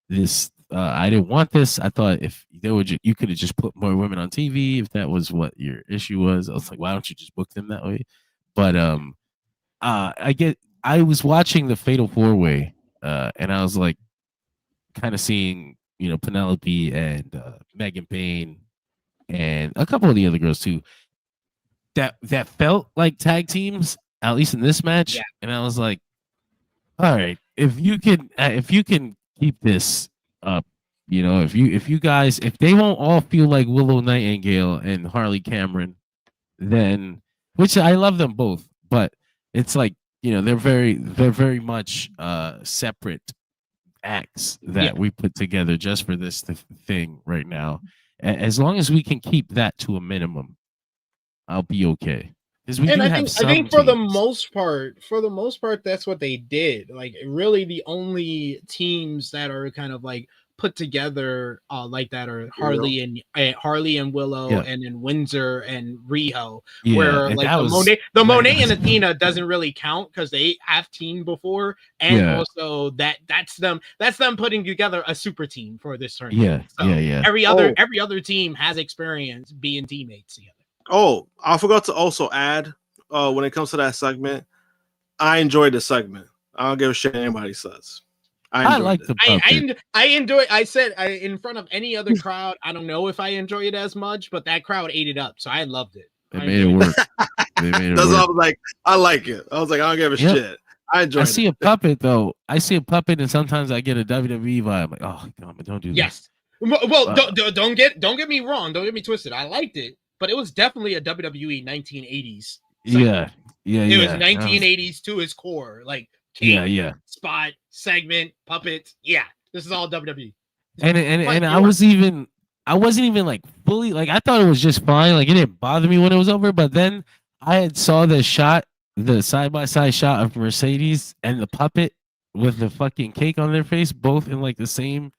this. I didn't want this. I thought if they would, you could have just put more women on TV if that was what your issue was. I was like, why don't you just book them that way? But I was watching the Fatal 4-Way, and I was like, kind of seeing, Penelope and Megan Payne and a couple of the other girls too. That felt like tag teams, at least in this match. Yeah. And I was like, all right, if you can keep this up, if they won't all feel like Willow Nightingale and Harley Cameron, then, which I love them both, but it's like, they're very much separate acts that we put together just for this thing right now. As long as we can keep that to a minimum, I'll be okay. I think for the most part, that's what they did. Like, really, the only teams that are kind of like put together like that are Harley and Willow, and then Windsor and Riho. Where like the Monet and Athena doesn't really count because they have teamed before, and also that's them putting together a super team for this tournament. Every other team has experience being teammates together. Oh, I forgot to also add, when it comes to that segment, I enjoyed the segment. I don't give a shit anybody says. I like the puppet. I enjoy. I said in front of any other crowd, I don't know if I enjoy it as much, but that crowd ate it up, so I loved it. They made it work. That's why I was like, I like it. I was like, I don't give a shit. I enjoy it. I see a puppet though. I see a puppet, and sometimes I get a WWE vibe. I'm like, oh God, but don't do that. Yes. Well, don't get me wrong. Don't get me twisted. I liked it. But it was definitely a WWE 1980s. Yeah. It was 1980s to its core. Like, spot, segment, puppets. Yeah, this is all WWE. And I wasn't even like fully, like, I thought it was just fine. Like, it didn't bother me when it was over. But then I had saw the side-by-side shot of Mercedes and the puppet. with the fucking cake on their face, both in like the same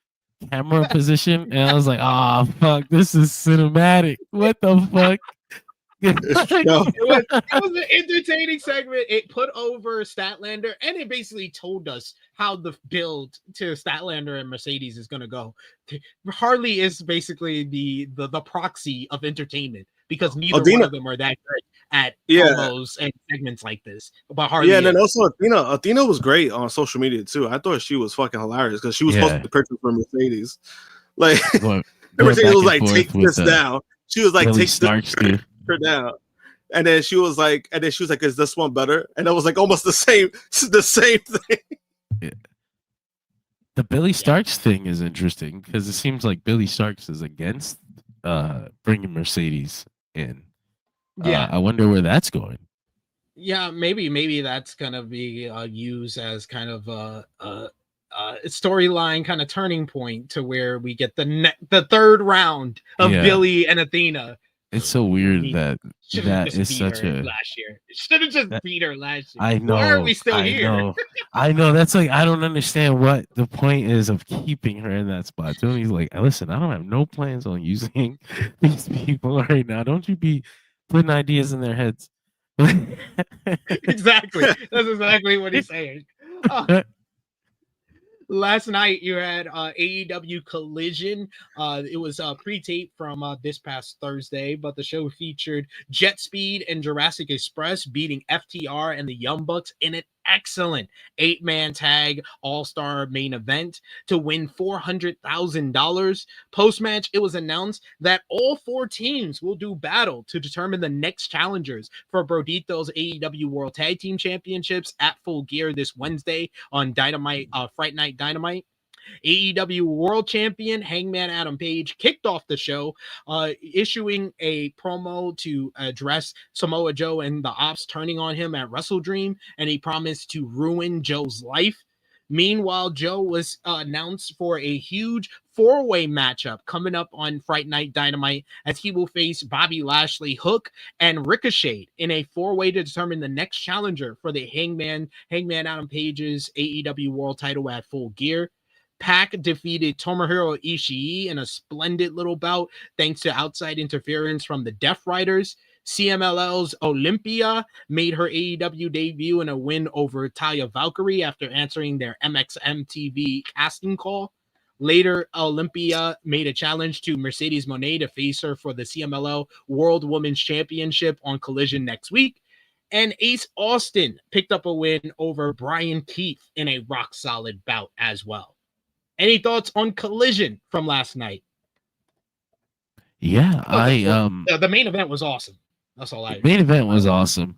camera position, and I was like, "Oh fuck, this is cinematic. What the fuck?" Yo, It was an entertaining segment. It put over Statlander, and it basically told us how the build to Statlander and Mercedes is going to go. Harley is basically the proxy of entertainment because neither one of them are that good at promos and segments like this. But Harley, and then also Athena was great on social media too. I thought she was fucking hilarious because she was supposed to be purchased for Mercedes. Like Mercedes was like, "Take this down." She was like, "Take this her down," and then she was like, "Is this one better?" And it was like almost the same thing. Yeah. The Billy Starks thing is interesting because it seems like Billy Starks is against bringing Mercedes in. Yeah, I wonder where that's going. Yeah, maybe that's gonna be used as kind of a storyline kind of turning point to where we get the third round of Billy and Athena. It's so weird that is such a last year. Should have just beat her last year. I know. Why are we still here? I know. That's like I don't understand what the point is of keeping her in that spot. Tony's like, listen, I don't have no plans on using these people right now. Don't you be putting ideas in their heads. Exactly. That's exactly what he's saying. Last night you had AEW Collision. It was pre-taped from this past Thursday, but the show featured Jet Speed and Jurassic Express beating FTR and the Young Bucks in an excellent 8-man tag all-star main event to win $400,000. Post-match, it was announced that all 4 teams will do battle to determine the next challengers for Brodito's AEW World Tag Team Championships at Full Gear this Wednesday on Dynamite, Fright Night Dynamite. AEW World Champion Hangman Adam Page kicked off the show, issuing a promo to address Samoa Joe and the Ops turning on him at WrestleDream, and he promised to ruin Joe's life. Meanwhile, Joe was announced for a huge 4-way matchup coming up on Fright Night Dynamite as he will face Bobby Lashley, Hook, and Ricochet in a 4-way to determine the next challenger for the Hangman Adam Page's AEW World title at Full Gear. Pac defeated Tomohiro Ishii in a splendid little bout thanks to outside interference from the Death Riders. CMLL's Olympia made her AEW debut in a win over Taya Valkyrie after answering their MXM TV casting call. Later, Olympia made a challenge to Mercedes Moné to face her for the CMLL World Women's Championship on Collision next week. And Ace Austin picked up a win over Brian Keith in a rock-solid bout as well. Any thoughts on Collision from last night? Yeah, the main event was awesome. That's all I. Main event was awesome.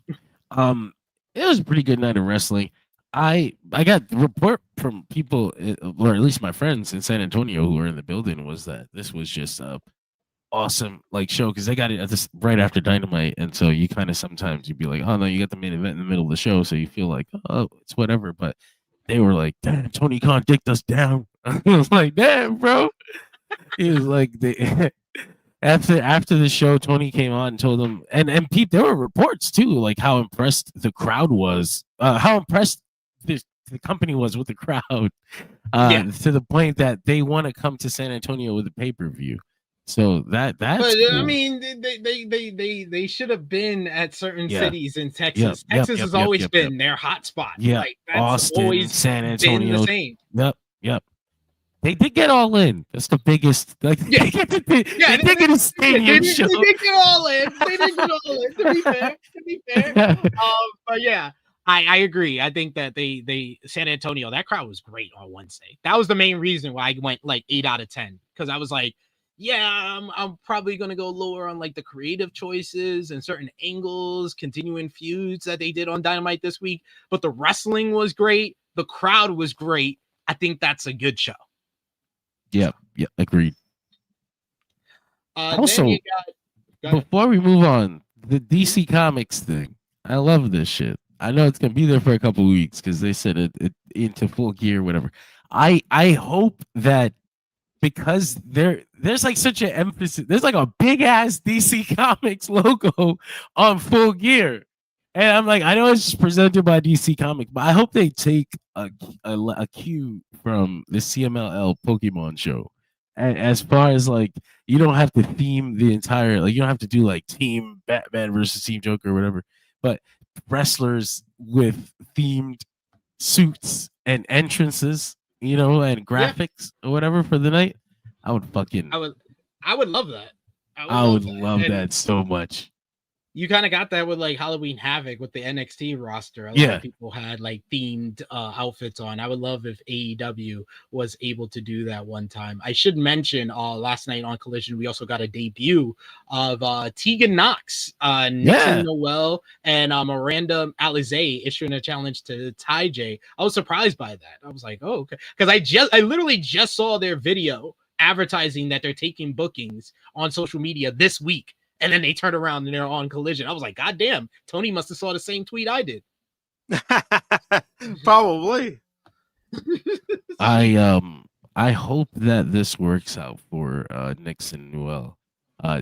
It was a pretty good night of wrestling. I got the report from people, or at least my friends in San Antonio who were in the building, was that this was just a awesome show because they got it at this right after Dynamite, and so you kind of sometimes you'd be like, oh no, you got the main event in the middle of the show, so you feel like, oh, it's whatever, but they were like, damn, Tony Khan dicked us down. I was like, damn, bro. He was like, after the show, Tony came on and told them, and Pete, there were reports too, like how impressed the crowd was, how impressed the company was with the crowd, to the point that they want to come to San Antonio with a pay-per-view. So that's but cool. I mean, they should have been at certain cities in Texas. Texas has always been their hot spot. Yeah, that's Austin, always San Antonio. Been the same. Yep. They did get all in. That's the biggest. They did get a stadium show. They did get all in. To be fair. But yeah, I agree. I think that they San Antonio, that crowd was great on Wednesday. That was the main reason why I went 8 out of 10, because I was like, yeah, I'm probably gonna go lower on the creative choices and certain angles, continuing feuds that they did on Dynamite this week. But the wrestling was great. The crowd was great. I think that's a good show. Yeah, agreed. Also, before we move on, the DC Comics thing, I love this shit. I know it's gonna be there for a couple of weeks because they said it into Full Gear, whatever. I hope that, because there's such an emphasis, there's a big ass DC Comics logo on Full Gear, and I'm like, I know it's presented by DC Comics, but I hope they take a cue from the CMLL Pokemon show. As far as like, you don't have to theme the entire, like, you don't have to do like Team Batman versus Team Joker or whatever, but wrestlers with themed suits and entrances, and graphics or whatever for the night. I would love that. I would love that so much. You kind of got that with like Halloween Havoc with the NXT roster. A lot of people had like themed outfits on. I would love if AEW was able to do that one time. I should mention last night on Collision, we also got a debut of Tegan Knox, Nixon Noel, and Miranda Alizé issuing a challenge to Ty J. I was surprised by that. I was like, oh, okay. Because I literally just saw their video advertising that they're taking bookings on social media this week. And then they turn around and they're on Collision. I was like, God damn, Tony must have saw the same tweet I did. Probably. I hope that this works out for Nixon Noel,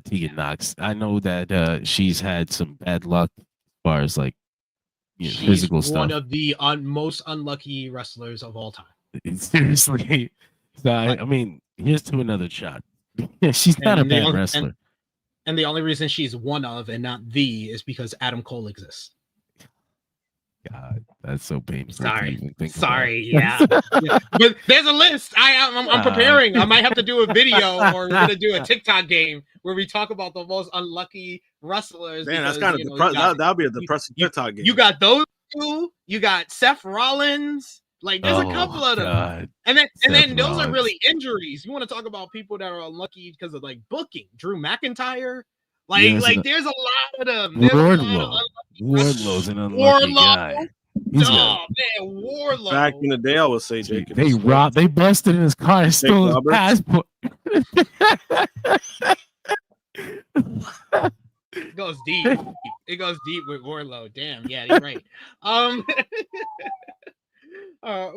Tegan Knox. I know that she's had some bad luck as far as like physical stuff. One of the most unlucky wrestlers of all time. Seriously. So I mean, here's to another shot. She's not a bad wrestler. And the only reason she's one of and not the is because Adam Cole exists. God, that's so painful. Sorry, yeah. But there's a list. I'm preparing. I might have to do a video, or we're gonna do a TikTok game where we talk about the most unlucky wrestlers. Man, that's kind of that'll be a depressing TikTok game. You got those two. You got Seth Rollins. Like there's a couple of them, and then those are really injuries. You want to talk about people that are unlucky because of like booking? Drew McIntyre, there's a lot of them. Wardlow's an unlucky guy. Wardlow. Back in the day, I would say Jacob. They busted in his car and stole his passport. It goes deep. It goes deep with Wardlow. Damn, yeah, you're right.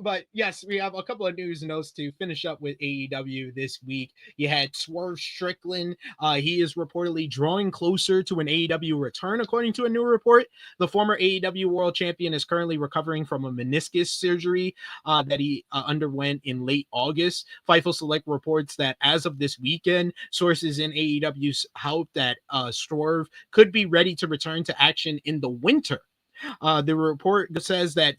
But yes, we have a couple of news notes to finish up with AEW this week. You had Swerve Strickland. He is reportedly drawing closer to an AEW return, according to a new report. The former AEW World Champion is currently recovering from a meniscus surgery that he underwent in late August. Fightful Select reports that as of this weekend, sources in AEW hope that Swerve could be ready to return to action in the winter. The report says that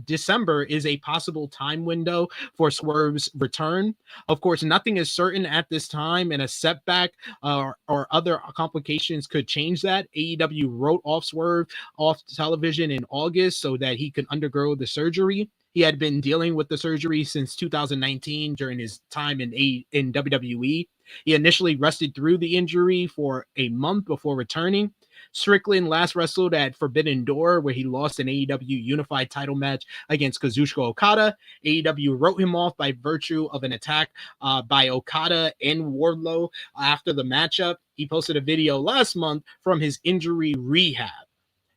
December is a possible time window for Swerve's return. Of course, nothing is certain at this time, and a setback or other complications could change that. AEW wrote off Swerve off television in August so that he could undergo the surgery. He had been dealing with the surgery since 2019 during his time in WWE. He initially rested through the injury for a month before returning. Strickland last wrestled at Forbidden Door, where he lost an AEW Unified title match against Kazuchika Okada. AEW wrote him off by virtue of an attack by Okada and Wardlow after the matchup. He posted a video last month from his injury rehab.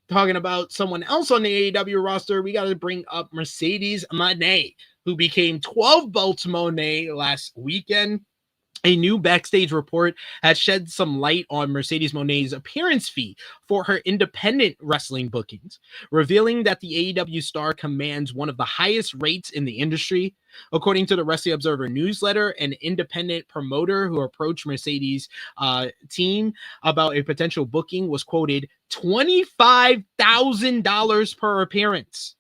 Talking about someone else on the AEW roster, we got to bring up Mercedes Moné, who became 12 belts Moné last weekend. A new backstage report has shed some light on Mercedes Moné's appearance fee for her independent wrestling bookings, revealing that the AEW star commands one of the highest rates in the industry. According to the Wrestling Observer newsletter, an independent promoter who approached Mercedes' team about a potential booking was quoted $25,000 per appearance.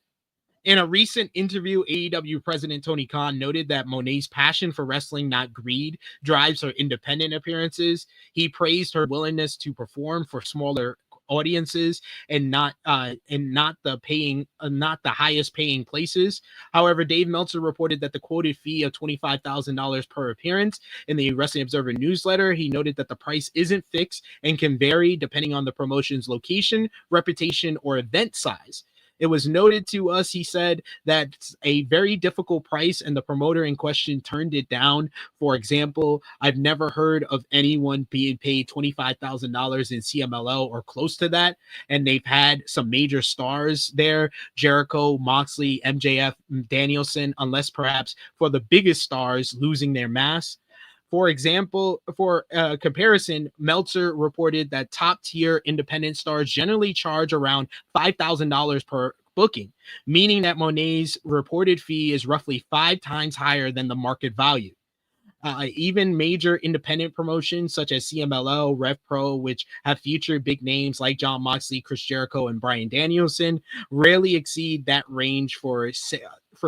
In a recent interview, AEW President Tony Khan noted that Moné's passion for wrestling, not greed, drives her independent appearances. He praised her willingness to perform for smaller audiences and not the highest paying places. However, Dave Meltzer reported that the quoted fee of $25,000 per appearance in the Wrestling Observer newsletter. He noted that the price isn't fixed and can vary depending on the promotion's location, reputation, or event size. It was noted to us, he said, that it's a very difficult price and the promoter in question turned it down. For example, I've never heard of anyone being paid $25,000 in CMLL or close to that. And they've had some major stars there, Jericho, Moxley, MJF, Danielson, unless perhaps for the biggest stars losing their mask. For example, for comparison, Meltzer reported that top-tier independent stars generally charge around $5,000 booking, meaning that Monet's reported fee is roughly 5 times higher than the market value. Even major independent promotions such as CMLL, Rev Pro, which have featured big names like Jon Moxley, Chris Jericho, and Bryan Danielson, rarely exceed that range for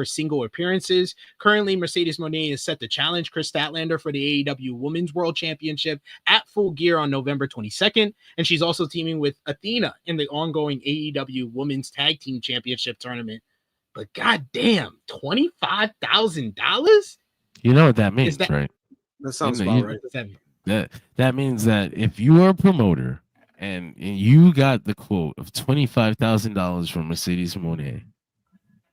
single appearances. Currently, Mercedes Moné is set to challenge Chris Statlander for the AEW Women's World Championship at Full Gear on November 22nd, and she's also teaming with Athena in the ongoing AEW Women's Tag Team Championship tournament. But goddamn, $25,000? You know what that means, right? That sounds about right. That means that if you are a promoter and you got the quote of $25,000 from Mercedes Moné,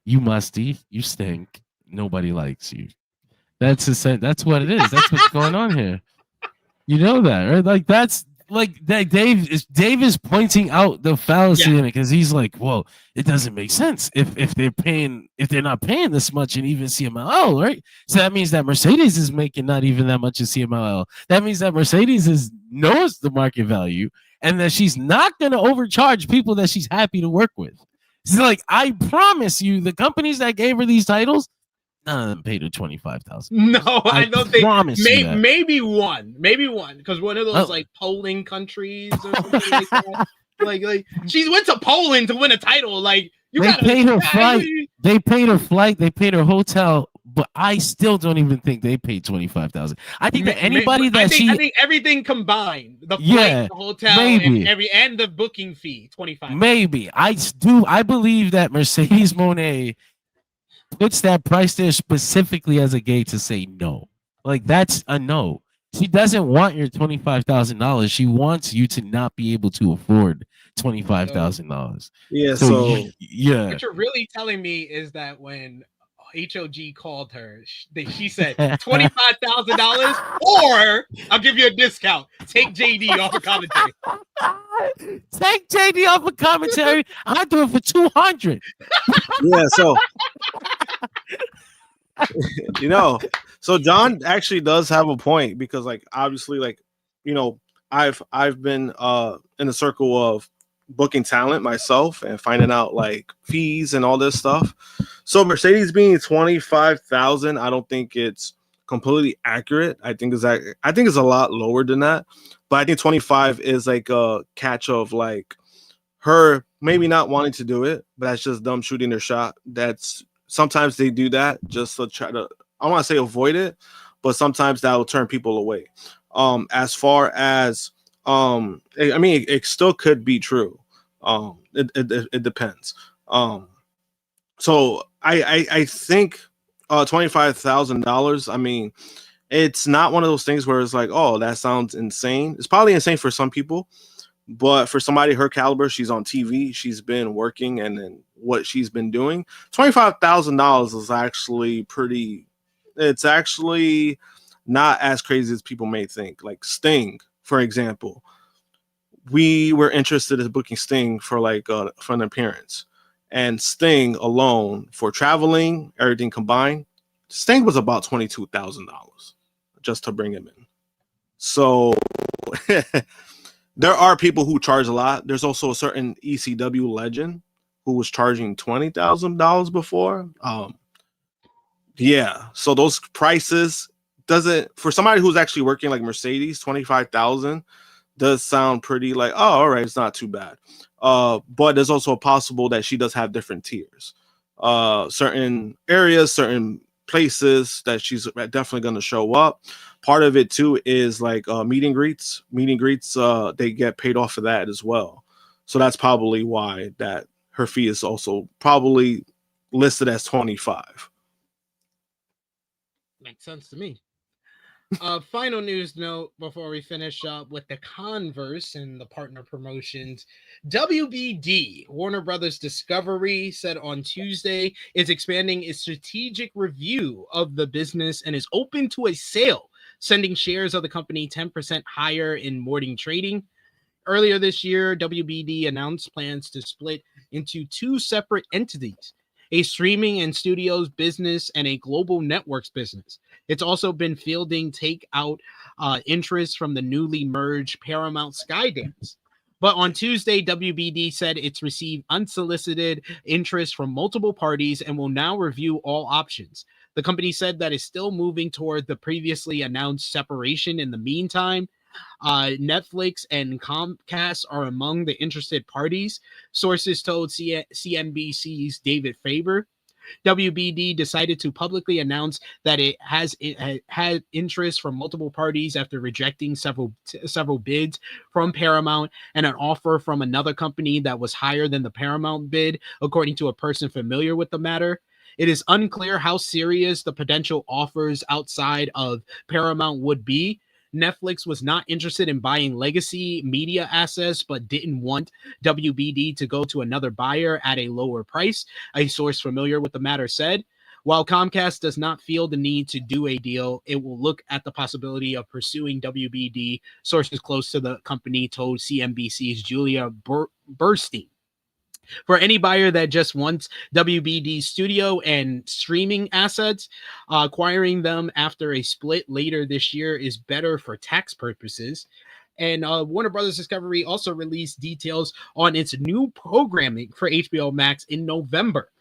you musty, you stink, nobody likes you. That's what it is. That's what's going on here. You know that, right? Like that's like that. Dave is pointing out the fallacy in it because he's like, well, it doesn't make sense if they're not paying this much and even CMLL, right? So that means that Mercedes is making not even that much in CMLL. That means that Mercedes knows the market value and that she's not going to overcharge people that she's happy to work with. It's like, I promise you, the companies that gave her these titles, none of them paid her $25,000. No, I don't think. Maybe one, because one of those like polling countries or something like that. Like she went to Poland to win a title. Like they paid her flight, they paid her flight, they paid her hotel, but I still don't even think they paid $25,000. I think that anybody I think everything combined, the flight, the hotel, and the booking fee, $25,000. Maybe I believe that Mercedes Moné puts that price there specifically as a gate to say no. Like that's a no. She doesn't want your $25,000. She wants you to not be able to afford $25,000. Yeah. So what you're really telling me is that when HOG called her, she said $25,000, or I'll give you a discount. Take JD off of commentary. Take JD off of commentary. I'll do it for $200. Yeah. So. So John actually does have a point because, like, obviously, like, I've been in the circle of booking talent myself and finding out like fees and all this stuff. So Mercedes being 25,000, I don't think it's completely accurate. I think it's a lot lower than that, but I think 25 is like a catch of like her maybe not wanting to do it, but that's just them shooting their shot. That's sometimes they do that just to try to, I want to say avoid it, but sometimes that will turn people away. As far as, it still could be true. It depends. So I think $25,000, I mean, it's not one of those things where it's like, oh, that sounds insane. It's probably insane for some people, but for somebody her caliber, she's on TV, she's been working, and then what she's been doing, $25,000 is actually pretty. It's actually not as crazy as people may think. Like Sting, for example, we were interested in booking Sting for for an appearance, and Sting alone for traveling, everything combined, Sting was about $22,000 just to bring him in. So there are people who charge a lot. There's also a certain ECW legend who was charging $20,000 before. Yeah. So those prices for somebody who's actually working like Mercedes, 25,000 does sound pretty like, oh, all right, it's not too bad. But there's also possible that she does have different tiers. Certain areas, certain places that she's definitely going to show up. Part of it too is like meet and greets. Meet and greets, they get paid off for that as well. So that's probably why that her fee is also probably listed as 25. Makes sense to me. Final news note before we finish up with the Converse and the partner promotions. WBD, Warner Brothers Discovery, said on Tuesday is expanding its strategic review of the business and is open to a sale, sending shares of the company 10% higher in morning trading. Earlier this year, WBD announced plans to split into 2 separate entities, a streaming and studios business and a global networks business. It's also been fielding takeout interest from the newly merged Paramount Skydance. But on Tuesday, WBD said it's received unsolicited interest from multiple parties and will now review all options. The company said that it's still moving toward the previously announced separation. In the meantime, Netflix and Comcast are among the interested parties, sources told CNBC's David Faber. WBD decided to publicly announce that it had interest from multiple parties after rejecting several bids from Paramount and an offer from another company that was higher than the Paramount bid, according to a person familiar with the matter. It is unclear how serious the potential offers outside of Paramount would be. Netflix was not interested in buying legacy media assets, but didn't want WBD to go to another buyer at a lower price, a source familiar with the matter said. While Comcast does not feel the need to do a deal, it will look at the possibility of pursuing WBD, sources close to the company told CNBC's Julia Burstein. For any buyer that just wants WBD studio and streaming assets, acquiring them after a split later this year is better for tax purposes. And Warner Brothers Discovery also released details on its new programming for HBO Max in November,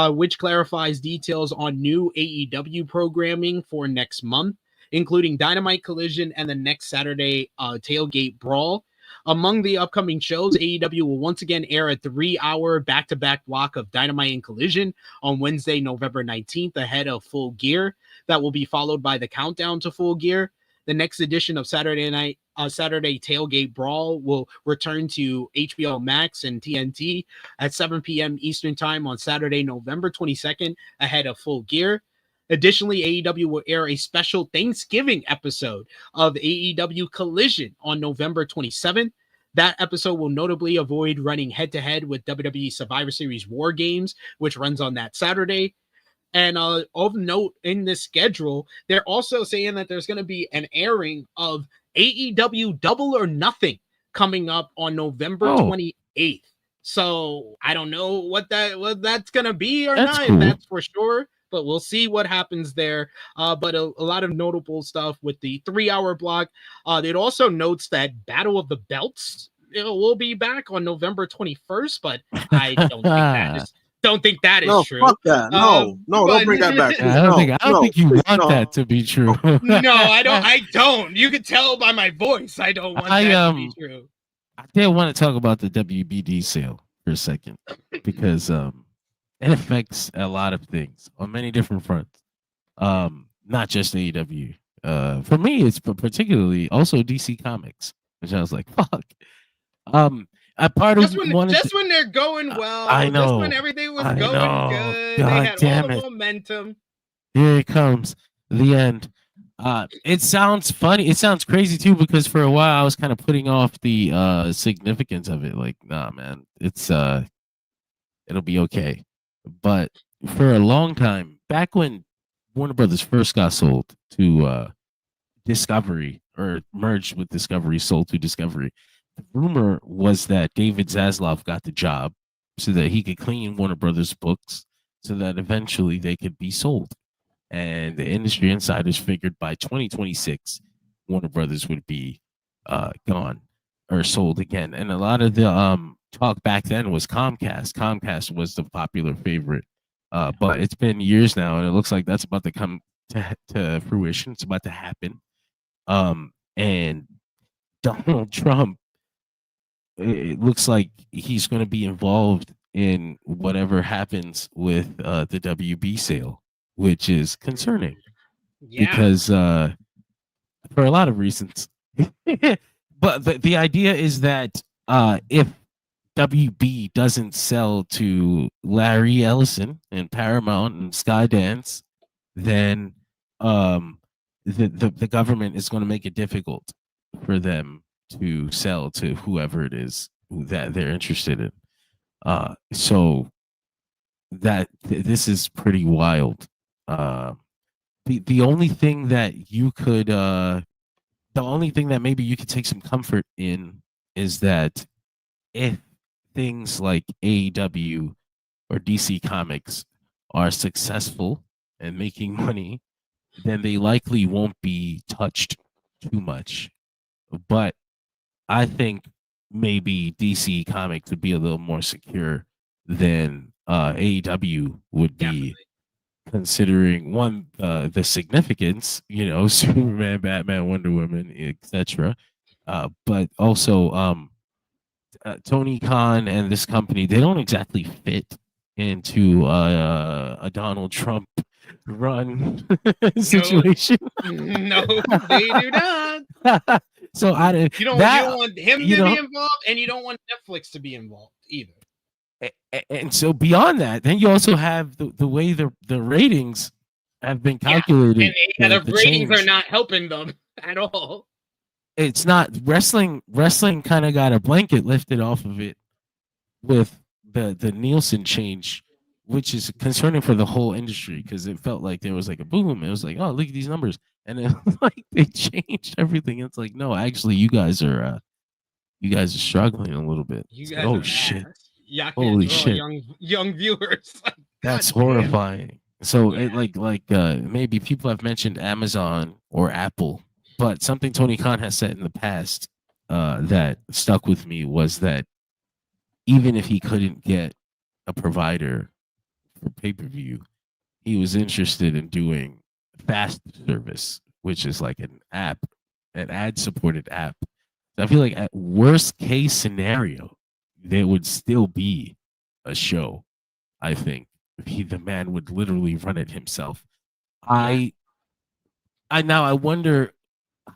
which clarifies details on new AEW programming for next month, including Dynamite Collision and the next Saturday Tailgate Brawl. Among the upcoming shows, AEW will once again air a 3-hour back-to-back block of Dynamite and Collision on Wednesday, November 19th, ahead of Full Gear. That will be followed by the countdown to Full Gear. The next edition of Saturday Tailgate Brawl will return to HBO Max and TNT at 7 p.m. Eastern Time on Saturday, November 22nd, ahead of Full Gear. Additionally, AEW will air a special Thanksgiving episode of AEW Collision on November 27th. That episode will notably avoid running head-to-head with WWE Survivor Series War Games, which runs on that Saturday. And of note in this schedule, they're also saying that there's going to be an airing of AEW Double or Nothing coming up on November 28th. So I don't know what that's going to be or not, cool. That's for sure. But we'll see what happens there. But a lot of notable stuff with the 3-hour block. It also notes that Battle of the Belts will be back on November 21st, but I don't think that is true. Fuck that. No, don't bring that back. I don't think you want that to be true. No, I don't. You can tell by my voice. I don't want that to be true. I did want to talk about the WBD sale for a second because it affects a lot of things on many different fronts. Not just AEW. For me, it's particularly also DC Comics, which I was like, fuck. A part just of when they're going well, I know, just when everything was going good, God they had damn all the it. momentum. Here it comes, the end. It sounds funny. It sounds crazy too, because for a while I was kind of putting off the significance of it. Like, nah, man, it's it'll be okay. But for a long time, back when Warner Brothers first got sold to Discovery, or merged with Discovery, sold to Discovery, the rumor was that David Zaslav got the job so that he could clean Warner Brothers books so that eventually they could be sold. And the industry insiders figured by 2026, Warner Brothers would be gone or sold again. And a lot of the talk back then was Comcast. Comcast was the popular favorite. But it's been years now, and it looks like that's about to come to fruition. It's about to happen. And Donald Trump, it looks like he's going to be involved in whatever happens with the WB sale, which is concerning. Yeah. Because for a lot of reasons. But the idea is that if WB doesn't sell to Larry Ellison and Paramount and Skydance, then the government is going to make it difficult for them to sell to whoever it is that they're interested in. So that this is pretty wild. The only thing that you could the only thing that maybe you could take some comfort in is that if things like AEW or DC Comics are successful and making money, then they likely won't be touched too much. But I think maybe DC Comics would be a little more secure than AEW would be, considering one, the significance, you know, Superman, Batman, Wonder Woman, etc. But also Tony Khan and this company, they don't exactly fit into a Donald Trump run situation. No, they do not. So I didn't. You don't want him to know, be involved, and you don't want Netflix to be involved either. And so beyond that, then you also have the way the ratings have been calculated. And the ratings are not helping them at all. It's not wrestling. Wrestling kind of got a blanket lifted off of it with the Nielsen change, which is concerning for the whole industry, because it felt like there was like a boom. It was like, oh, look at these numbers, and then like they changed everything. It's like, no, actually, you guys are struggling a little bit. You It's guys like, oh are shit. Holy shit! Young viewers. Like, that's horrifying. So it maybe people have mentioned Amazon or Apple, but something Tony Khan has said in the past that stuck with me was that even if he couldn't get a provider for pay-per-view, he was interested in doing fast service, which is like an ad-supported app. So I feel like at worst case scenario, there would still be a show. I think the man would literally run it himself. I wonder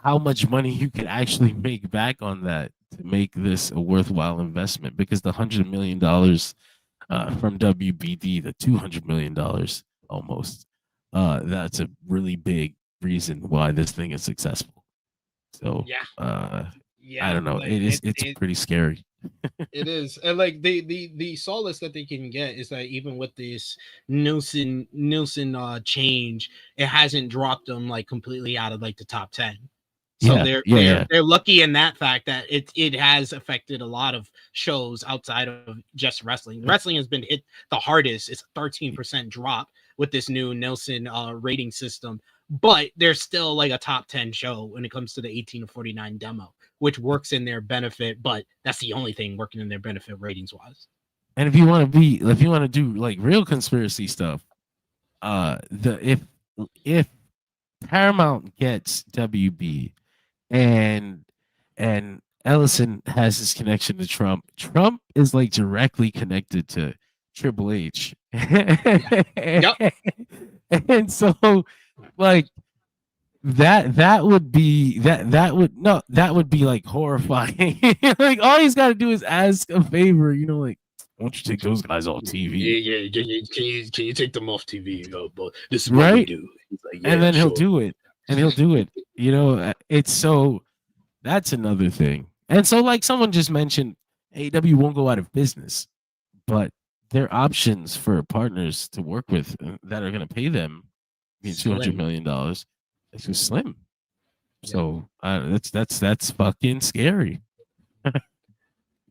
how much money you could actually make back on that to make this a worthwhile investment, because the $100 million from WBD, the $200 million almost, that's a really big reason why this thing is successful. So I don't know. Like, it's pretty scary. It is, and like the solace that they can get is that even with this Nielsen change, it hasn't dropped them like completely out of like the top 10. So they're lucky in that fact that it has affected a lot of shows outside of just wrestling. Wrestling has been hit the hardest. It's a 13% drop with this new Nielsen rating system, but there's still like a top 10 show when it comes to the 18 to 49 demo, which works in their benefit, but that's the only thing working in their benefit ratings wise. And if you want to do like real conspiracy stuff, if Paramount gets WB and Ellison has his connection to Trump is like directly connected to Triple H. Yep. And so like that would be like horrifying. Like all he's got to do is ask a favor, you know, like, why don't you take those guys off TV? Yeah. Can you take them off TV? But this is what we do. Like, and then he'll do it. You know, it's so that's another thing. And so like someone just mentioned, AEW won't go out of business, but their options for partners to work with that are going to pay them $200 million. It's just slim. So that's fucking scary.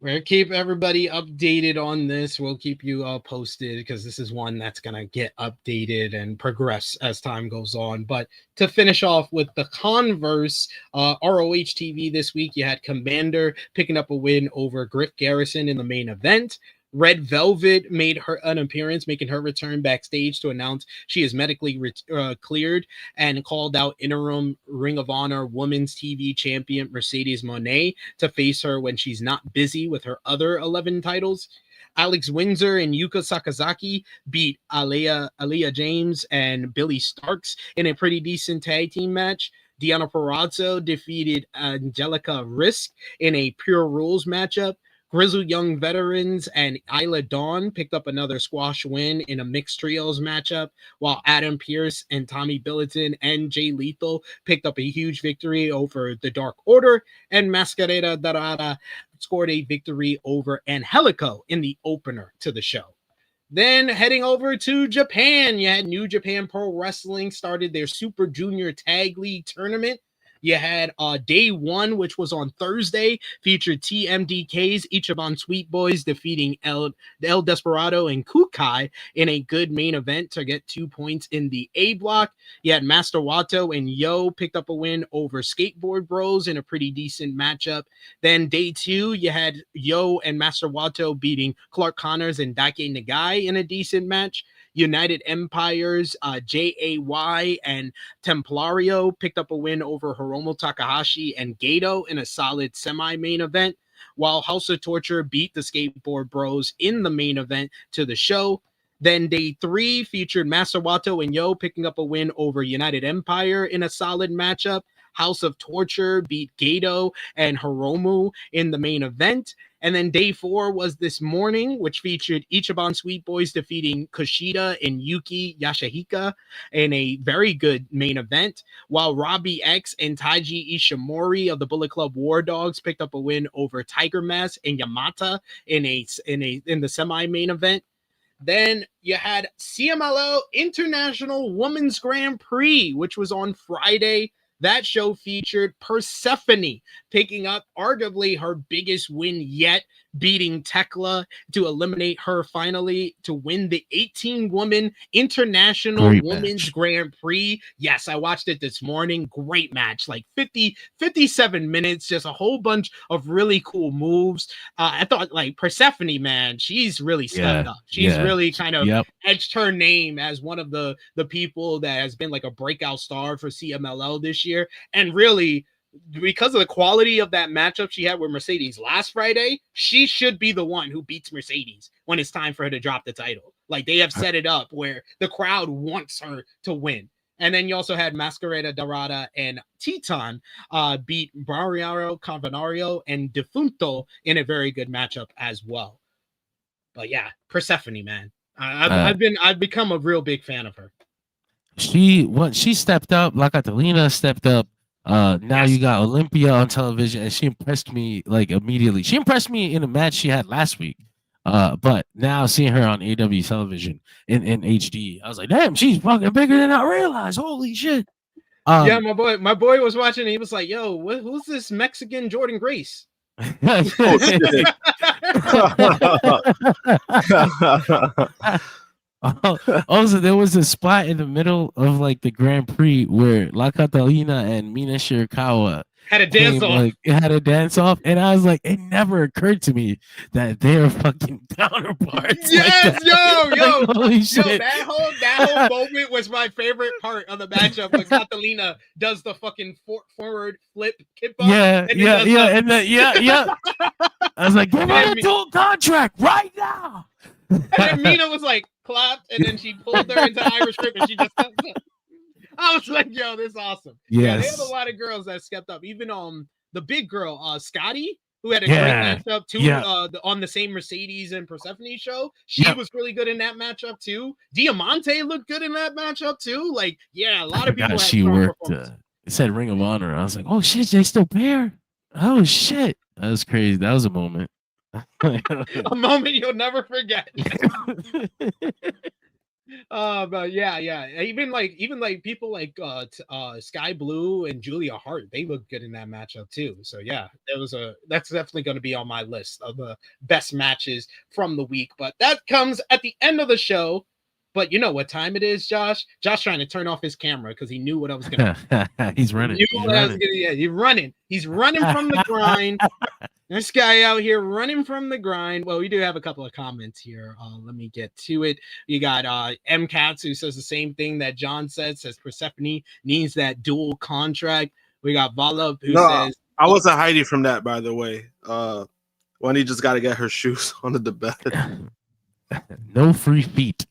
We'll keep everybody updated on this. We'll keep you posted, because this is one that's going to get updated and progress as time goes on. But to finish off with the Converse, ROH TV this week, you had Commander picking up a win over Griff Garrison in the main event. Red Velvet made an appearance, making her return backstage to announce she is medically cleared, and called out interim Ring of Honor Women's TV champion Mercedes Moné to face her when she's not busy with her other 11 titles. Alex Windsor and Yuka Sakazaki beat Aaliyah James and Billy Starks in a pretty decent tag team match. Deonna Purrazzo defeated Angelica Risk in a Pure Rules matchup. Grizzled Young Veterans and Isla Dawn picked up another squash win in a mixed trios matchup, while Adam Pearce and Tommy Billington and Jay Lethal picked up a huge victory over the Dark Order, and Mascarada Dorada scored a victory over Angelico in the opener to the show. Then heading over to Japan, you had New Japan Pro Wrestling started their Super Junior Tag League tournament. You had day one, which was on Thursday, featured TMDK's Ichiban Sweet Boys defeating El Desperado and Kukai in a good main event to get 2 points in the A block. You had Master Wato and Yo picked up a win over Skateboard Bros in a pretty decent matchup. Then day two, you had Yo and Master Wato beating Clark Connors and Daike Nagai in a decent match. United Empires, JAY and Templario picked up a win over Hiromu Takahashi and Gato in a solid semi-main event, while House of Torture beat the Skateboard Bros in the main event to the show. Then day three featured Master Wato and Yo picking up a win over United Empire in a solid matchup. House of Torture beat Gato and Hiromu in the main event. And then day four was this morning, which featured Ichiban Sweet Boys defeating Kushida and Yuki Yashihika in a very good main event, while Robbie X and Taiji Ishimori of the Bullet Club War Dogs picked up a win over Tiger Mask and Yamata in the semi-main event. Then you had CMLL International Women's Grand Prix, which was on Friday. That show featured Persephone picking up arguably her biggest win yet, beating Tekla to eliminate her finally to win the 18-woman International Women's Grand Prix. Yes, I watched it this morning. Great match, like 57 minutes, just a whole bunch of really cool moves. I thought like Persephone, man, she's really stepped up. She's really kind of edged her name as one of the people that has been like a breakout star for CMLL this year. And really, because of the quality of that matchup she had with Mercedes last Friday, she should be the one who beats Mercedes when it's time for her to drop the title. Like, they have set it up where the crowd wants her to win. And then you also had Masquerada Dorada and Titan beat Barriaro, Convenario, and Defunto in a very good matchup as well. But yeah, Persephone, man. I've become a real big fan of her. She stepped up. La Catalina stepped up. Now you got Olympia on television, and she impressed me like immediately. She impressed me in a match she had last week. But now seeing her on AEW television in HD, I was like, damn, she's fucking bigger than I realized. Holy shit. Yeah, my boy was watching, and he was like, yo, who's this Mexican Jordan Grace? Also, there was a spot in the middle of like the Grand Prix where La Catalina and Mina Shirakawa had a dance off, and I was like, it never occurred to me that they're fucking counterparts. Yes, like yo, holy shit. That whole moment was my favorite part of the matchup when Catalina does the fucking forward flip kip up. Yeah. I was like, give her a dual contract right now. And then Mina was like clapped, and then she pulled her into Irish Whip, and she just stepped up. I was like, yo, this is awesome. Yes. Yeah, they have a lot of girls that stepped up. Even the big girl, Scotty, who had a great matchup too, on the same Mercedes and Persephone show. She was really good in that matchup too. Diamante looked good in that matchup too. Like, yeah, a lot of people. She worked. It said Ring of Honor. I was like, oh shit, they still pair. Oh shit, that was crazy. That was a moment. A moment you'll never forget. But yeah. Even like people like Sky Blue and Julia Hart, they look good in that matchup too. So yeah, that's definitely going to be on my list of the best matches from the week. But that comes at the end of the show. But you know what time it is, Josh? Josh trying to turn off his camera because he knew what I was going to do. He's running. He's running. He's running from the grind. This guy out here running from the grind. Well, we do have a couple of comments here. Let me get to it. You got M Cats who says the same thing that John says Persephone needs that dual contract. We got Vala who says I wasn't hiding from that, by the way. Wendy just got to get her shoes under the bed. No free feet.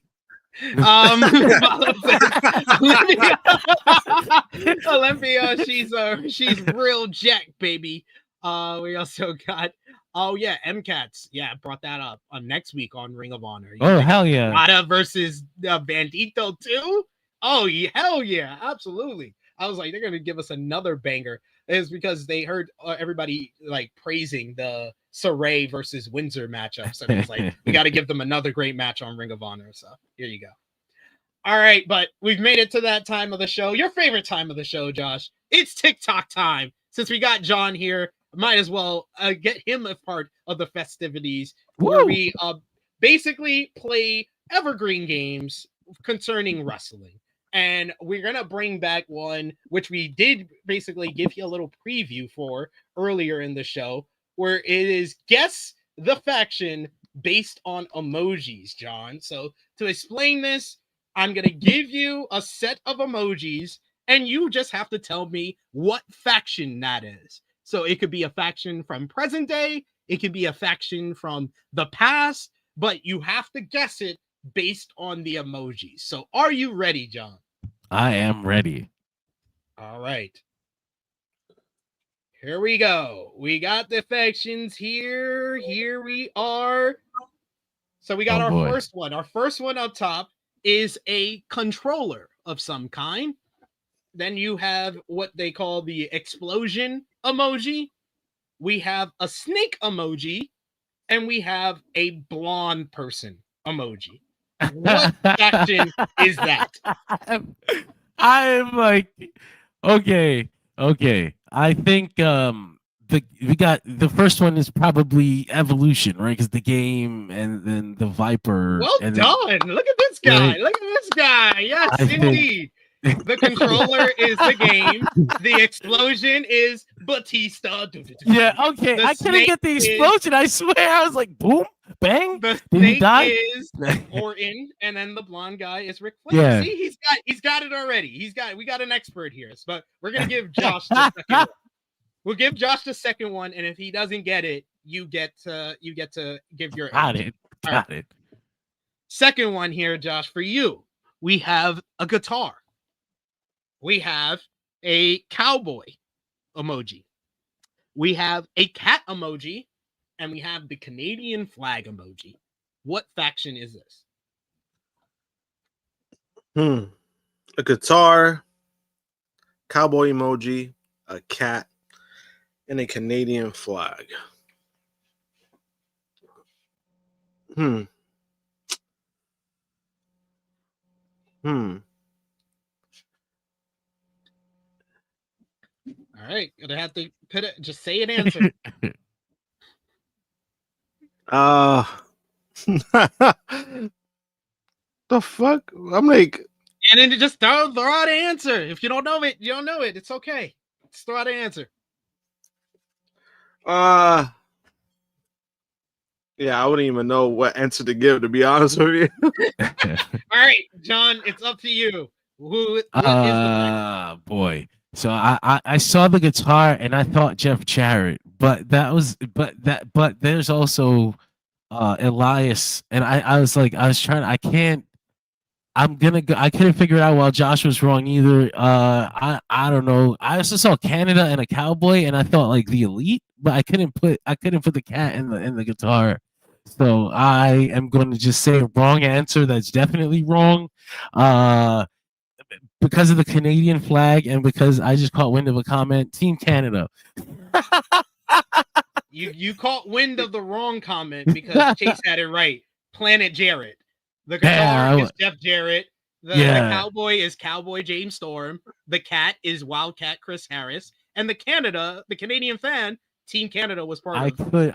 Olympia, she's real jack, baby. We also got MCATs. Yeah, brought that up on next week on Ring of Honor. Hell yeah. Rada versus Bandito too. Oh, hell yeah, absolutely. I was like, they're gonna give us another banger. It's because they heard everybody like praising the Saray versus Windsor matchup. So it was like, we got to give them another great match on Ring of Honor. So here you go. All right, but we've made it to that time of the show. Your favorite time of the show, Josh. It's TikTok time. Since we got John here, might as well get him a part of the festivities where we basically play evergreen games concerning wrestling. And we're going to bring back one, which we did basically give you a little preview for earlier in the show, where it is guess the faction based on emojis, John. So to explain this, I'm going to give you a set of emojis, and you just have to tell me what faction that is. So it could be a faction from present day, it could be a faction from the past, but you have to guess it based on the emojis. So are you ready, John? I am ready. All right. Here we go. We got the factions here. Here we are. So we got our first one. Our first one up top is a controller of some kind. Then you have what they call the explosion emoji. We have a snake emoji. And we have a blonde person emoji. What faction is that? I'm like, okay. I think we got the first one is probably Evolution, right? Because the game and then the Viper. Well and done. Look at this guy. Right. Look at this guy. Yes, indeed. The controller is the game. The explosion is Batista. Yeah, okay. I couldn't get the explosion. I swear. I was like, boom, bang. The Did he snake die? is Orton, and then the blonde guy is Ric Flair. Yeah. See, he's got it already. We got an expert here. But we're gonna give Josh the second one. We'll give Josh the second one, and if he doesn't get it, you get to give your answer. Got it. Second one here, Josh, for you. We have a guitar. We have a cowboy emoji. We have a cat emoji, and we have the Canadian flag emoji. What faction is this? A guitar, cowboy emoji, a cat, and a Canadian flag. All right, gonna have to put it. Just say an answer. The fuck? I'm like, and then just throw out an answer. If you don't know it, you don't know it. It's okay. Just throw out an answer. Yeah, I wouldn't even know what answer to give, to be honest with you. All right, John, it's up to you. What is the boy. So I saw the guitar and I thought Jeff Jarrett, but there's also Elias, and I couldn't figure it out while Josh was wrong either. I don't know. I also saw Canada and a cowboy, and I thought like the Elite, but I couldn't put the cat in the guitar. So I am going to just say a wrong answer. That's definitely wrong. Because of the Canadian flag and because I just caught wind of a comment, Team Canada. You caught wind of the wrong comment because Chase had it right. Planet Jarrett. The guitar is Jeff Jarrett. The cowboy is Cowboy James Storm. The cat is Wildcat Chris Harris. And the Canadian fan, Team Canada was part of. I could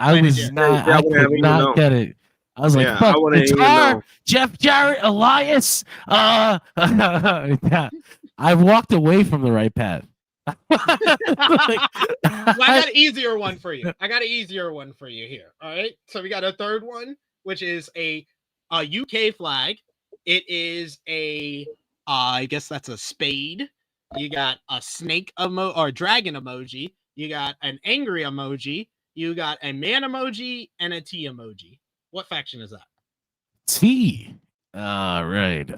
not get it. I was like, fuck, guitar, Jeff Jarrett, Elias. I walked away from the right path. Well, I got an easier one for you. Here. All right. So we got a third one, which is a UK flag. It is I guess that's a spade. You got a snake or dragon emoji. You got an angry emoji. You got a man emoji and a T emoji. What faction is that? T. Right.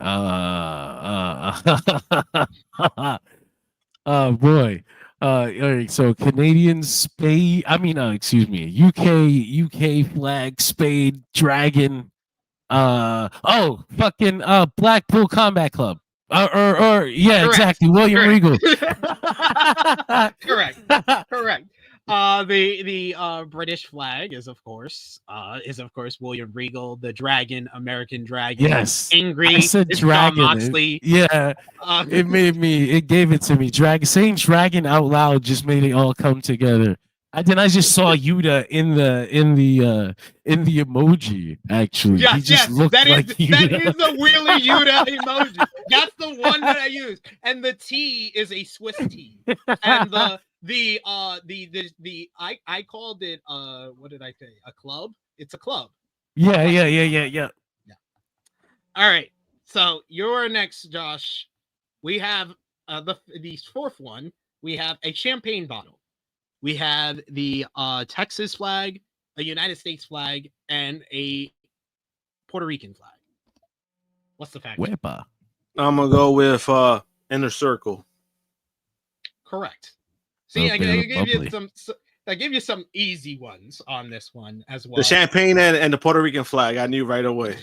Oh boy. All right, so Canadian spade. UK flag, spade, dragon. Fucking Blackpool Combat Club. Correct. Exactly. William Regal. Correct. The British flag is of course William Regal, the Dragon, American Dragon. Yes, Angry. I said is dragon. Jon Moxley. Yeah, it gave it to me. Dragon, saying dragon out loud just made it all come together. I just saw Yuta in the emoji. Actually, Yes, he just looked that like is Yuta. the Wheelie Yuta emoji. That's the one that I use. And the T is a Swiss T. And I called it what did I say? A club? It's a club. Yeah. All right. So you're next, Josh. We have the fourth one. We have a champagne bottle. We have the Texas flag, a United States flag, and a Puerto Rican flag. What's the faction? Wepa. I'm gonna go with Inner Circle. Correct. See, I Okay, gave you bubbly. I gave you some easy ones on this one as well. The champagne and the Puerto Rican flag. I knew right away.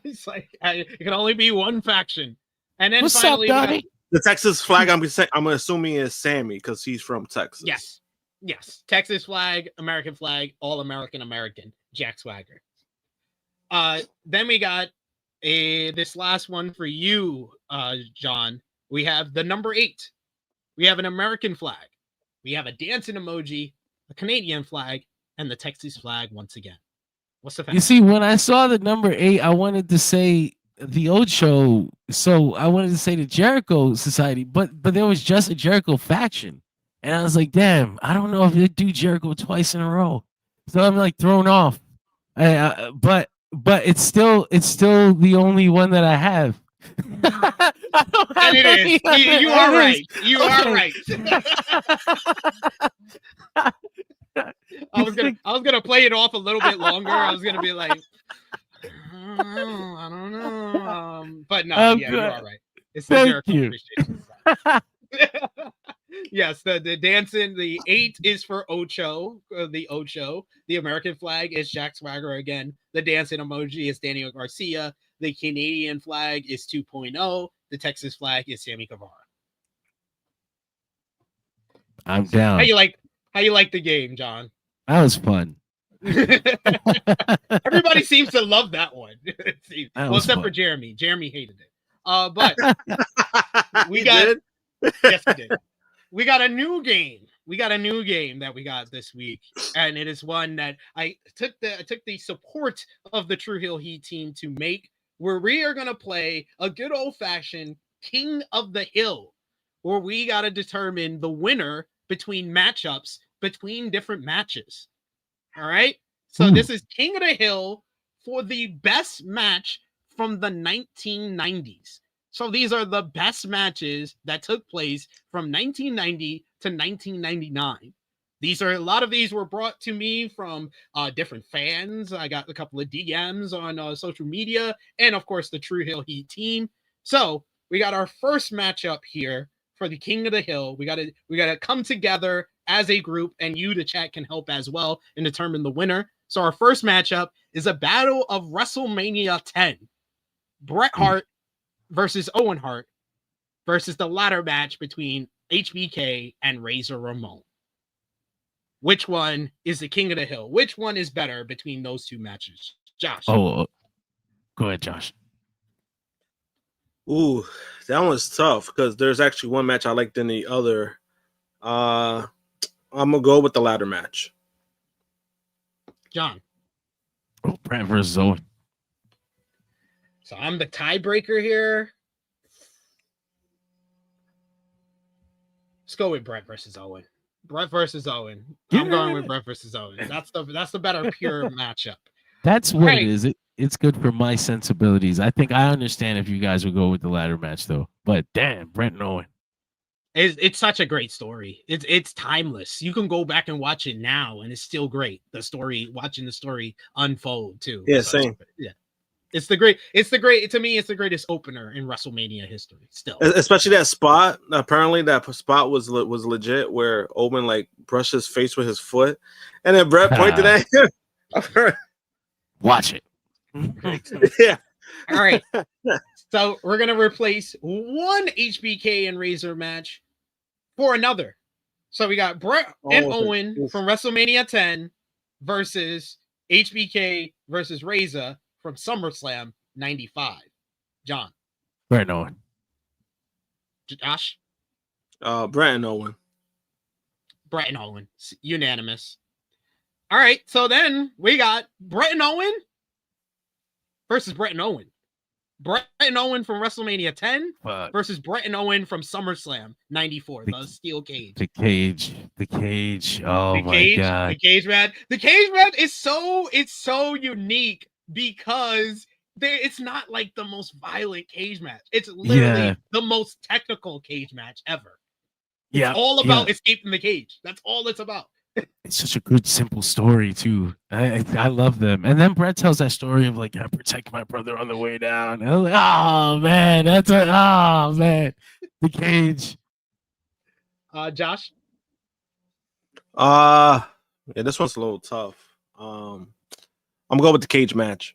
It's like it can only be one faction. And then What's finally, up, Donnie? The Texas flag. I'm assuming is Sammy because he's from Texas. Yes. Texas flag, American flag, all American, Jack Swagger. Then we got this last one for you, John. We have the number 8. We have an American flag. We have a dancing emoji, a Canadian flag, and the Texas flag once again. What's the fact? You see, when I saw the number 8, I wanted to say the Ocho, so I wanted to say the Jericho Society, but there was just a Jericho faction, and I was like, damn, I don't know if they do Jericho twice in a row, so I'm like thrown off. But it's still the only one that I have. And it is. You are right. You are right. I was gonna play it off a little bit longer. I was gonna be like, I don't know. But no, yeah, you are right. It's the Jericho Appreciation Society. Yes, the dancing, the 8 is for Ocho, the Ocho. The American flag is Jack Swagger again. The dancing emoji is Daniel Garcia. The Canadian flag is 2.0. The Texas flag is Sammy Guevara. I'm down. How you like the game, John? That was fun. Everybody seems to love that one. Well, except fun. for Jeremy. Jeremy hated it. But we He got did? yes, we did. We got a new game. We got a new game that we got this week, and it is one that I took the support of the Tru Heel Heat team to make, where we are gonna play a good old fashioned King of the Hill, where we gotta determine the winner between matchups between different matches. All right. So this is King of the Hill for the best match from the 1990s. So these are the best matches that took place from 1990 to 1999. A lot of these were brought to me from different fans. I got a couple of DMs on social media, and of course the Tru Heel Heat team. So we got our first matchup here for the King of the Hill. We gotta come together as a group, and you, the chat, can help as well and determine the winner. So our first matchup is a battle of WrestleMania 10. Bret Hart versus Owen Hart versus the ladder match between HBK and Razor Ramon. Which one is the King of the Hill? Which one is better between those two matches? Josh. Oh, go ahead, Josh. Ooh, that one's tough because there's actually one match I liked than the other. I'm gonna go with the ladder match. John. Oh, Bret versus Owen. So I'm the tiebreaker here. Let's go with Bret versus Owen. Bret versus Owen. I'm going with Bret versus Owen. That's the better pure matchup. That's what Right. it is. It's good for my sensibilities. I think I understand if you guys would go with the ladder match, though. But damn, Bret and Owen. It's such a great story. It's timeless. You can go back and watch it now, and it's still great. Watching the story unfold too. Yeah, So same. Yeah, to me, it's the greatest opener in WrestleMania history. Still, Especially that spot. Apparently, that spot was legit, where Owen like brushed his face with his foot, and then Bret pointed at him. Watch it. Yeah. all right. So we're gonna replace one HBK and Razor match for another. So we got Brett and Owen from WrestleMania 10 versus HBK versus Reza from SummerSlam 95. John. Brett and Owen. Josh. Brett and Owen. Brett and Owen. Unanimous. All right. So then we got Brett and Owen versus Brett and Owen. Brett and Owen from WrestleMania 10 versus Brett and Owen from SummerSlam 94. The steel cage. The cage. Oh my god. The cage match. The cage match is so unique because it's not like the most violent cage match. It's literally the most technical cage match ever. It's all about escaping the cage. That's all it's about. It's such a good, simple story too. I love them. And then Brett tells that story of like, I protect my brother on the way down. And I was like, oh man, the cage. Josh. Yeah, this one's a little tough. I'm going with the cage match.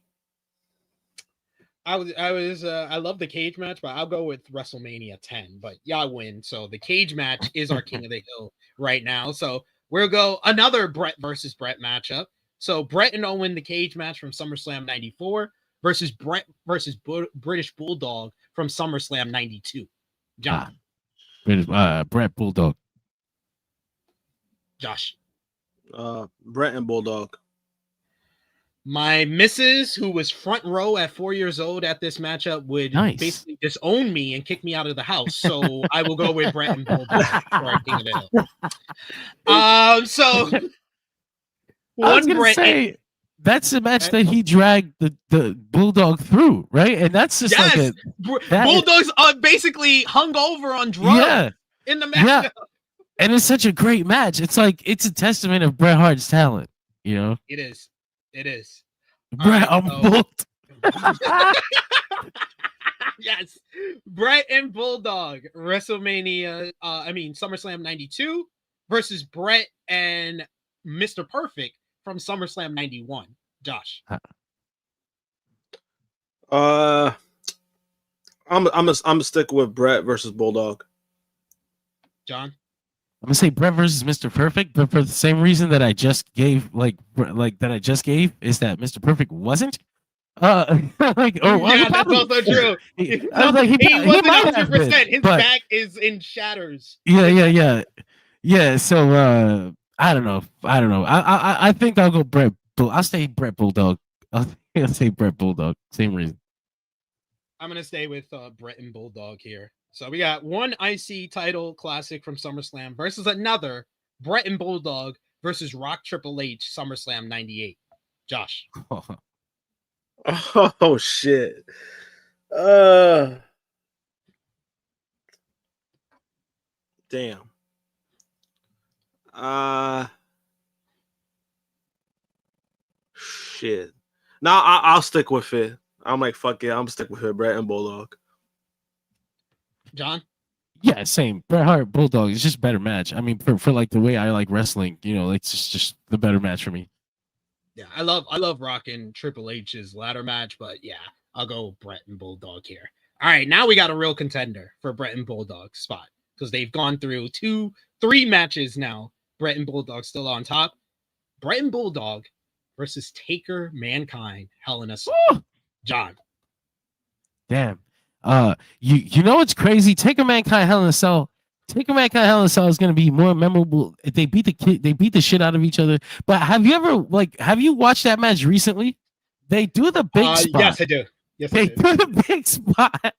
I love the cage match, but I'll go with WrestleMania 10. But I win. So the cage match is our king of the hill right now. So we'll go another Brett versus Brett matchup. So Brett and Owen, the cage match from SummerSlam 94 versus Brett versus British Bulldog from SummerSlam 92. John. Brett Bulldog. Josh. Brett and Bulldog. My missus, who was front row at 4 years old at this matchup, would basically disown me and kick me out of the house. So I will go with Brett and Bulldog for our king of the hill. So I was gonna say that's the match that he dragged the Bulldog through, right? And that's just like Bulldogs are basically hung over on drugs in the match. Yeah. And it's such a great match. It's like it's a testament of Bret Hart's talent, you know? It is. Brett, I'm booked. Yes. Brett and Bulldog, SummerSlam 92 versus Brett and Mr. Perfect from SummerSlam 91. Josh. I'm gonna stick with Brett versus Bulldog. John. I'm gonna say Brett versus Mr. Perfect, but for the same reason that I just gave, is that Mr. Perfect wasn't. That's also true. He wasn't 100%. His back is in shatters. Yeah. So I don't know. I think I'll go Brett. I'll say Brett Bulldog. I'll say Brett Bulldog. Same reason. I'm gonna stay with Brett and Bulldog here. So we got one IC title classic from SummerSlam versus another Brett and Bulldog versus Rock Triple H SummerSlam 98. Josh. Oh shit. Damn. Shit. No, I'll stick with it. I'm like, fuck it. I'm stick with it. Brett and Bulldog. John? Yeah, same. Bret Hart, Bulldog. It's just a better match. I mean, for like the way I like wrestling, you know, it's just the better match for me. Yeah, I love Rock and Triple H's ladder match, but yeah, I'll go Brett and Bulldog here. All right, now we got a real contender for Brett and Bulldog spot because they've gone through 3 matches now. Brett and Bulldog still on top. Brett and Bulldog versus Taker, Mankind, Hell in a Cell. John. Damn. You know what's crazy? Taker, Mankind, Hell in a Cell. Taker, Mankind, Hell in a Cell is going to be more memorable. They beat the shit out of each other. But have you watched that match recently? They do the big spot. Yes, I do. They do the big spot.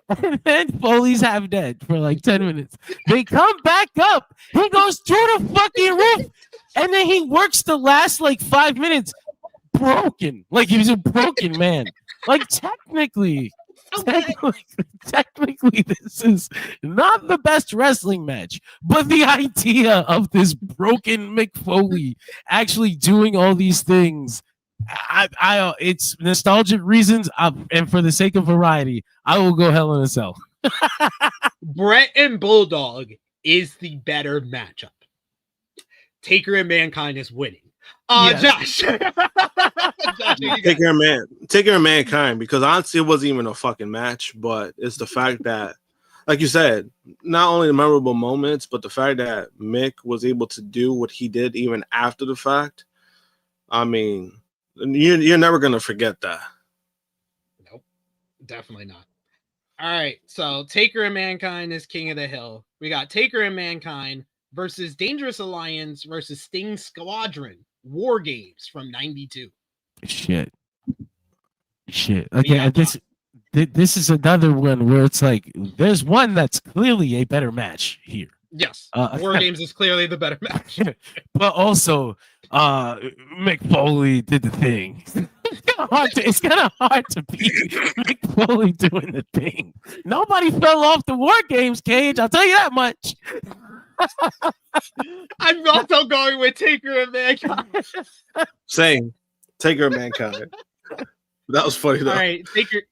And then Foley's half dead for like 10 minutes. They come back up. He goes through the fucking roof. And then he works the last like 5 minutes broken. Like he was a broken man. Like technically, this is not the best wrestling match, but the idea of this broken Mick Foley actually doing all these things, it's nostalgic reasons, and for the sake of variety, I will go Hell in a Cell. Brett and Bulldog is the better matchup. Taker and Mankind is winning. Josh. Taker and Mankind, because honestly, it wasn't even a fucking match, but it's the fact that like you said, not only the memorable moments, but the fact that Mick was able to do what he did even after the fact. I mean, you're never gonna forget that. Nope, definitely not. All right, so Taker and Mankind is King of the Hill. We got Taker and Mankind versus Dangerous Alliance versus Sting Squadron War Games from '92. Shit. Okay, this is another one where it's like there's one that's clearly a better match here. Yes, War Games is clearly the better match. But also, Mick Foley did the thing. It's kind of hard to beat Mick Foley doing the thing. Nobody fell off the War Games cage. I'll tell you that much. I'm also going with Taker and Mankind. Same. Taker and Mankind. That was funny though. All right, Taker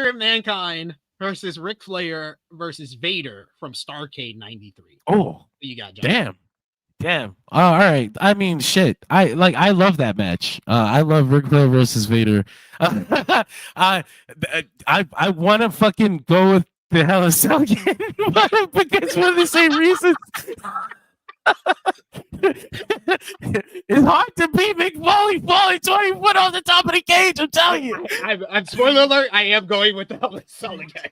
and Mankind versus Ric Flair versus Vader from Starrcade '93. Oh, you got John. Damn. Oh, all right. I mean, shit. I love that match. I love Ric Flair versus Vader. I want to fucking go with the Hell in a Cell again, because for the same reasons. It's hard to beat Mick Foley falling 20 foot off the top of the cage. I'm telling you. I'm spoiler alert. I am going with the Hell in a Cell again.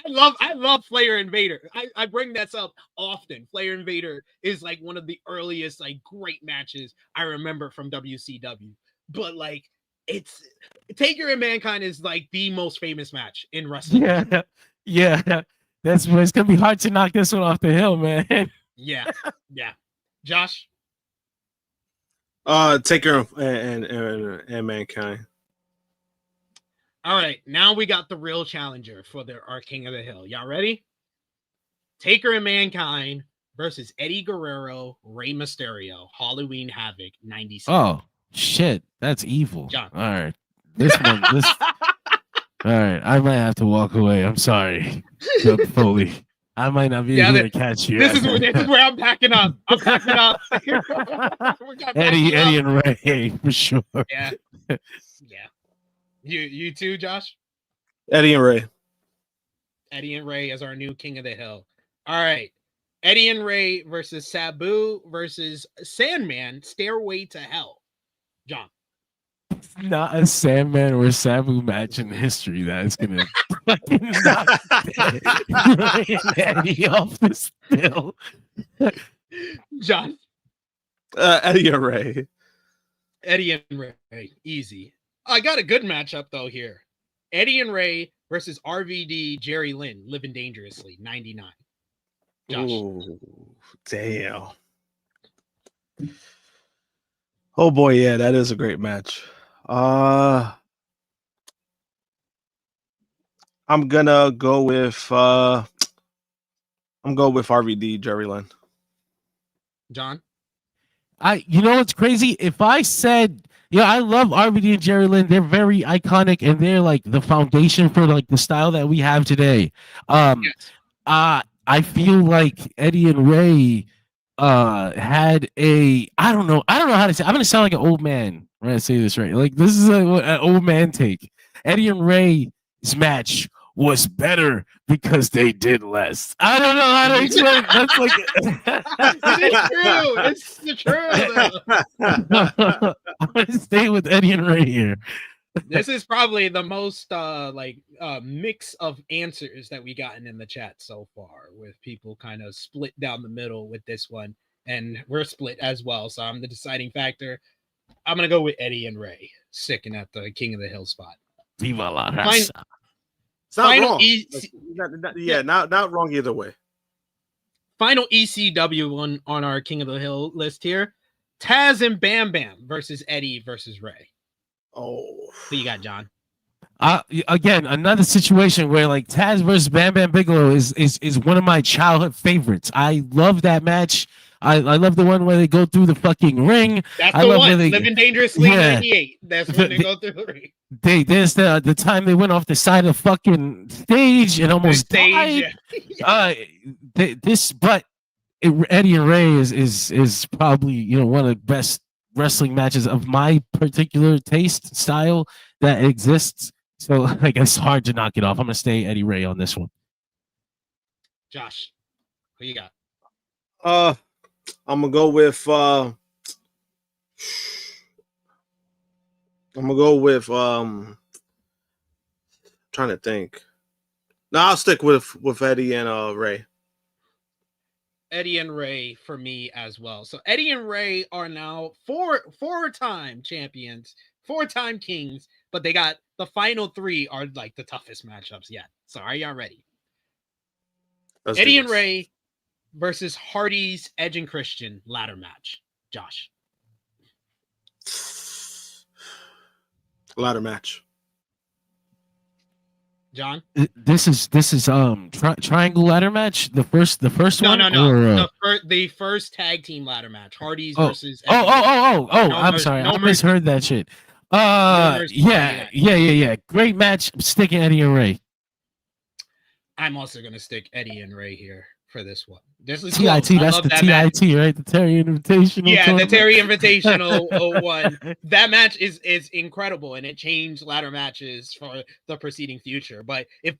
I love Flair and Vader. I bring that up often. Flair and Vader is like one of the earliest like great matches I remember from WCW. But like it's Taker and Mankind is like the most famous match in wrestling. Yeah. It's gonna be hard to knock this one off the hill, man. Yeah. Josh. Taker and Mankind. All right, now we got the real challenger for our King of the Hill. Y'all ready? Taker and Mankind versus Eddie Guerrero, Rey Mysterio, Halloween Havoc, 97. Oh shit, that's evil. John. All right, this. All right, I might have to walk away. I'm sorry, Doug Foley. I might not be able to catch you. This is where I'm packing up. Eddie and Ray for sure. Yeah. You too, Josh? Eddie and Ray. Eddie and Ray as our new King of the Hill. All right. Eddie and Ray versus Sabu versus Sandman, Stairway to Hell. John. Not a Sandman or Sabu match in history that is going to fucking knock Eddie off the bill. John. Eddie and Ray. Eddie and Ray. Easy. I got a good matchup, though, here. Eddie and Ray versus RVD, Jerry Lynn, Living Dangerously, 99. Josh. Ooh, damn. Oh, boy, yeah, that is a great match. I'm gonna go with RVD, Jerry Lynn. John? You know what's crazy? If I said, I love RVD and Jerry Lynn. They're very iconic, and they're like the foundation for like the style that we have today. Yes. I feel like Eddie and Ray had I don't know how to say. I'm gonna sound like an old man when I say this, right? Like this is an old man take. Eddie and Ray's match was better because they did less. I don't know how to explain. That's like it's true. I'm gonna stay with Eddie and Ray here. This is probably the most mix of answers that we gotten in the chat so far, with people kind of split down the middle with this one, and we're split as well. So I'm the deciding factor. I'm gonna go with Eddie and Ray, sticking at the King of the Hill spot. Viva la raza. It's not wrong. Not wrong either way. Final ECW one on our King of the Hill list here: Taz and Bam Bam versus Eddie versus Ray. Oh, who you got, John? Again, another situation where like Taz versus Bam Bam Bigelow is one of my childhood favorites. I love that match. I love the one where they go through the fucking ring. That's the one. Living Dangerously 98. That's when they go through the ring. There's the time they went off the side of the fucking stage and almost died. Yeah. Eddie and Ray is probably one of the best wrestling matches of my particular taste style that exists. So I guess it's hard to knock it off. I'm gonna stay Eddie Ray on this one. Josh, who you got? I'm gonna go with trying to think. No, I'll stick with Eddie and Ray. Eddie and Ray for me as well. So Eddie and Ray are now four-time champions, four-time kings, but they got the final three are like the toughest matchups yet. So are y'all ready? Eddie and Ray versus Hardy's Edge and Christian ladder match. Josh. Ladder match. John? This is triangle ladder match. The first one. No. The first tag team ladder match. Hardy's versus. I'm sorry, I misheard that shit. Yeah. Great match. I'm sticking Eddie and Ray. I'm also gonna stick Eddie and Ray here for this one. This is TIT. That's the TIT, right? The Terry Invitational. Yeah, the Terry Invitational one. That match is incredible, and it changed ladder matches for the preceding future. But if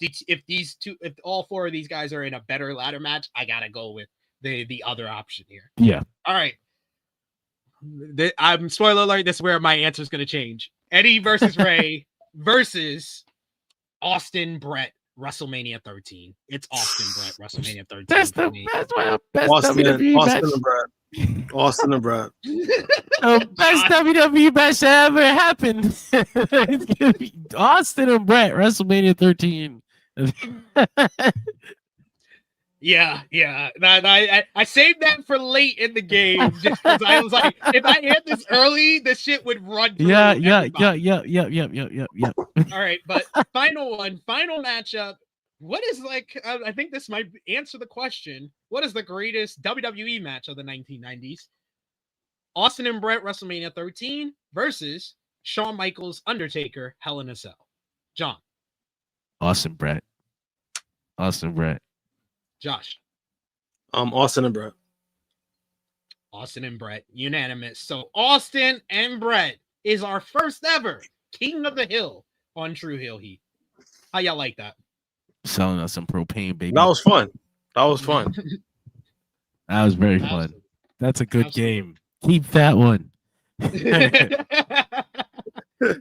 all four of these guys are in a better ladder match, I gotta go with the other option here. Yeah. All right. I'm spoiler alert. This is where my answer is gonna change. Eddie versus Ray versus Austin Brett. WrestleMania 13. It's Austin Brett. WrestleMania 13. That's my best WWE match. Austin and Brett. The best WWE match that ever happened. It's gonna be Austin and Brett. WrestleMania 13. Yeah. I saved that for late in the game just because I was like, if I hit this early, this shit would run through. Yeah. All right, but final matchup. What is I think this might answer the question. What is the greatest WWE match of the 1990s? Austin and Brett WrestleMania 13 versus Shawn Michaels Undertaker Hell in a Cell. John. Austin Brett. Josh. Austin and Brett. Austin and Brett, unanimous. So Austin and Brett is our first ever King of the Hill on Tru Heel Heat. How y'all like that? Selling us some propane, baby. That was fun. That was very fun. That's a good game. Keep that one.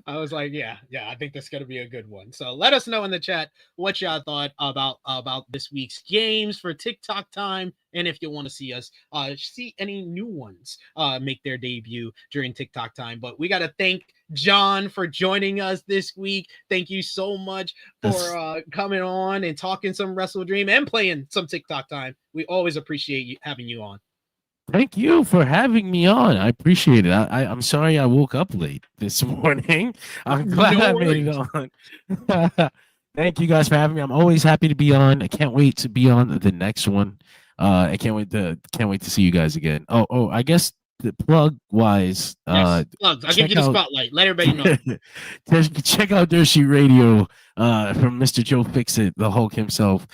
I was like, yeah, I think that's gonna be a good one. So let us know in the chat what y'all thought about this week's games for TikTok time, and if you want to see us see any new ones make their debut during TikTok time. But we gotta thank John for joining us this week. Thank you so much for coming on and talking some WrestleDream and playing some TikTok time. We always appreciate having you on. Thank you for having me on. I appreciate it. I'm sorry I woke up late this morning. I'm glad I made it on. Thank you guys for having me. I'm always happy to be on. I can't wait to be on the next one. I can't wait to see you guys again. I guess the plug wise, plugs. I'll give you the spotlight. Let everybody know. Check out Dirt Sheet Radio from Mr. Joe Fixit, the Hulk himself.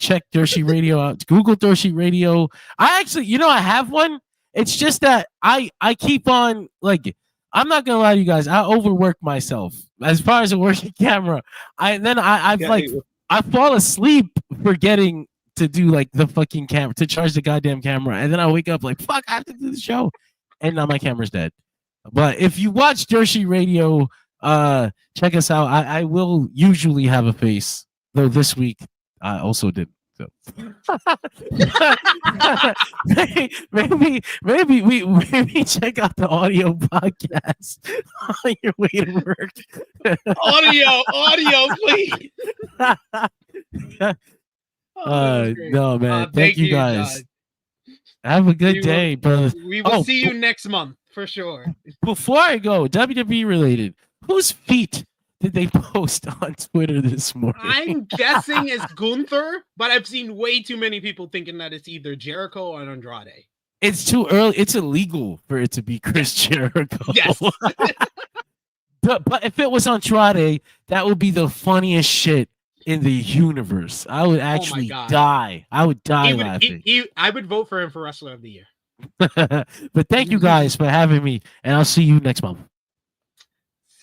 Check Dirt Sheet Radio out. Google Dirt Sheet Radio. I actually, I have one. It's just that I keep on I'm not gonna lie to you guys. I overwork myself as far as a working camera. I fall asleep forgetting to do the fucking camera, to charge the goddamn camera, and then I wake up fuck, I have to do the show, and now my camera's dead. But if you watch Dirt Sheet Radio, check us out. I will usually have a face, though this week I also did. So maybe check out the audio podcast on your way to work. audio, please. No, man. Thank you guys. Have a good day, brother. We will see you next month for sure. Before I go, WWE related, whose feet did they post on Twitter this morning? I'm guessing it's Gunther, but I've seen way too many people thinking that it's either Jericho or Andrade. It's too early. It's illegal for it to be Chris Jericho. Yes. But if it was Andrade, that would be the funniest shit in the universe. I would actually die. I would die laughing. I would vote for him for Wrestler of the Year. But thank you guys for having me, and I'll see you next month.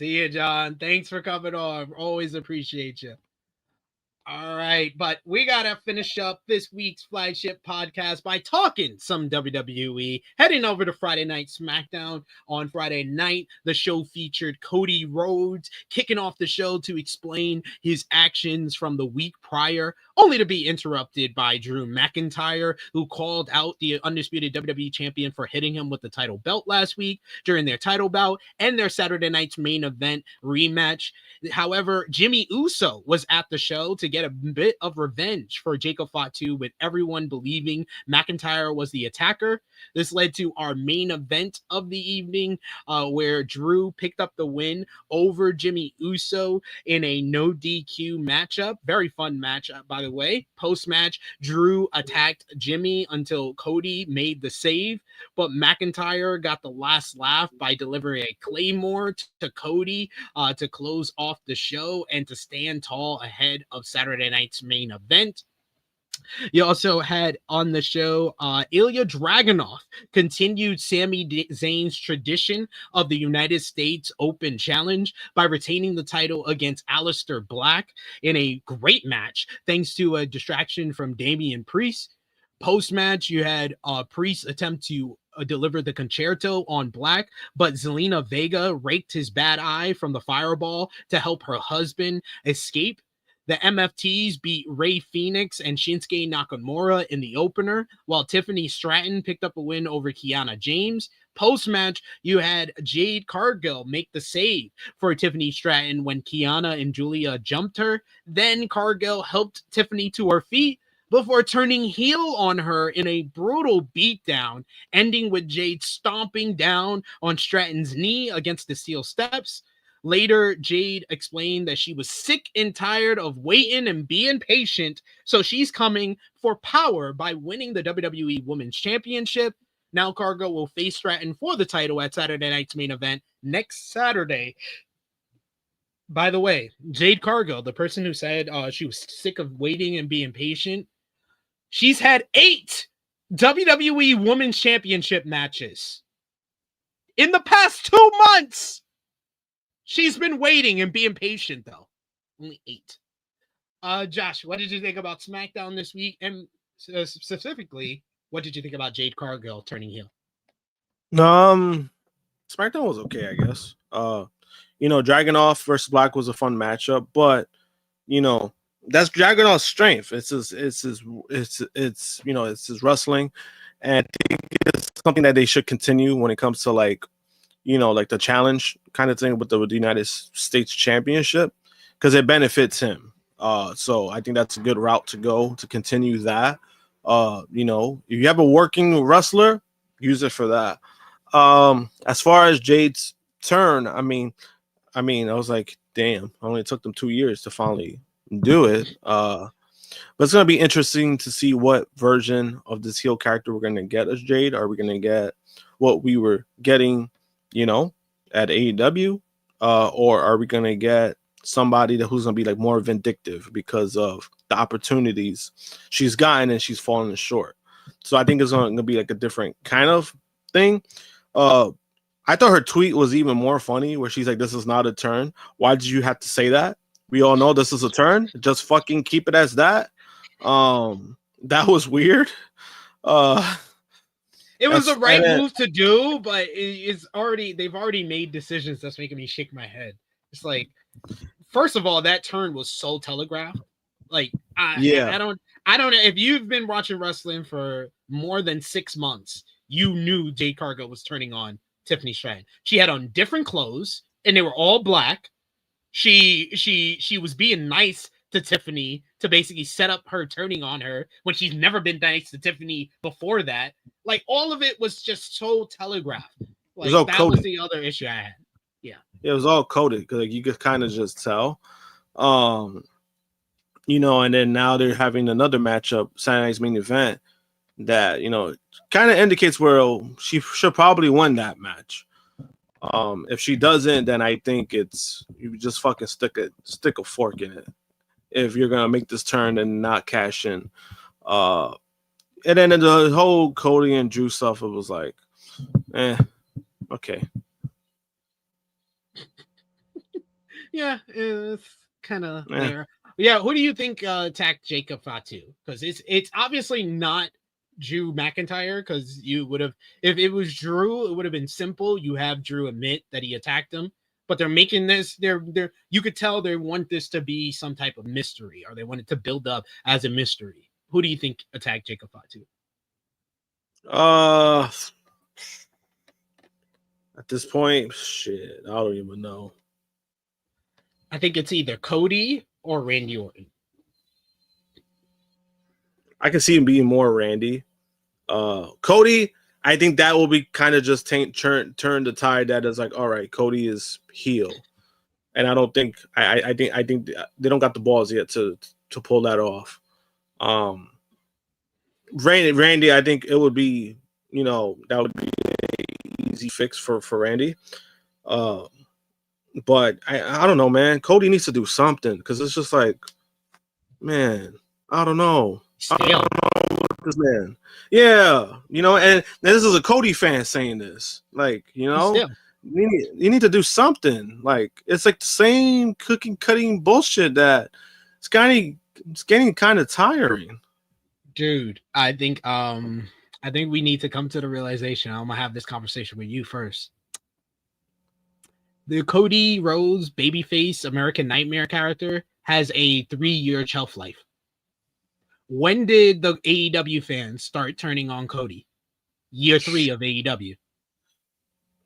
See you, John. Thanks for coming on. Always appreciate you. All right, but we got to finish up this week's flagship podcast by talking some WWE. Heading over to Friday Night SmackDown. On Friday night, the show featured Cody Rhodes kicking off the show to explain his actions from the week prior, only to be interrupted by Drew McIntyre, who called out the undisputed WWE champion for hitting him with the title belt last week during their title bout and their Saturday night's main event rematch. However, Jimmy Uso was at the show to get a bit of revenge for Jacob Fatu, with everyone believing McIntyre was the attacker. This led to our main event of the evening, where Drew picked up the win over Jimmy Uso in a no DQ matchup. Very fun match, by the way. Post-match, Drew attacked Jimmy until Cody made the save, but McIntyre got the last laugh by delivering a Claymore to Cody to close off the show and to stand tall ahead of Saturday night's main event. You also had on the show Ilya Dragunov continued Sami Zayn's tradition of the United States Open Challenge by retaining the title against Aleister Black in a great match, thanks to a distraction from Damian Priest. Post-match, you had Priest attempt to deliver the concerto on Black, but Zelina Vega raked his bad eye from the fireball to help her husband escape. The MFTs beat Rey Fenix and Shinsuke Nakamura in the opener, while Tiffany Stratton picked up a win over Kiana James. Post-match, you had Jade Cargill make the save for Tiffany Stratton when Kiana and Julia jumped her. Then Cargill helped Tiffany to her feet before turning heel on her in a brutal beatdown, ending with Jade stomping down on Stratton's knee against the steel steps. Later, Jade explained that she was sick and tired of waiting and being patient, so she's coming for power by winning the WWE Women's Championship. Now Cargill will face Stratton for the title at Saturday night's main event next Saturday. By the way, Jade Cargill, the person who said she was sick of waiting and being patient, she's had 8 WWE Women's Championship matches in the past 2 months. She's been waiting and being patient, though. Only 8. Josh, what did you think about SmackDown this week? And specifically, what did you think about Jade Cargill turning heel? SmackDown was okay, I guess. Dragunov versus Black was a fun matchup, but that's Dragunov's strength. It's his wrestling, and I think it's something that they should continue when it comes to like the challenge kind of thing with the United States Championship, because it benefits him. So I think that's a good route to go to continue that. If you have a working wrestler, use it for that. As far as Jade's turn, I was like, damn, it only took them 2 years to finally do it. But it's gonna be interesting to see what version of this heel character we're gonna get as Jade. Are we gonna get what we were getting, at AEW, or are we gonna get somebody who's gonna be like more vindictive because of the opportunities she's gotten and she's fallen short? So I think it's gonna be like a different kind of thing. I thought her tweet was even more funny, where she's like, "This is not a turn. Why did you have to say that? We all know this is a turn. Just fucking keep it as that." That was weird. It was the right move to do, but they've already made decisions that's making me shake my head. It's like, first of all, that turn was so telegraphed. Like, I don't know if you've been watching wrestling for more than 6 months, you knew Jade Cargill was turning on Tiffany Stratton. She had on different clothes and they were all black. She was being nice to Tiffany to basically set up her turning on her when she's never been nice to Tiffany before that. Like, all of it was just so telegraphed. Like, that was the other issue I had. Yeah, it was all coded because you could kind of just tell. And then now they're having another matchup, Saturday night's main event, that kind of indicates where she should probably win that match. If she doesn't, then I think you just fucking stick a fork in it if you're gonna make this turn and not cash in. And then the whole Cody and Drew stuff, it was like, okay. Yeah, it's kind of Yeah. there. Yeah, who do you think attacked Jacob Fatu? Because it's obviously not Drew McIntyre. Because you would have, if it was Drew, it would have been simple. You have Drew admit that he attacked him, but they're making this. They're you could tell they want this to be some type of mystery, or they want it to build up as a mystery. Who do you think attacked Jacob Fatu? At this point, shit, I don't even know. I think it's either Cody or Randy Orton. I can see him being more Randy. Cody, I think that will be kind of just turn the tide that is like, all right, Cody is heel. And I don't think I think they don't got the balls yet to pull that off. Randy, I think it would be, that would be an easy fix for Randy. But I don't know, man. Cody needs to do something because it's just like, man, I don't know. I don't know what this man. Yeah, and this is a Cody fan saying this. Like, you need to do something. Like, it's like the same cutting bullshit that it's getting kind of tiring. Dude, I think we need to come to the realization. I'm gonna have this conversation with you first. The Cody Rhodes babyface American Nightmare character has a 3-year shelf life. When did the AEW fans start turning on Cody? Year 3 of AEW.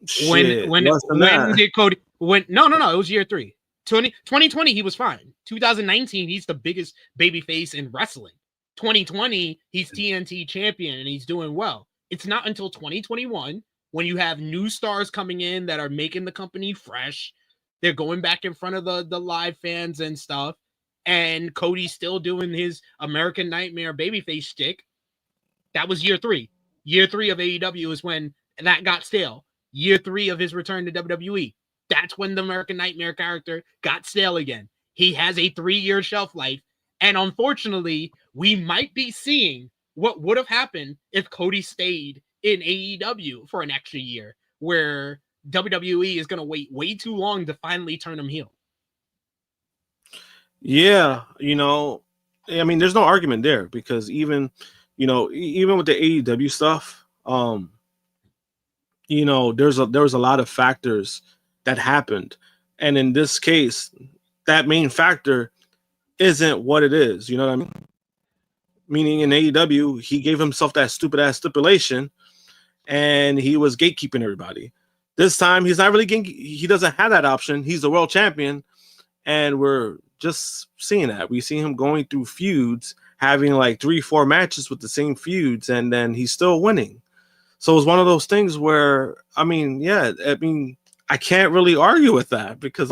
Shit, when did Cody? No, it was year 3. 2020 he was fine. 2019 he's the biggest babyface in wrestling. 2020 he's TNT champion and he's doing well. It's not until 2021 when you have new stars coming in that are making the company fresh. They're going back in front of the live fans and stuff. And Cody's still doing his American Nightmare babyface shtick. That was year 3. Year 3 of AEW is when that got stale. Year 3 of his return to WWE. That's when the American Nightmare character got stale again. He has a 3-year shelf life. And unfortunately, we might be seeing what would have happened if Cody stayed in AEW for an extra year, where WWE is going to wait way too long to finally turn him heel. Yeah, I mean, there's no argument there because even with the AEW stuff, there was a lot of factors that happened, and in this case, that main factor isn't what it is. You know what I mean? Meaning in AEW, he gave himself that stupid ass stipulation, and he was gatekeeping everybody. This time, he's not really he doesn't have that option. He's the world champion, and we're just seeing that. We see him going through feuds, having like 3-4 matches with the same feuds, and then he's still winning. So it's one of those things where, I can't really argue with that because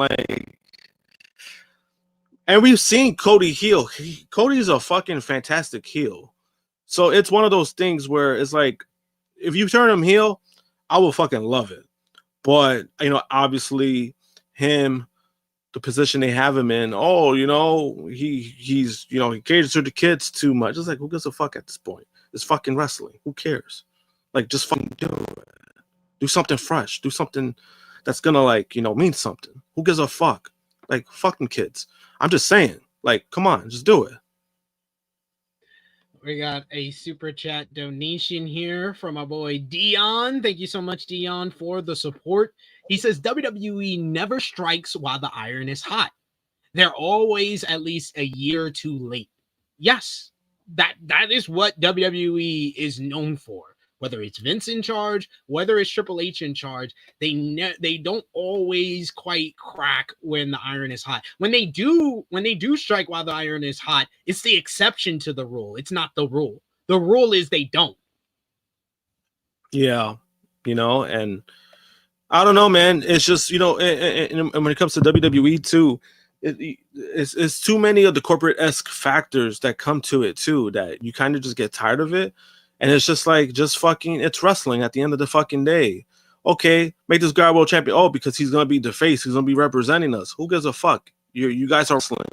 and we've seen Cody heel. Cody's a fucking fantastic heel. So it's one of those things where it's like, if you turn him heel, I will fucking love it. But, obviously him, the position they have him in, he's he caters to the kids too much. It's like, who gives a fuck at this point? It's fucking wrestling. Who cares? Like, just fucking do it. Do something fresh. Do something that's gonna mean something. Who gives a fuck? Like, fucking kids. I'm just saying, like, come on, just do it. We got a super chat donation here from our boy Dion. Thank you so much, Dion, for the support. He says WWE never strikes while the iron is hot. They're always at least a year too late. Yes, that is what WWE is known for. Whether it's Vince in charge, whether it's Triple H in charge, they don't always quite crack when the iron is hot. When they do strike while the iron is hot, it's the exception to the rule. It's not the rule. The rule is they don't. Yeah, and I don't know, man. It's just, and when it comes to WWE too, it's too many of the corporate-esque factors that come to it too, that you kind of just get tired of it. And it's just like, it's wrestling at the end of the fucking day. Okay, make this guy world champion. Oh, because he's going to be the face. He's going to be representing us. Who gives a fuck? You guys are wrestling.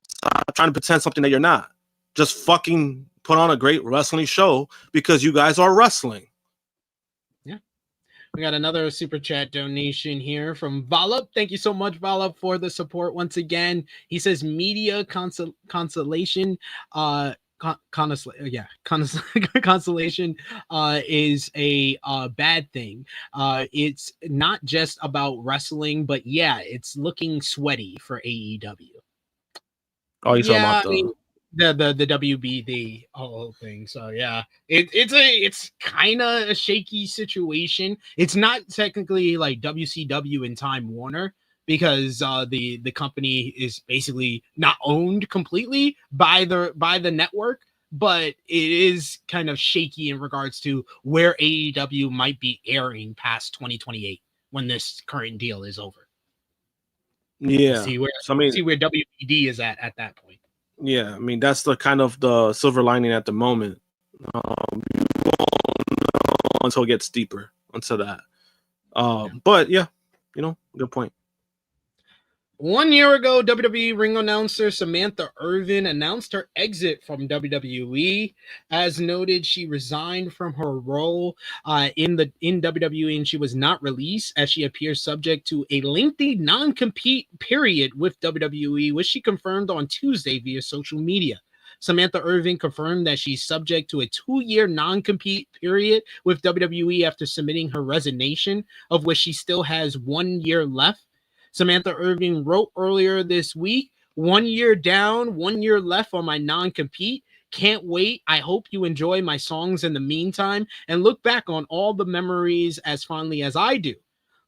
Stop trying to pretend something that you're not. Just fucking put on a great wrestling show because you guys are wrestling. Yeah. We got another super chat donation here from Volup. Thank you so much, Volup, for the support once again. He says media consolation, consolation is a bad thing. It's not just about wrestling, but yeah, it's looking sweaty for AEW. Oh, you Yeah, talking about the WBD whole thing. So yeah, it's kind of a shaky situation. It's not technically like WCW and Time Warner because the company is basically not owned completely by the network, but it is kind of shaky in regards to where AEW might be airing past 2028 when this current deal is over. Yeah. See where WBD is at that point. Yeah, I mean that's the kind of the silver lining at the moment. You won't know until it gets deeper into that. But yeah, good point. 1 year ago, WWE ring announcer Samantha Irvin announced her exit from WWE. As noted, she resigned from her role in WWE, and she was not released as she appears subject to a lengthy non-compete period with WWE, which she confirmed on Tuesday via social media. Samantha Irvin confirmed that she's subject to a 2-year non-compete period with WWE after submitting her resignation, of which she still has 1 year left. Samantha Irvin wrote earlier this week, 1 year down, 1 year left on my non-compete. Can't wait. I hope you enjoy my songs in the meantime and look back on all the memories as fondly as I do.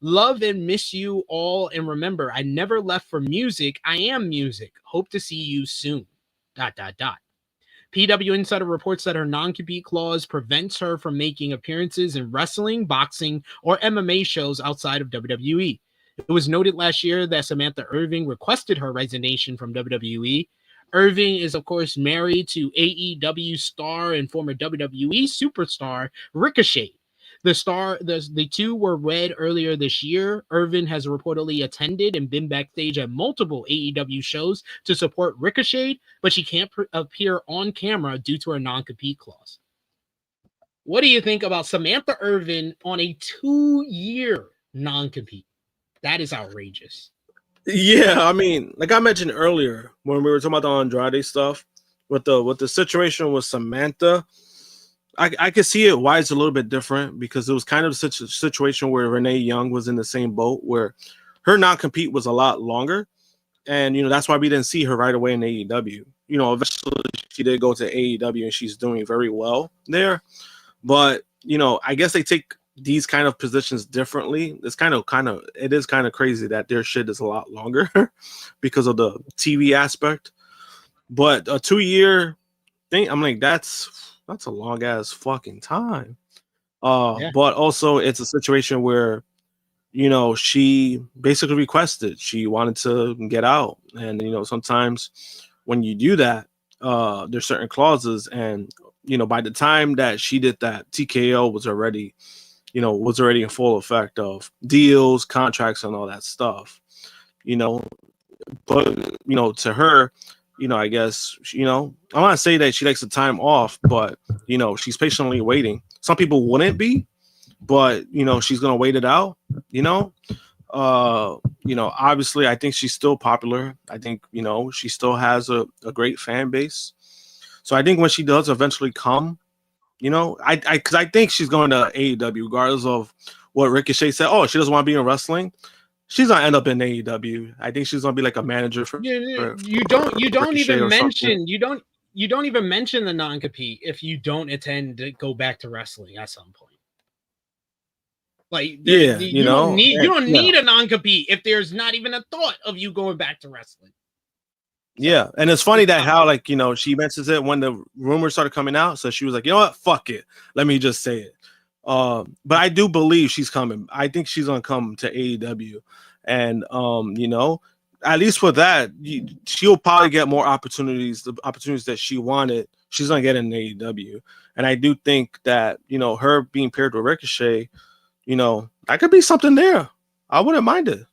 Love and miss you all. And remember, I never left for music. I am music. Hope to see you soon. ... PW Insider reports that her non-compete clause prevents her from making appearances in wrestling, boxing, or MMA shows outside of WWE. It was noted last year that Samantha Irvin requested her resignation from WWE. Irvin is, of course, married to AEW star and former WWE superstar Ricochet. The two were wed earlier this year. Irvin has reportedly attended and been backstage at multiple AEW shows to support Ricochet, but she can't appear on camera due to her non-compete clause. What do you think about Samantha Irvin on a 2-year non-compete? That is outrageous. Yeah, I mean, like I mentioned earlier when we were talking about the Andrade stuff, with the situation with Samantha, I could see it why it's a little bit different because it was kind of such a situation where Renee Young was in the same boat where her non-compete was a lot longer, and that's why we didn't see her right away in AEW. Eventually she did go to AEW and she's doing very well there, but I guess they take these kind of positions differently. It's it is kind of crazy that their shit is a lot longer because of the TV aspect. But a 2-year thing, I'm like, that's a long ass fucking time. Yeah. But also it's a situation where she basically requested, she wanted to get out, and sometimes when you do that, there's certain clauses, and by the time that she did that, TKO was already in full effect of deals, contracts, and all that stuff, but, to her, I guess, I want to say that she takes the time off, but, she's patiently waiting. Some people wouldn't be, but, she's going to wait it out, obviously I think she's still popular. I think, she still has a great fan base. So I think when she does eventually come, because I think she's going to AEW, regardless of what Ricochet said. Oh, she doesn't want to be in wrestling. She's gonna end up in AEW. I think she's gonna be like a manager for. You don't even mention the non-compete if you don't intend to go back to wrestling at some point. Like you don't need a non-compete if there's not even a thought of you going back to wrestling. Yeah, and it's funny that how she mentions it when the rumors started coming out. So she was like, you know what, fuck it, let me just say it. But I do believe she's coming. I think she's gonna come to AEW, and at least for that, she'll probably get more opportunities. The opportunities that she wanted, she's gonna get in AEW. And I do think that her being paired with Ricochet, that could be something there. I wouldn't mind it.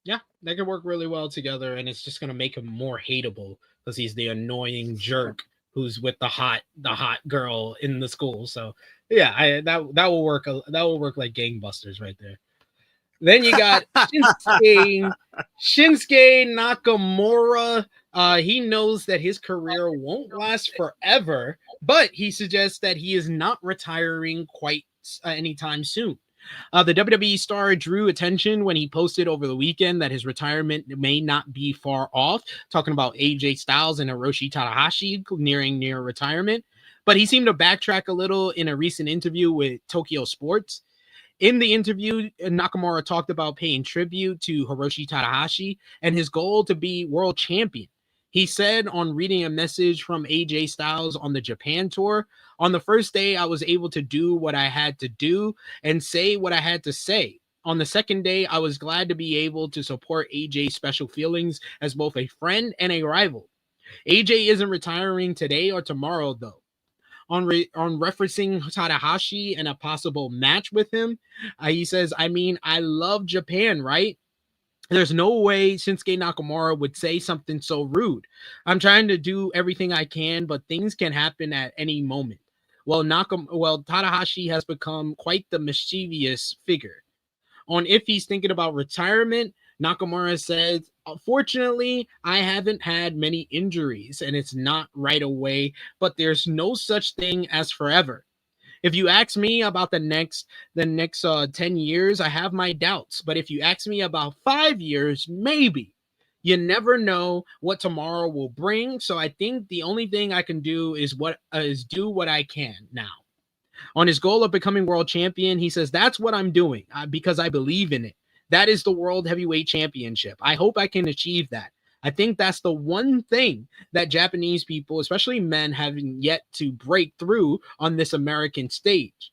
Yeah, they could work really well together, and it's just gonna make him more hateable because he's the annoying jerk who's with the hot girl in the school. So yeah, that will work. That will work like gangbusters right there. Then you got Shinsuke Nakamura. He knows that his career won't last forever, but he suggests that he is not retiring quite anytime soon. The WWE star drew attention when he posted over the weekend that his retirement may not be far off, talking about AJ Styles and Hiroshi Tanahashi nearing near retirement. But he seemed to backtrack a little in a recent interview with Tokyo Sports. In the interview, Nakamura talked about paying tribute to Hiroshi Tanahashi and his goal to be world champion. He said on reading a message from AJ Styles on the Japan tour, "On the first day, I was able to do what I had to do and say what I had to say. On the second day, I was glad to be able to support AJ's special feelings as both a friend and a rival. AJ isn't retiring today or tomorrow, though." On referencing Tanahashi and a possible match with him, he says, "I mean, I love Japan, right? There's no way Shinsuke Nakamura would say something so rude. I'm trying to do everything I can, but things can happen at any moment. Well, Tanahashi has become quite the mischievous figure." On if he's thinking about retirement, Nakamura says, "Fortunately, I haven't had many injuries, and it's not right away, but there's no such thing as forever. If you ask me about the next 10 years, I have my doubts. But if you ask me about 5 years, maybe. You never know what tomorrow will bring. So I think the only thing I can do is do what I can now." On his goal of becoming world champion, he says, "That's what I'm doing because I believe in it. That is the World Heavyweight Championship. I hope I can achieve that. I think that's the one thing that Japanese people, especially men, haven't yet to break through on this American stage.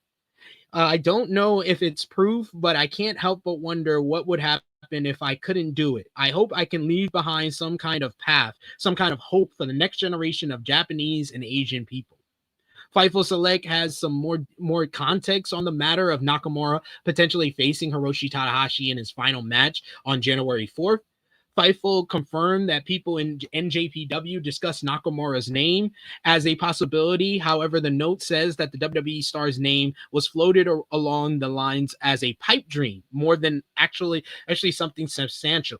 I don't know if it's proof, but I can't help but wonder what would happen if I couldn't do it. I hope I can leave behind some kind of path, some kind of hope for the next generation of Japanese and Asian people." Fightful Select has some more context on the matter of Nakamura potentially facing Hiroshi Tanahashi in his final match on January 4th. Fightful confirmed that people in NJPW discussed Nakamura's name as a possibility. However, the note says that the WWE star's name was floated along the lines as a pipe dream more than actually something substantial.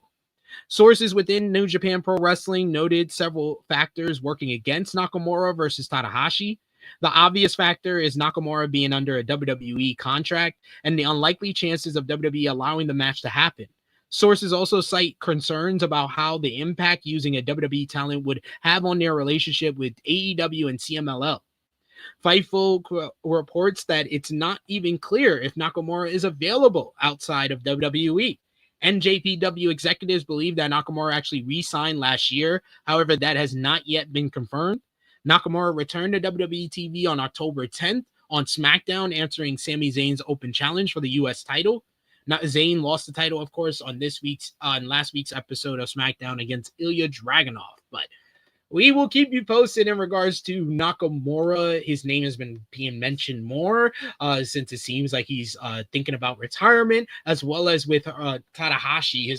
Sources within New Japan Pro Wrestling noted several factors working against Nakamura versus Tanahashi. The obvious factor is Nakamura being under a WWE contract and the unlikely chances of WWE allowing the match to happen. Sources also cite concerns about how the impact using a WWE talent would have on their relationship with AEW and CMLL. Fightful reports that it's not even clear if Nakamura is available outside of WWE. NJPW executives believe that Nakamura actually re-signed last year. However, that has not yet been confirmed. Nakamura returned to WWE TV on October 10th on SmackDown, answering Sami Zayn's open challenge for the U.S. title. Zayn lost the title, of course, on last week's episode of SmackDown against Ilya Dragunov. But we will keep you posted in regards to Nakamura. His name has been being mentioned more since it seems like he's thinking about retirement, as well as with Tanahashi,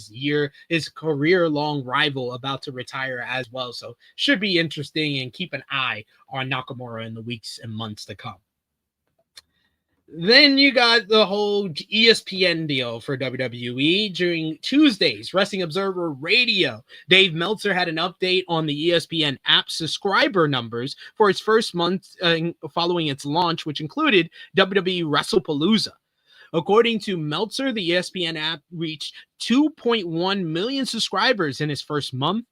his career-long rival, about to retire as well. So should be interesting, and keep an eye on Nakamura in the weeks and months to come. Then you got the whole ESPN deal for WWE. During Tuesday's Wrestling Observer Radio, Dave Meltzer had an update on the ESPN app subscriber numbers for its first month following its launch, which included WWE WrestlePalooza. According to Meltzer, the ESPN app reached 2.1 million subscribers in its first month.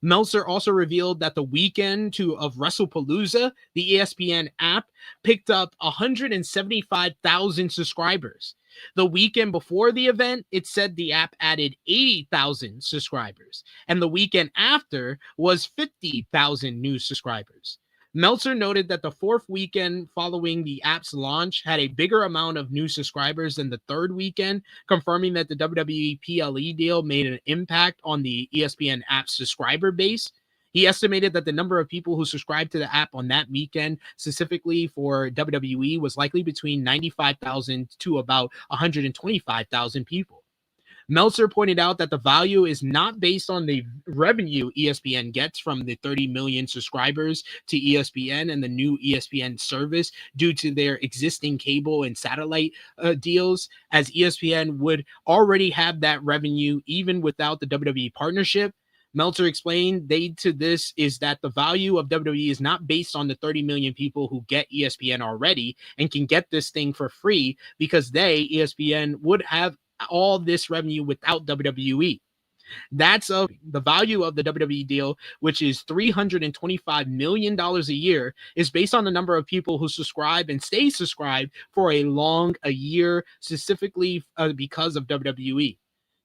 Meltzer also revealed that the weekend of WrestlePalooza, the ESPN app picked up 175,000 subscribers. The weekend before the event, it said the app added 80,000 subscribers, and the weekend after was 50,000 new subscribers. Meltzer noted that the fourth weekend following the app's launch had a bigger amount of new subscribers than the third weekend, confirming that the WWE PLE deal made an impact on the ESPN app subscriber base. He estimated that the number of people who subscribed to the app on that weekend, specifically for WWE, was likely between 95,000 to about 125,000 people. Meltzer pointed out that the value is not based on the revenue ESPN gets from the 30 million subscribers to ESPN and the new ESPN service due to their existing cable and satellite deals, as ESPN would already have that revenue even without the WWE partnership. Meltzer explained to this is that the value of WWE is not based on the 30 million people who get ESPN already and can get this thing for free, because ESPN would have all this revenue without WWE. That's the value of the WWE deal, which is $325 million a year, is based on the number of people who subscribe and stay subscribed for a year, specifically because of WWE.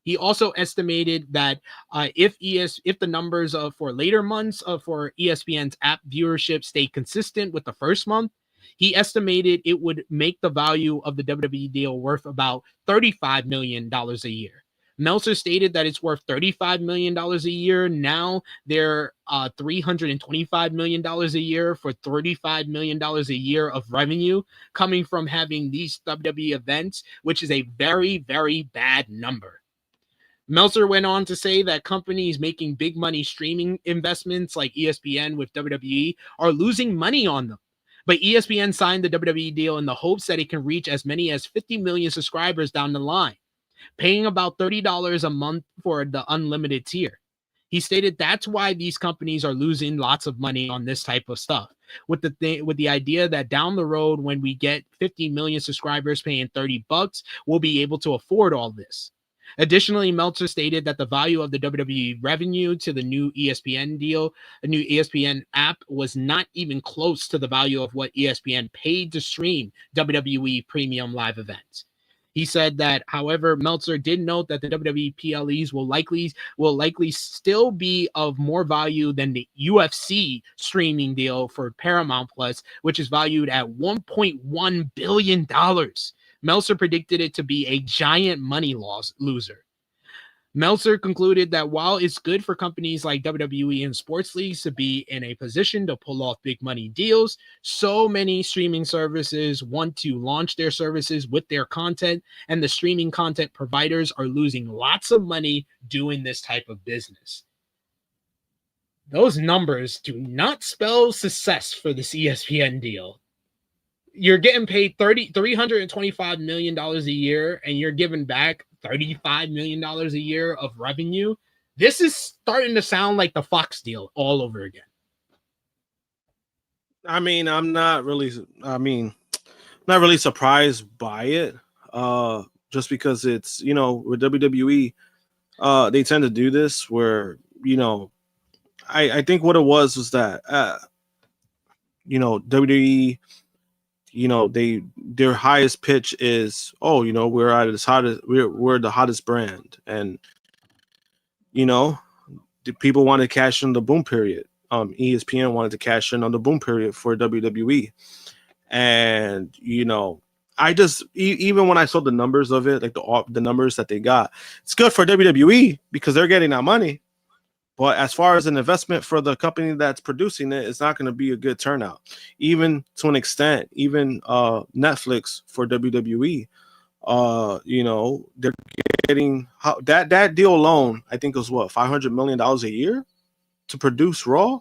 He also estimated that if the numbers for later months for ESPN's app viewership stay consistent with the first month, he estimated it would make the value of the WWE deal worth about $35 million a year. Meltzer stated that it's worth $35 million a year. Now they're $325 million a year for $35 million a year of revenue coming from having these WWE events, which is a very, very bad number. Meltzer went on to say that companies making big money streaming investments like ESPN with WWE are losing money on them. But ESPN signed the WWE deal in the hopes that it can reach as many as 50 million subscribers down the line, paying about $30 a month for the unlimited tier. He stated that's why these companies are losing lots of money on this type of stuff, with the idea that down the road, when we get 50 million subscribers paying $30, we'll be able to afford all this. Additionally, Meltzer stated that the value of the WWE revenue to the new ESPN deal, a new ESPN app, was not even close to the value of what ESPN paid to stream WWE premium live events. He said that, however, Meltzer did note that the WWE PLEs will likely still be of more value than the UFC streaming deal for Paramount Plus, which is valued at $1.1 billion. Meltzer predicted it to be a giant money loser. Meltzer concluded that while it's good for companies like WWE and sports leagues to be in a position to pull off big money deals, so many streaming services want to launch their services with their content, and the streaming content providers are losing lots of money doing this type of business. Those numbers do not spell success for this ESPN deal. You're getting paid $325 million a year, and you're giving back $35 million a year of revenue. This is starting to sound like the Fox deal all over again. I mean, I'm not really surprised by it. Just because it's, with WWE, they tend to do this where, I think what it was that, WWE, their highest pitch is, we're the hottest brand, and the people want to cash in the boom period. ESPN wanted to cash in on the boom period for WWE, and I just even when I saw the numbers of it, like the numbers that they got, it's good for WWE because they're getting that money. But as far as an investment for the company that's producing it, it's not going to be a good turnout. Even to an extent, even Netflix for WWE, they're getting that deal alone, I think, was $500 million a year to produce Raw.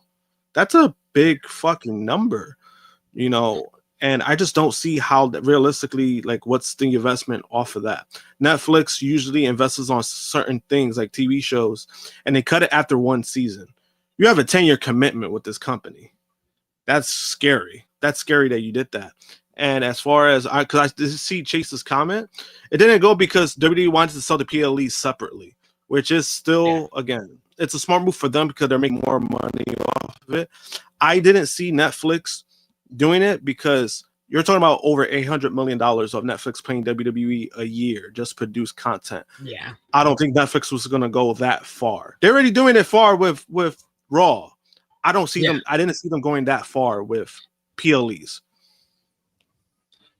That's a big fucking number, and I just don't see how realistically, like, what's the investment off of that. Netflix usually invests on certain things like TV shows, and they cut it after one season. You have a 10-year commitment with this company. That's scary. That's scary that you did that. And as far as because I did see Chase's comment, it didn't go because WWE wanted to sell the PLE separately, which is still, again, it's a smart move for them because they're making more money off of it. I didn't see Netflix doing it because you're talking about over $800 million of Netflix paying WWE a year just produce content. Yeah, I don't think Netflix was going to go that far. They're already doing it far with Raw. I don't see them. I didn't see them going that far with PLEs.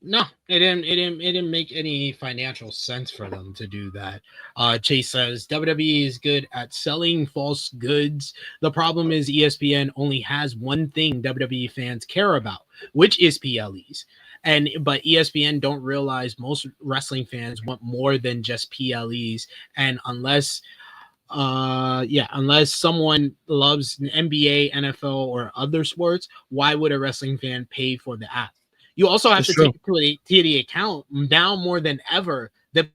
No, it didn't make any financial sense for them to do that. Chase says WWE is good at selling false goods. The problem is ESPN only has one thing WWE fans care about, which is PLEs. But ESPN don't realize most wrestling fans want more than just PLEs, and unless someone loves NBA, NFL, or other sports, why would a wrestling fan pay for the app? You also have to take to the account now more than ever that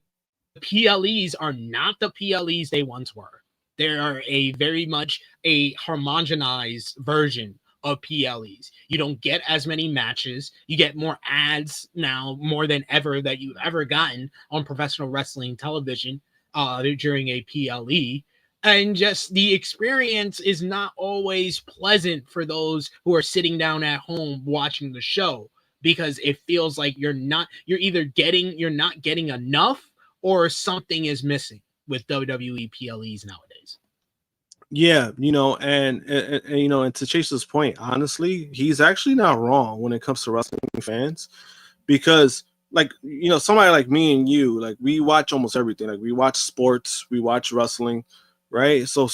PLEs are not the PLEs they once were. They are a very much a homogenized version of PLEs. You don't get as many matches. You get more ads now more than ever that you've ever gotten on professional wrestling television during a PLE. And just the experience is not always pleasant for those who are sitting down at home watching the show, because it feels like you're not getting enough, or something is missing with WWE PLEs nowadays. Yeah, and to Chase's point, honestly, he's actually not wrong when it comes to wrestling fans, because somebody like me and you, like, we watch almost everything. Like, we watch sports, we watch wrestling, right? So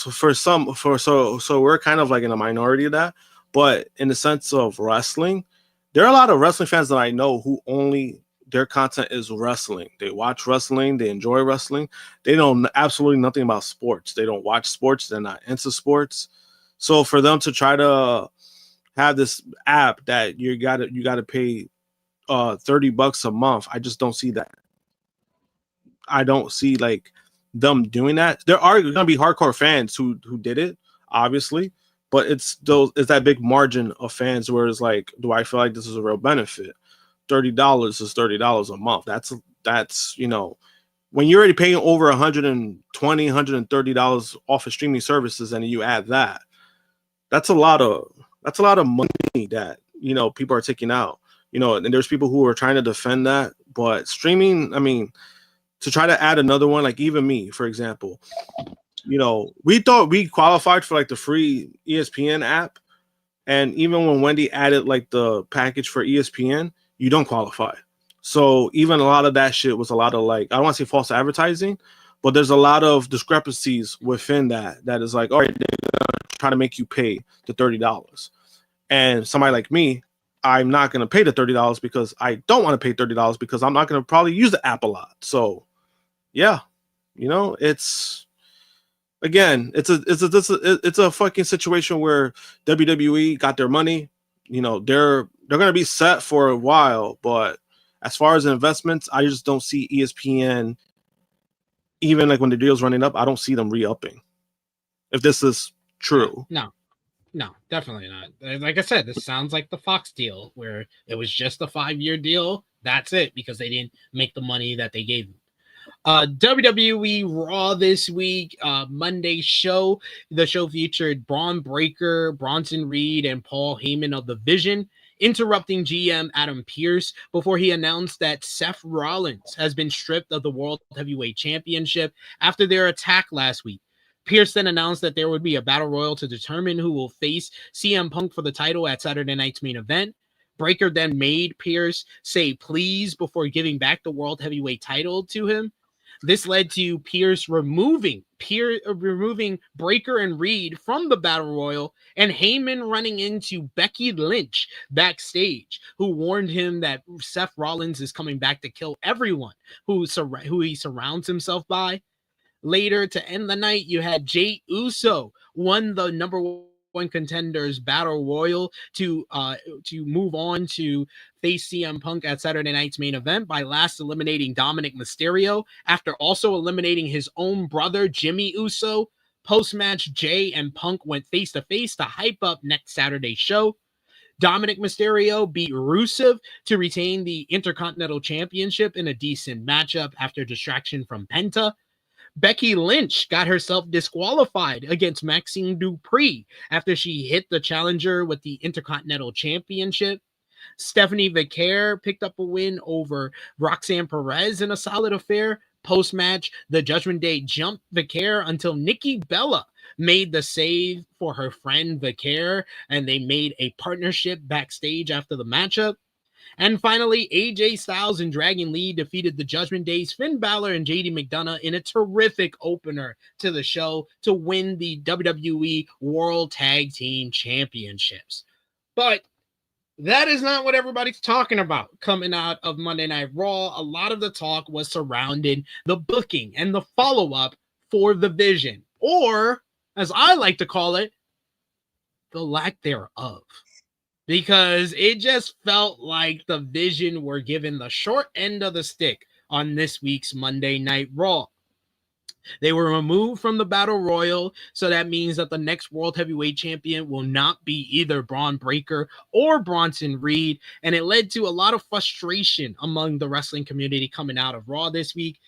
we're kind of like in a minority of that. But in the sense of wrestling, there are a lot of wrestling fans that I know who only their content is wrestling. They watch wrestling, they enjoy wrestling. They know absolutely nothing about sports. They don't watch sports, they're not into sports. So for them to try to have this app that you gotta pay $30 a month, I just don't see that. I don't see like them doing that. There are gonna be hardcore fans who did it, obviously, but it's that big margin of fans where it's like, do I feel like this is a real benefit? $30 is $30 a month. That's when you're already paying over $120, $130 off of streaming services, and you add that's a lot of money that people are taking out. And there's people who are trying to defend that, but streaming, I mean, to try to add another one, like even me, for example, we thought we qualified for like the free ESPN app, and even when Wendy added like the package for ESPN, you don't qualify. So even a lot of that shit was a lot of, like, I don't want to say false advertising, but there's a lot of discrepancies within that is like, all right, they're gonna try to make you pay the $30. And somebody like me, I'm not going to pay the $30 because I don't want to pay $30 because I'm not going to probably use the app a lot. So yeah, it's a fucking situation where WWE got their money. They're going to be set for a while, but as far as investments, I just don't see ESPN, even like when the deal's running up, I don't see them re-upping. If this is true. No, definitely not. Like I said, this sounds like the Fox deal where it was just a 5-year deal. That's it, because they didn't make the money that they gave them. WWE Raw this week, Monday show. The show featured Braun Breaker, Bronson Reed, and Paul Heyman of the Vision interrupting GM Adam Pearce before he announced that Seth Rollins has been stripped of the World Heavyweight Championship after their attack last week. Pearce then announced that there would be a battle royal to determine who will face CM Punk for the title at Saturday night's main event. Breaker then made Pearce say please before giving back the World Heavyweight title to him. This led to Pearce removing Breaker and Reed from the Battle Royal, and Heyman running into Becky Lynch backstage, who warned him that Seth Rollins is coming back to kill everyone who he surrounds himself by. Later, to end the night, you had Jey Uso won the number one contenders battle royal to move on to face CM Punk at Saturday night's main event by last eliminating Dominic Mysterio after also eliminating his own brother Jimmy Uso. Post-match, Jay and Punk went face-to-face to hype up next Saturday's show. Dominic Mysterio beat Rusev to retain the Intercontinental Championship in a decent matchup after distraction from Penta. Becky Lynch got herself disqualified against Maxine Dupree after she hit the challenger with the Intercontinental Championship. Stephanie Vicaire picked up a win over Roxanne Perez in a solid affair. Post-match, the Judgment Day jumped Vicaire until Nikki Bella made the save for her friend Vicaire, and they made a partnership backstage after the matchup. And finally, AJ Styles and Dragon Lee defeated the Judgment Day's Finn Balor and JD McDonough in a terrific opener to the show to win the WWE World Tag Team Championships. But That is not what everybody's talking about. Coming out of Monday Night Raw, a lot of the talk was surrounding the booking and the follow-up for the vision, or as I like to call it, the lack thereof. Because it just felt like the vision were given the short end of the stick on this week's Monday Night Raw. They were removed from the Battle Royal, so that means that the next World Heavyweight Champion will not be either Bron Breakker or Bronson Reed, and it led to a lot of frustration among the wrestling community coming out of Raw this week.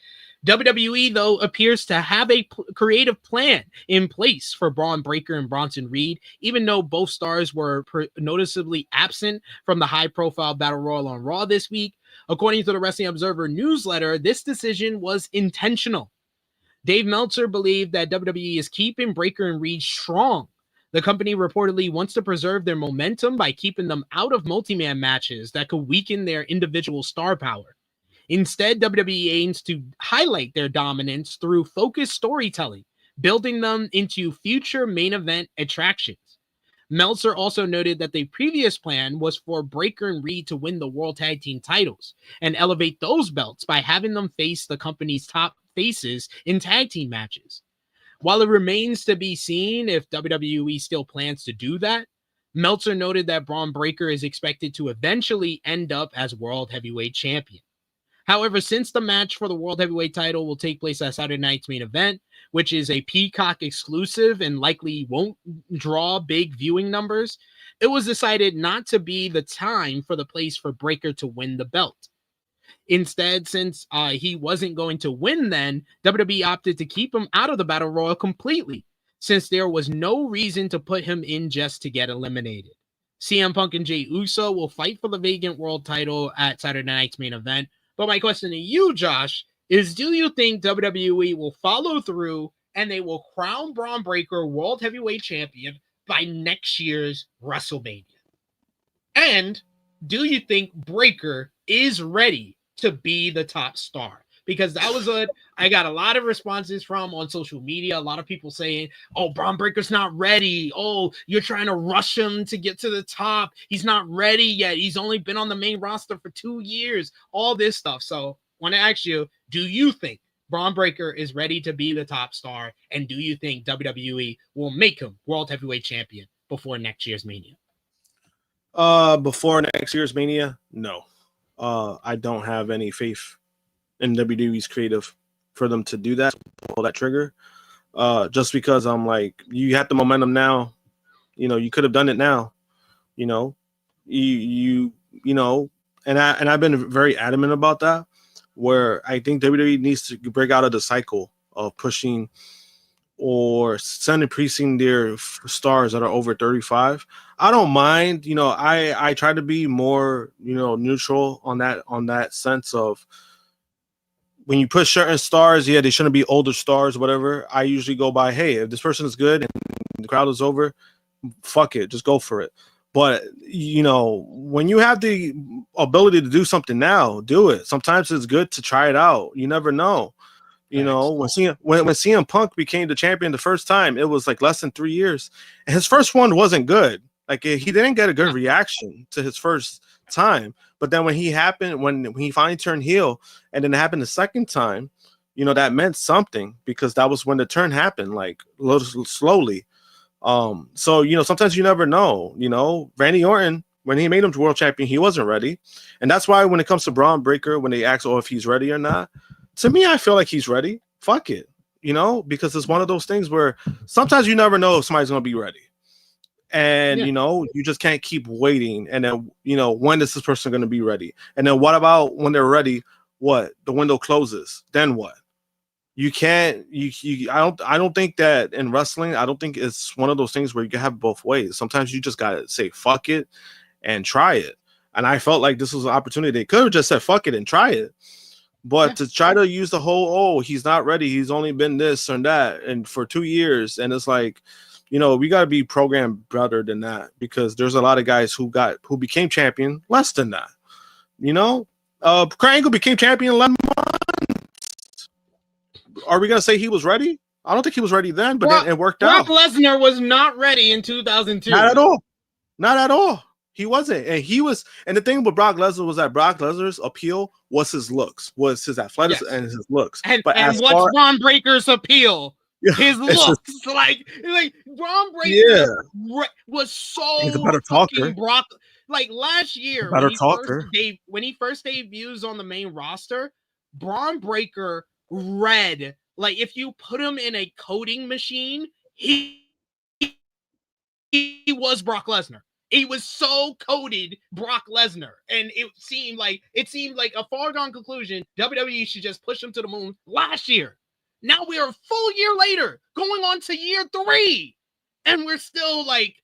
WWE, though, appears to have a creative plan in place for Bron Breakker and Bronson Reed, even though both stars were noticeably absent from the high-profile Battle Royal on Raw this week. According to the Wrestling Observer newsletter, this decision was intentional. Dave Meltzer believed that WWE is keeping Breakker and Reed strong. The company reportedly wants to preserve their momentum by keeping them out of multi-man matches that could weaken their individual star power. Instead, WWE aims to highlight their dominance through focused storytelling, building them into future main event attractions. Meltzer also noted that the previous plan was for Breakker and Reed to win the World Tag Team titles and elevate those belts by having them face the company's top faces in tag team matches. While it remains to be seen if WWE still plans to do that, Meltzer noted that Bron Breakker is expected to eventually end up as World Heavyweight Champion. However, since the match for the World Heavyweight title will take place at Saturday night's main event, which is a Peacock exclusive and likely won't draw big viewing numbers, it was decided not to be the time for the place for Breakker to win the belt. Instead, since he wasn't going to win then, WWE opted to keep him out of the Battle Royal completely, since there was no reason to put him in just to get eliminated. CM Punk and Jey Uso will fight for the vacant world title at Saturday night's main event. But my question to you, Josh, is do you think WWE will follow through and they will crown Bron Breakker World Heavyweight Champion by next year's WrestleMania? And do you think Breakker is ready to be the top star? Because that was I got a lot of responses from on social media. A lot of people saying, oh, Bron Breakker's not ready. Oh, you're trying to rush him to get to the top. He's not ready yet. He's only been on the main roster for 2 years. All this stuff. So I want to ask you, do you think Bron Breakker is ready to be the top star? And do you think WWE will make him World Heavyweight Champion before next year's Mania? Before next year's Mania, no. I don't have any faith in WWE's creative for them to do that, pull that trigger. Just because I'm like, you have the momentum now, you could have done it now, you know, and I've been very adamant about that, where I think WWE needs to break out of the cycle of pushing or increasing their stars that are over 35. I don't mind, I try to be more, neutral on that sense of, when you push certain stars, they shouldn't be older stars, whatever. I usually go by, hey, if this person is good and the crowd is over, fuck it, just go for it. But, when you have the ability to do something now, do it. Sometimes it's good to try it out. You never know. When CM Punk became the champion the first time, it was like less than 3 years. And his first one wasn't good. Like, he didn't get a good reaction to his first time. But then when he finally turned heel, and then it happened the second time, that meant something, because that was when the turn happened, like a little slowly. So sometimes you never know. Randy Orton, when he made him world champion, he wasn't ready, and that's why when it comes to Bron Breakker, when they ask, if he's ready or not, to me, I feel like he's ready. Fuck it, because it's one of those things where sometimes you never know if somebody's gonna be ready. And, you just can't keep waiting. And then, when is this person going to be ready? And then what about when they're ready? What? The window closes. Then what? You can't, I don't think that in wrestling, I don't think it's one of those things where you can have both ways. Sometimes you just got to say, fuck it and try it. And I felt like this was an opportunity. They could have just said, fuck it and try it. But to try to use the whole, he's not ready. He's only been this and that. And for 2 years. And it's like, we got to be programmed better than that, because there's a lot of guys who became champion less than that. Kurt Angle became champion in 11 months. Are we going to say he was ready? I don't think he was ready then, but then it worked out. Brock Lesnar was not ready in 2002. Not at all. He wasn't, and he was. And the thing with Brock Lesnar was that Brock Lesnar's appeal was his looks, was his athleticism and his looks. And as what's far, Bron Breaker's appeal? His it's looks, just- like Bron Breaker was he's a so better talker. Brock. Like last year, Better talker. when he first debuts on the main roster, Bron Breaker read like if you put him in a coding machine, he was Brock Lesnar. He was so coded Brock Lesnar, and it seemed like a foregone conclusion. WWE should just push him to the moon last year. Now we are a full year later, going on to year 3, and we're still like,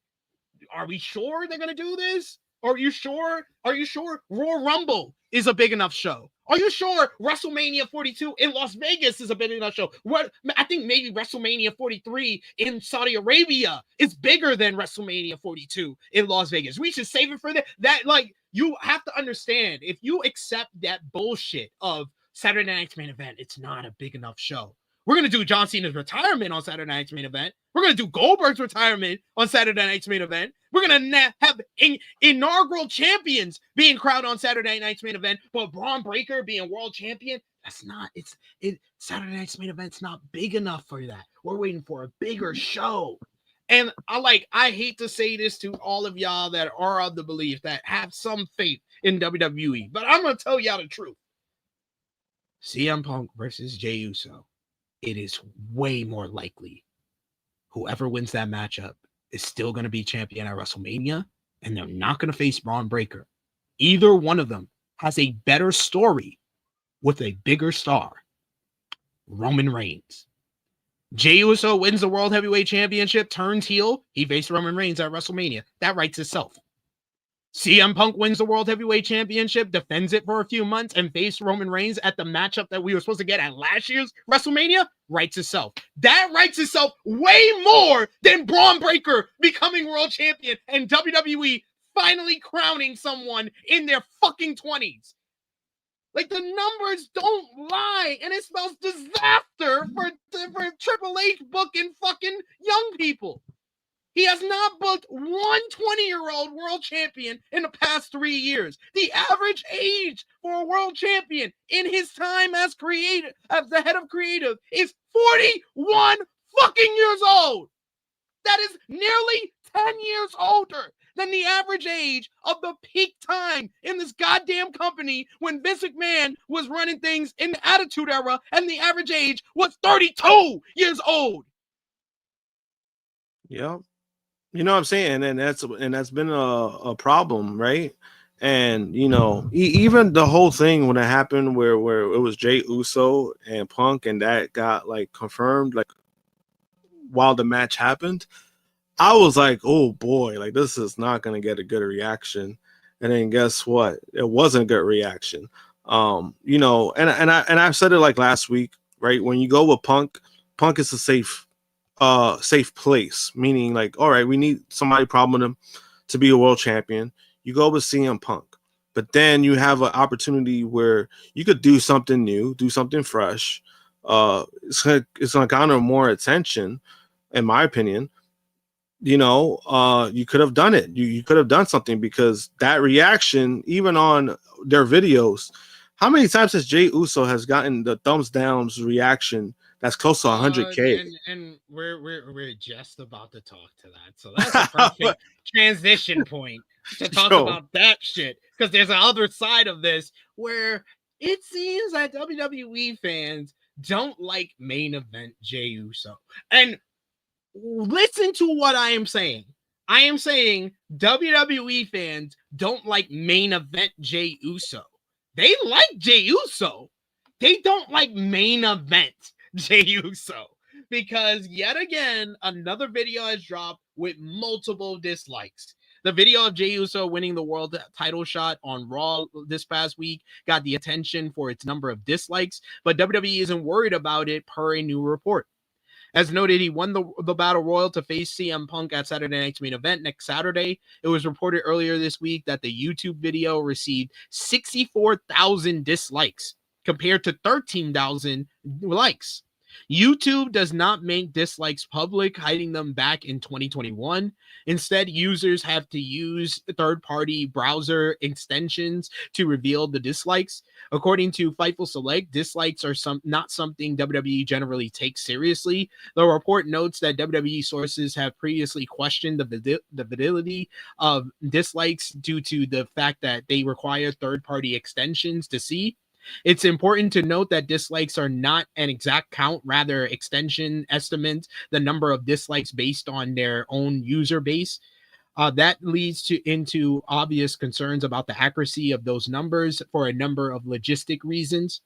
are we sure they're gonna do this? Are you sure? Are you sure Royal Rumble is a big enough show? Are you sure WrestleMania 42 in Las Vegas is a big enough show? What I think maybe WrestleMania 43 in Saudi Arabia is bigger than WrestleMania 42 in Las Vegas. We should save it for that. Like, you have to understand, if you accept that bullshit of Saturday Night's Main Event, it's not a big enough show. We're going to do John Cena's retirement on Saturday Night's Main Event. We're going to do Goldberg's retirement on Saturday Night's Main Event. We're going to have inaugural champions being crowned on Saturday Night's Main Event, but Bron Breaker being world champion, Saturday Night's Main Event's not big enough for that. We're waiting for a bigger show. And I hate to say this to all of y'all that are of the belief that have some faith in WWE, but I'm going to tell y'all the truth. CM Punk versus Jey Uso. It is way more likely whoever wins that matchup is still going to be champion at WrestleMania, and they're not going to face Bron Breaker. Either one of them has a better story with a bigger star. Roman Reigns. Jey Uso wins the World Heavyweight Championship, turns heel. He faced Roman Reigns at WrestleMania. That writes itself. CM Punk wins the World Heavyweight Championship, defends it for a few months, and faced Roman Reigns at the matchup that we were supposed to get at last year's WrestleMania. Writes itself. That writes itself way more than Bron Breaker becoming world champion and WWE finally crowning someone in their fucking 20s. Like, the numbers don't lie, and it spells disaster for Triple H booking fucking young people. He has not booked one 20-year-old world champion in the past 3 years. The average age for a world champion in his time as the head of creative, is 41 fucking years old. That is nearly 10 years older than the average age of the peak time in this goddamn company when Vince McMahon was running things in the Attitude Era, and the average age was 32 years old. Yep. You know what I'm saying? And that's been a problem, right? And, you know, even the whole thing when it happened where it was Jey Uso and Punk, and that got like confirmed like while the match happened, I was like, oh boy, like this is not going to get a good reaction. And then guess what? It wasn't a good reaction. You know, and I've said it like last week, right? When you go with Punk is a safe place, meaning like, all right, we need somebody prominent him to be a world champion. You go with CM Punk, but then you have an opportunity where you could do something new, do something fresh. It's gonna garner more attention, in my opinion. You know, you could have done it. You could have done something, because that reaction, even on their videos, how many times has Jey Uso has gotten the thumbs downs reaction that's close to 100K? And we're just about to talk to that, so that's a perfect transition point to talk about that shit, because there's another side of this where it seems that WWE fans don't like main event Jey Uso. And listen to what I am saying. I am saying WWE fans don't like main event Jey Uso. They like Jey Uso. They don't like main event Jey Uso, because yet again, another video has dropped with multiple dislikes. The video of Jey Uso winning the world title shot on Raw this past week got the attention for its number of dislikes, but WWE isn't worried about it per a new report. As noted, he won the Battle Royal to face CM Punk at Saturday Night's Main Event next Saturday. It was reported earlier this week that the YouTube video received 64,000 dislikes compared to 13,000 likes. YouTube does not make dislikes public, hiding them back in 2021. Instead, users have to use third-party browser extensions to reveal the dislikes. According to Fightful Select, dislikes are not something WWE generally takes seriously. The report notes that WWE sources have previously questioned the validity of dislikes due to the fact that they require third-party extensions to see. It's important to note that dislikes are not an exact count, rather extension estimates the number of dislikes based on their own user base. That leads into obvious concerns about the accuracy of those numbers for a number of logistic reasons.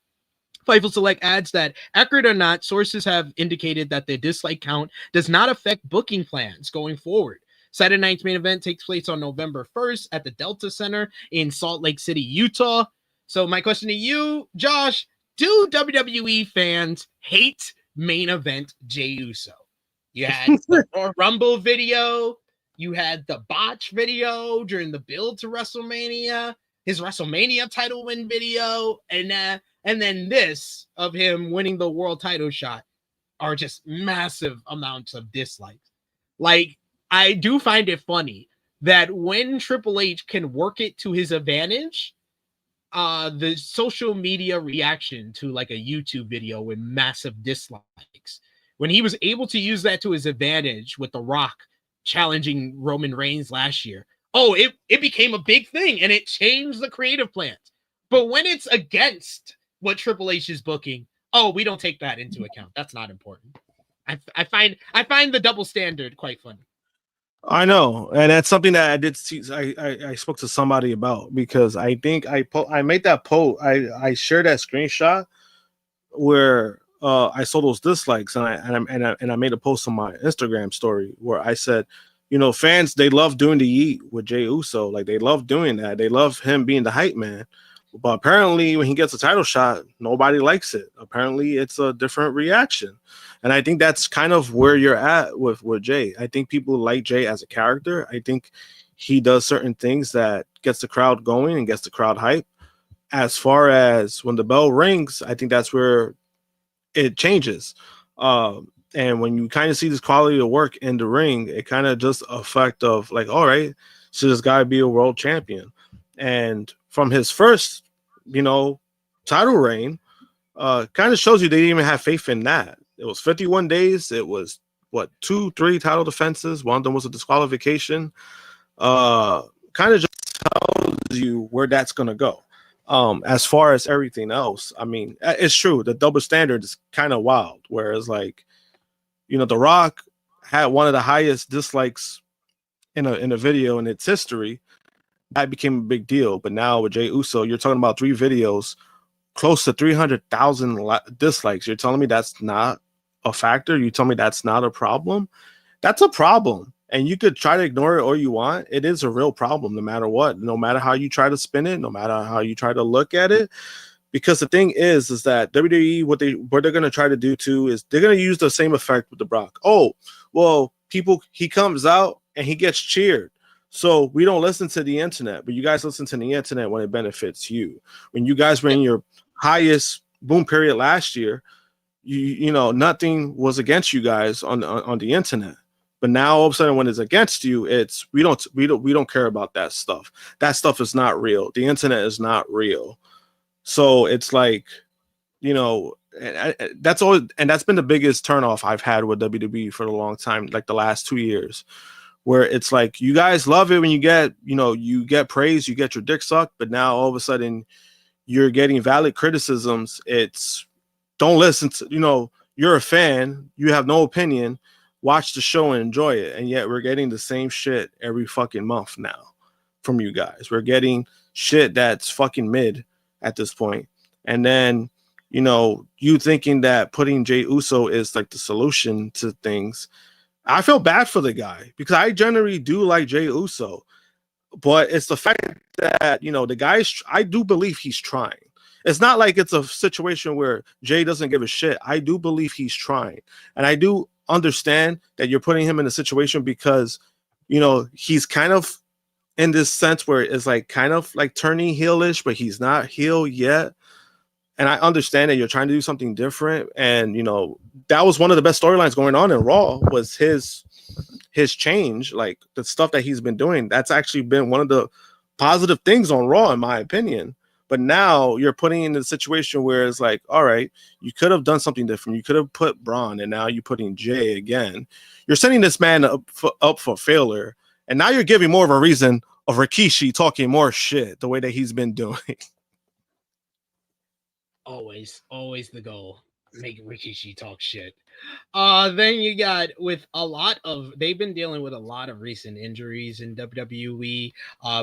Fightful Select adds that, accurate or not, sources have indicated that the dislike count does not affect booking plans going forward. Saturday night's main event takes place on November 1st at the Delta Center in Salt Lake City, Utah. So my question to you, Josh, do WWE fans hate main event Jey Uso? You had the Royal Rumble video, you had the botch video during the build to WrestleMania, his WrestleMania title win video, and then this of him winning the world title shot are just massive amounts of dislikes. Like, I do find it funny that when Triple H can work it to his advantage, the social media reaction to like a YouTube video with massive dislikes, when he was able to use that to his advantage with The Rock challenging Roman Reigns last year, it became a big thing and it changed the creative plans. But when it's against what Triple H is booking, we don't take that into account. That's not important. I find the double standard quite funny. I know, and that's something that I did see. I spoke to somebody about, because I think I made that post. I shared that screenshot where I saw those dislikes, and I made a post on my Instagram story where I said, fans, they love doing the yeet with Jey Uso, like they love doing that. They love him being the hype man. But apparently, when he gets a title shot, nobody likes it. Apparently, it's a different reaction. And I think that's kind of where you're at with Jey. I think people like Jey as a character. I think he does certain things that gets the crowd going and gets the crowd hype. As far as when the bell rings, I think that's where it changes. And when you kind of see this quality of work in the ring, it kind of just effect of like, all right, so this guy be a world champion. And from his first, title reign, kind of shows you they didn't even have faith in that. It was 51 days. It was 2-3 title defenses. One of them was a disqualification. Kind of just tells you where that's gonna go. As far as everything else, I mean, it's true. The double standard is kind of wild. Whereas, like, The Rock had one of the highest dislikes in a video in its history. That became a big deal. But now with Jey Uso, you're talking about 3 videos, close to 300,000 dislikes. You're telling me that's not a factor? You tell me that's not a problem? That's a problem. And you could try to ignore it all you want. It is a real problem no matter what. No matter how you try to spin it, no matter how you try to look at it. Because the thing is that WWE, what they're going to try to do too is they're going to use the same effect with the Brock. Oh, well, he comes out and he gets cheered. So we don't listen to the internet, but you guys listen to the internet when it benefits you. When you guys were in your highest boom period last year, you nothing was against you guys on the internet. But now all of a sudden, when it's against you, it's we don't care about that stuff. That stuff is not real. The internet is not real. So it's like, that's all, and that's been the biggest turnoff I've had with WWE for a long time, like the last 2 years. Where it's like, you guys love it when you get praise, you get your dick sucked, but now all of a sudden you're getting valid criticisms. It's don't listen to, you're a fan, you have no opinion, watch the show and enjoy it. And yet we're getting the same shit every fucking month now from you guys. We're getting shit that's fucking mid at this point. And then, you thinking that putting Jey Uso is like the solution to things. I feel bad for the guy because I generally do like Jey Uso, but it's the fact that, the guy, I do believe he's trying. It's not like it's a situation where Jey doesn't give a shit. I do believe he's trying. And I do understand that you're putting him in a situation because, he's kind of in this sense where it's like kind of like turning heelish, but he's not heel yet. And I understand that you're trying to do something different. And, that was one of the best storylines going on in Raw was his change, like the stuff that he's been doing. That's actually been one of the positive things on Raw, in my opinion. But now you're putting in a situation where it's like, all right, you could have done something different. You could have put Braun, and now you're putting Jey again. You're setting this man up for failure. And now you're giving more of a reason of Rikishi talking more shit the way that he's been doing. Always the goal. Make Rikishi talk shit. Then you got they've been dealing with a lot of recent injuries in WWE.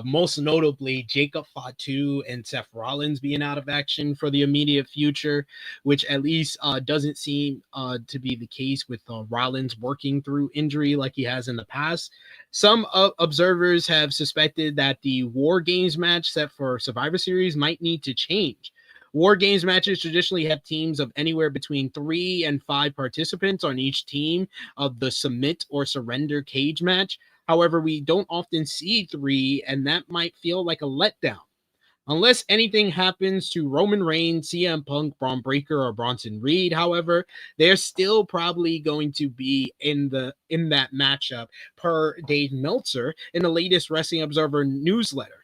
Most notably, Jacob Fatu and Seth Rollins being out of action for the immediate future, which at least doesn't seem to be the case with Rollins working through injury like he has in the past. Some observers have suspected that the War Games match set for Survivor Series might need to change. War Games matches traditionally have teams of anywhere between 3 and 5 participants on each team of the submit or surrender cage match. However, we don't often see 3, and that might feel like a letdown. Unless anything happens to Roman Reigns, CM Punk, Braun Breaker, or Bronson Reed, however, they're still probably going to be in that matchup, per Dave Meltzer in the latest Wrestling Observer newsletter.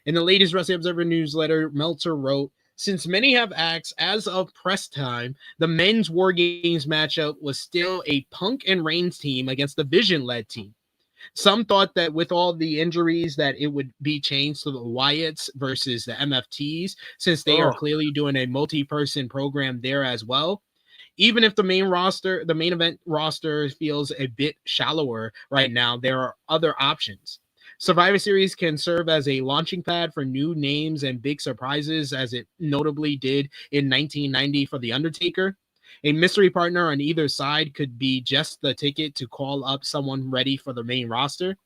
In the latest Wrestling Observer newsletter, Meltzer wrote, "Since many have asked, as of press time, the men's War Games matchup was still a Punk and Reigns team against the Vision-led team. Some thought that with all the injuries that it would be changed to the Wyatts versus the MFTs, since they are clearly doing a multi-person program there as well. Even if the main event roster feels a bit shallower right now, there are other options. Survivor Series can serve as a launching pad for new names and big surprises, as it notably did in 1990 for The Undertaker. A mystery partner on either side could be just the ticket to call up someone ready for the main roster.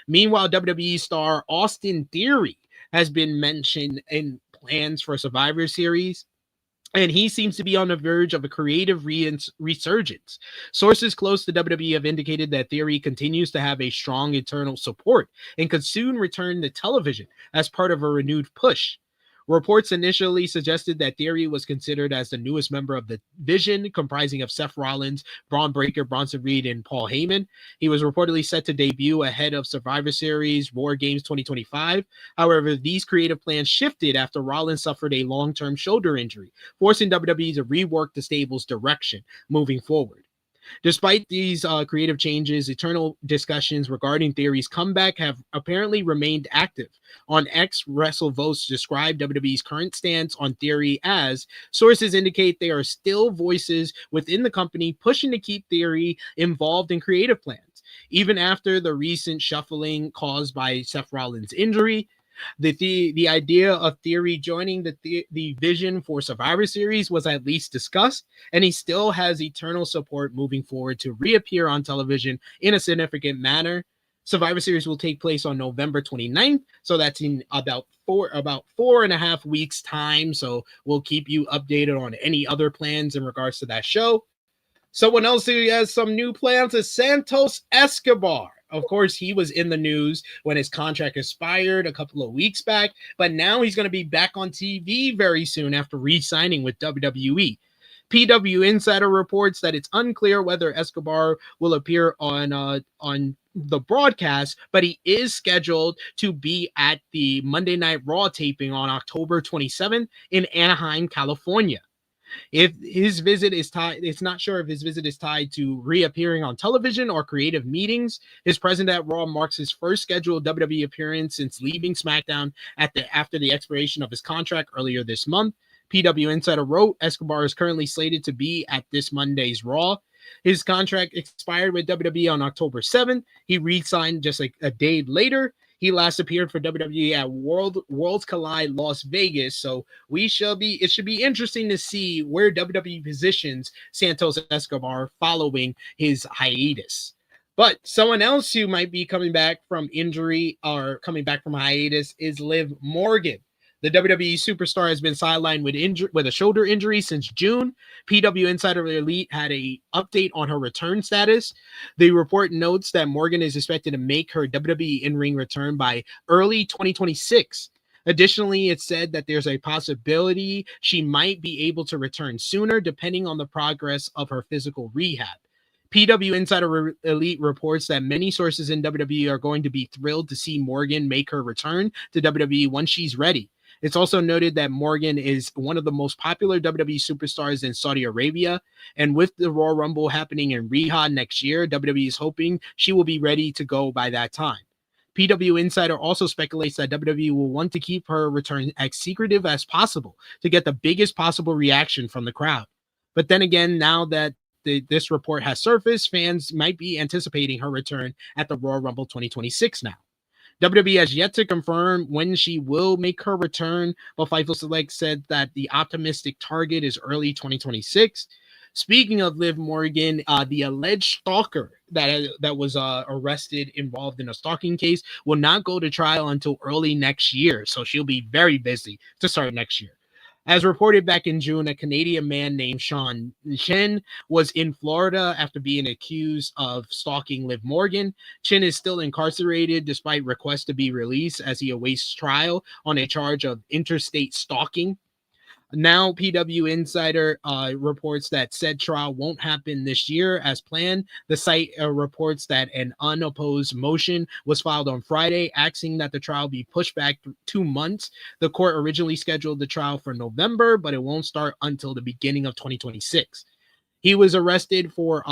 Meanwhile, WWE star Austin Theory has been mentioned in plans for Survivor Series, and he seems to be on the verge of a creative resurgence. Sources close to WWE have indicated that Theory continues to have a strong internal support and could soon return to television as part of a renewed push. Reports initially suggested that Theory was considered as the newest member of the Vision, comprising of Seth Rollins, Braun Breaker, Bronson Reed, and Paul Heyman. He was reportedly set to debut ahead of Survivor Series War Games 2025. However, these creative plans shifted after Rollins suffered a long-term shoulder injury, forcing WWE to rework the stable's direction moving forward. Despite these creative changes, eternal discussions regarding Theory's comeback have apparently remained active. On X, WrestleVotes described WWE's current stance on Theory as, sources indicate there are still voices within the company pushing to keep Theory involved in creative plans. Even after the recent shuffling caused by Seth Rollins' injury, the idea of Theory joining the Vision for Survivor Series was at least discussed, and he still has eternal support moving forward to reappear on television in a significant manner. Survivor Series will take place on November 29th, so that's in about 4.5 weeks time. So we'll keep you updated on any other plans in regards to that show. Someone else who has some new plans is Santos Escobar. Of course, he was in the news when his contract expired a couple of weeks back, but now he's going to be back on TV very soon after re-signing with WWE. PW Insider reports that it's unclear whether Escobar will appear on the broadcast, but he is scheduled to be at the Monday Night Raw taping on October 27th in Anaheim, California. If his visit is tied, it's not sure if his visit is tied to reappearing on television or creative meetings. His presence at Raw marks his first scheduled WWE appearance since leaving SmackDown after the expiration of his contract earlier this month. PW Insider wrote, Escobar is currently slated to be at this Monday's Raw. His contract expired with WWE on October 7th. He re-signed just like a day later. He last appeared for WWE at Worlds Collide Las Vegas. So it should be interesting to see where WWE positions Santos Escobar following his hiatus. But someone else who might be coming back from injury or coming back from hiatus is Liv Morgan. The WWE superstar has been sidelined with a shoulder injury since June. PW Insider Elite had an update on her return status. The report notes that Morgan is expected to make her WWE in-ring return by early 2026. Additionally, it said that there's a possibility she might be able to return sooner, depending on the progress of her physical rehab. PW Insider Elite reports that many sources in WWE are going to be thrilled to see Morgan make her return to WWE once she's ready. It's also noted that Morgan is one of the most popular WWE superstars in Saudi Arabia, and with the Royal Rumble happening in Riyadh next year, WWE is hoping she will be ready to go by that time. PW Insider also speculates that WWE will want to keep her return as secretive as possible to get the biggest possible reaction from the crowd. But then again, now that this report has surfaced, fans might be anticipating her return at the Royal Rumble 2026 now. WWE has yet to confirm when she will make her return, but Fightful Select said that the optimistic target is early 2026. Speaking of Liv Morgan, the alleged stalker that was arrested involved in a stalking case will not go to trial until early next year, so she'll be very busy to start next year. As reported back in June, a Canadian man named Sean Chen was in Florida after being accused of stalking Liv Morgan. Chen is still incarcerated despite requests to be released as he awaits trial on a charge of interstate stalking. Now, PW Insider reports that said trial won't happen this year as planned. The site reports that an unopposed motion was filed on Friday, asking that the trial be pushed back 2 months. The court originally scheduled the trial for November, but it won't start until the beginning of 2026. He was arrested for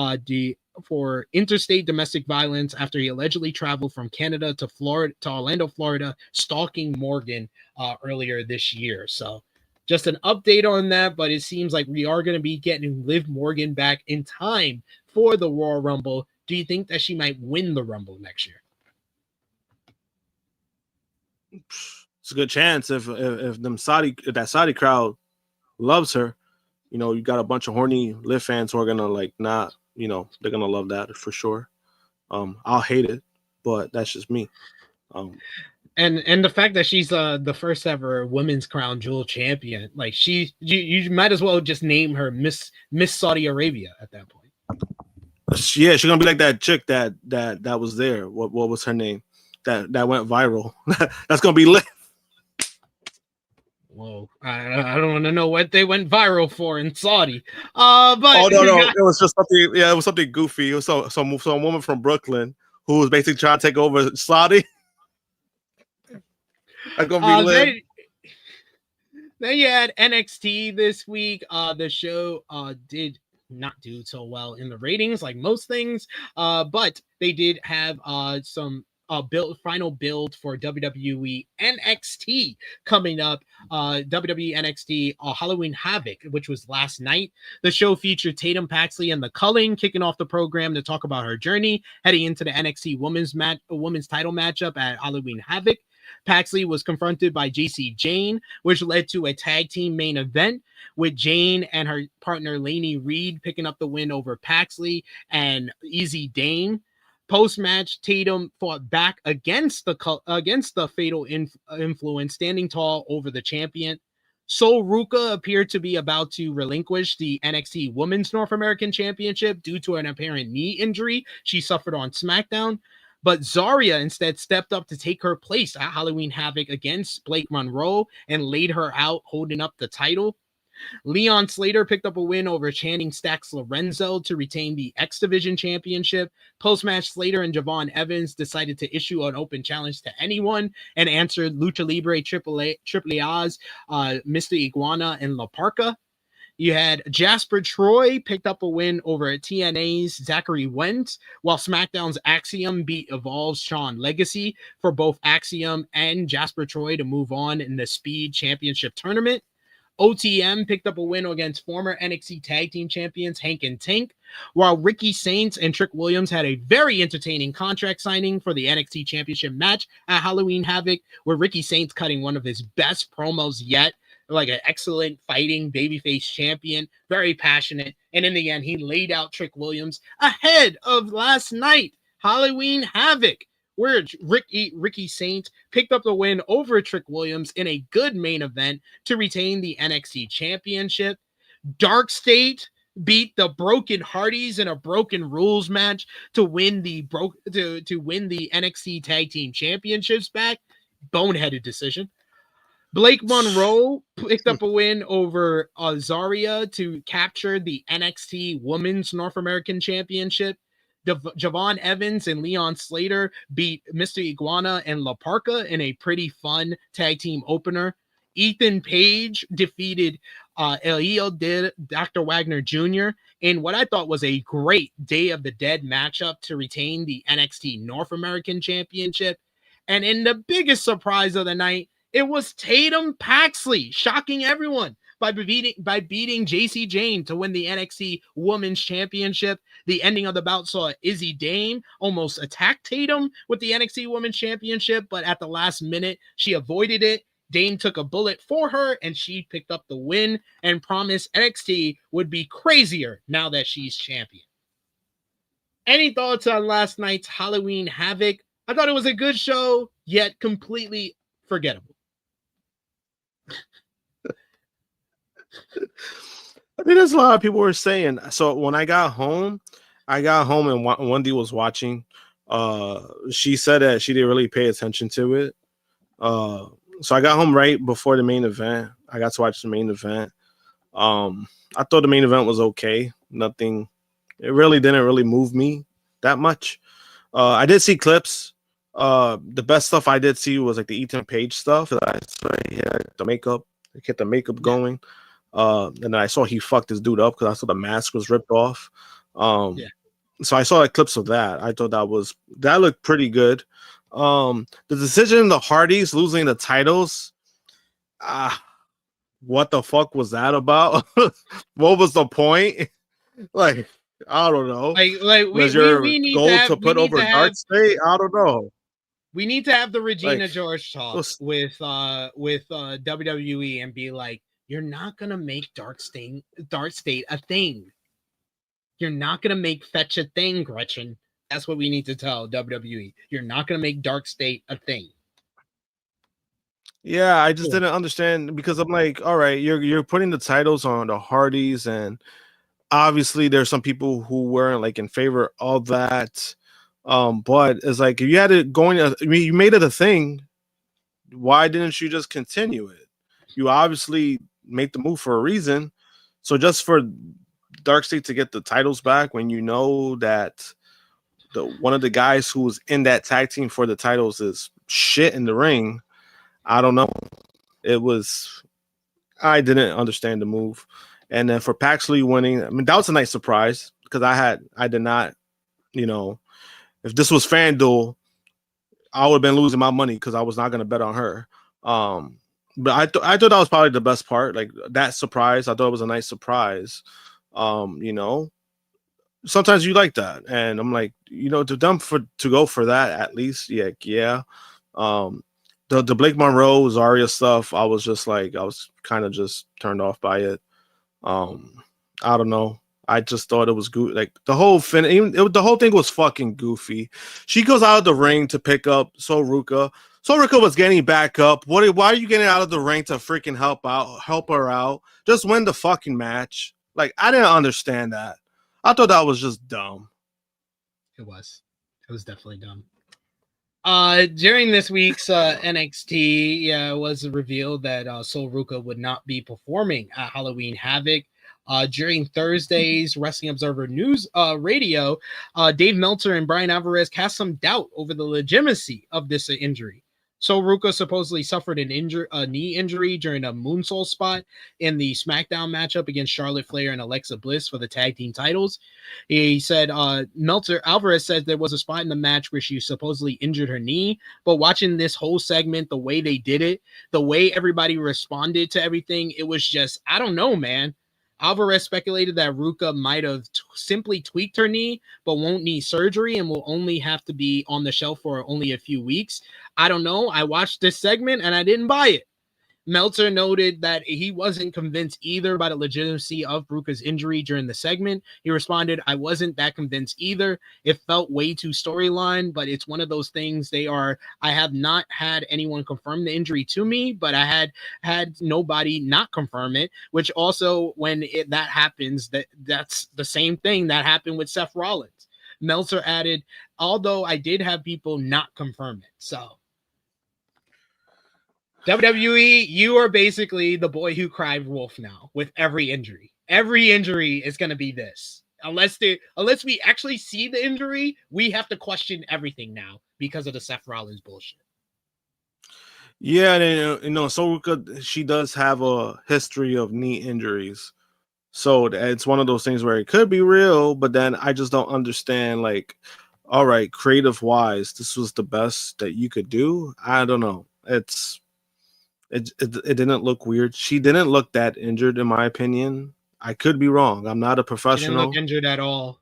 interstate domestic violence after he allegedly traveled from Canada to Orlando, Florida, stalking Morgan earlier this year. So just an update on that, but it seems like we are going to be getting Liv Morgan back in time for the Royal Rumble. Do you think that she might win the Rumble next year? It's a good chance if that Saudi crowd loves her. You know, you got a bunch of horny Liv fans who are gonna they're gonna love that for sure. I'll hate it, but that's just me. And the fact that she's the first ever women's crown jewel champion, like you might as well just name her Miss Saudi Arabia at that point. Yeah, she's gonna be like that chick that was there. What was her name? That went viral. That's gonna be lit. Whoa, I don't want to know what they went viral for in Saudi. But oh no, it was just something. Yeah, it was something goofy. It was some woman from Brooklyn who was basically trying to take over Saudi. That's gonna be lit. Then you had NXT this week. The show did not do so well in the ratings, like most things. But they did have some final build for WWE NXT coming up. WWE NXT Halloween Havoc, which was last night. The show featured Tatum Paxley and the Culling kicking off the program to talk about her journey heading into the NXT women's title matchup at Halloween Havoc. Paxley was confronted by JC Jane, which led to a tag team main event with Jane and her partner Lainey Reed picking up the win over Paxley and Easy Dane. Post-match, Tatum fought back against the fatal influence, standing tall over the champion. So Ruca appeared to be about to relinquish the NXT Women's North American Championship due to an apparent knee injury she suffered on SmackDown. But Zarya instead stepped up to take her place at Halloween Havoc against Blake Monroe and laid her out, holding up the title. Leon Slater picked up a win over Channing Stacks Lorenzo to retain the X Division Championship. Post-match, Slater and Javon Evans decided to issue an open challenge to anyone and answered Lucha Libre Triple A's Mr. Iguana and La Parca. You had Jasper Troy picked up a win over TNA's Zachary Wentz, while SmackDown's Axiom beat Evolve's Sean Legacy for both Axiom and Jasper Troy to move on in the Speed Championship Tournament. OTM picked up a win against former NXT Tag Team Champions Hank and Tank, while Ricky Saints and Trick Williams had a very entertaining contract signing for the NXT Championship match at Halloween Havoc, with Ricky Saints cutting one of his best promos yet, like an excellent fighting babyface champion, very passionate. And in the end, he laid out Trick Williams ahead of last night, Halloween Havoc, where Ricky Saints picked up the win over Trick Williams in a good main event to retain the NXT Championship. Dark State beat the Broken Hardys in a Broken Rules match to win the NXT Tag Team Championships back. Boneheaded decision. Blake Monroe picked up a win over Zarya to capture the NXT Women's North American Championship. Javon Evans and Leon Slater beat Mr. Iguana and La Parca in a pretty fun tag team opener. Ethan Page defeated Elio Dr. Wagner Jr. in what I thought was a great Day of the Dead matchup to retain the NXT North American Championship. And in the biggest surprise of the night, it was Tatum Paxley shocking everyone by beating JC Jane to win the NXT Women's Championship. The ending of the bout saw Izzy Dame almost attack Tatum with the NXT Women's Championship, but at the last minute, she avoided it. Dame took a bullet for her, and she picked up the win and promised NXT would be crazier now that she's champion. Any thoughts on last night's Halloween Havoc? I thought it was a good show, yet completely forgettable. I think that's a lot of people were saying. So when I got home and Wendy was watching. She said that she didn't really pay attention to it. So I got home right before the main event. I got to watch the main event. I thought the main event was okay. Nothing. It really didn't really move me that much. I did see clips. The best stuff I did see was like the Ethan Page stuff. I saw he had the makeup. He kept the makeup going. And then I saw he fucked this dude up because I saw the mask was ripped off. So I saw like clips of that. I thought that looked pretty good. The decision in the Hardys losing the titles. What the fuck was that about? What was the point? Like, I don't know. Like was your goal to put over Dark State? I don't know. We need to have the Regina George talk with WWE and be like, you're not gonna make Dark State a thing. You're not gonna make fetch a thing, Gretchen. That's what we need to tell WWE. You're not gonna make Dark State a thing. Yeah, I just didn't understand because I'm like, all right, you're putting the titles on the Hardys, and obviously there's some people who weren't like in favor of that. But it's like if you had it going, I mean, you made it a thing. Why didn't you just continue it? You obviously made the move for a reason. So just for Dark State to get the titles back when you know that one of the guys who was in that tag team for the titles is shit in the ring. I don't know. I didn't understand the move. And then for Paxley winning, I mean, that was a nice surprise because I did not, if this was FanDuel, I would have been losing my money because I was not going to bet on her. But I thought that was probably the best part. Like that surprise, I thought it was a nice surprise. Sometimes you like that. And I'm like, to go for that at least. Yeah. The Blake Monroe, Zarya stuff, I was kind of just turned off by it. I don't know. I just thought it was good. Like the whole the whole thing was fucking goofy. She goes out of the ring to pick up Ruca. Ruca was getting back up. Why are you getting out of the ring to freaking help her out? Just win the fucking match. Like I didn't understand that. I thought that was just dumb. It was definitely dumb. During this week's NXT, it was revealed that Sol Ruca would not be performing at Halloween Havoc. During Thursday's Wrestling Observer News Radio, Dave Meltzer and Brian Alvarez cast some doubt over the legitimacy of this injury. Sol Ruca supposedly suffered a knee injury during a moonsault spot in the SmackDown matchup against Charlotte Flair and Alexa Bliss for the tag team titles. He said Alvarez said there was a spot in the match where she supposedly injured her knee, but watching this whole segment, the way they did it, the way everybody responded to everything, it was just, I don't know, man. Alvarez speculated that Ruca might have simply tweaked her knee, but won't need surgery and will only have to be on the shelf for only a few weeks. I don't know. I watched this segment and I didn't buy it. Meltzer noted that he wasn't convinced either by the legitimacy of Ruca's injury during the segment. He responded, I wasn't that convinced either. It felt way too storyline, but it's one of those things I have not had anyone confirm the injury to me, but I had nobody not confirm it, which also when that happens, that's the same thing that happened with Seth Rollins. Meltzer added, although I did have people not confirm it. So WWE, you are basically the boy who cried wolf now with every injury. Every injury is going to be this. Unless we actually see the injury, we have to question everything now because of the Seth Rollins bullshit. Yeah, and so she does have a history of knee injuries. So it's one of those things where it could be real, but then I just don't understand, like, all right, creative wise, this was the best that you could do. I don't know. It didn't look weird. She didn't look that injured, in my opinion. I could be wrong. I'm not a professional. She didn't look injured at all.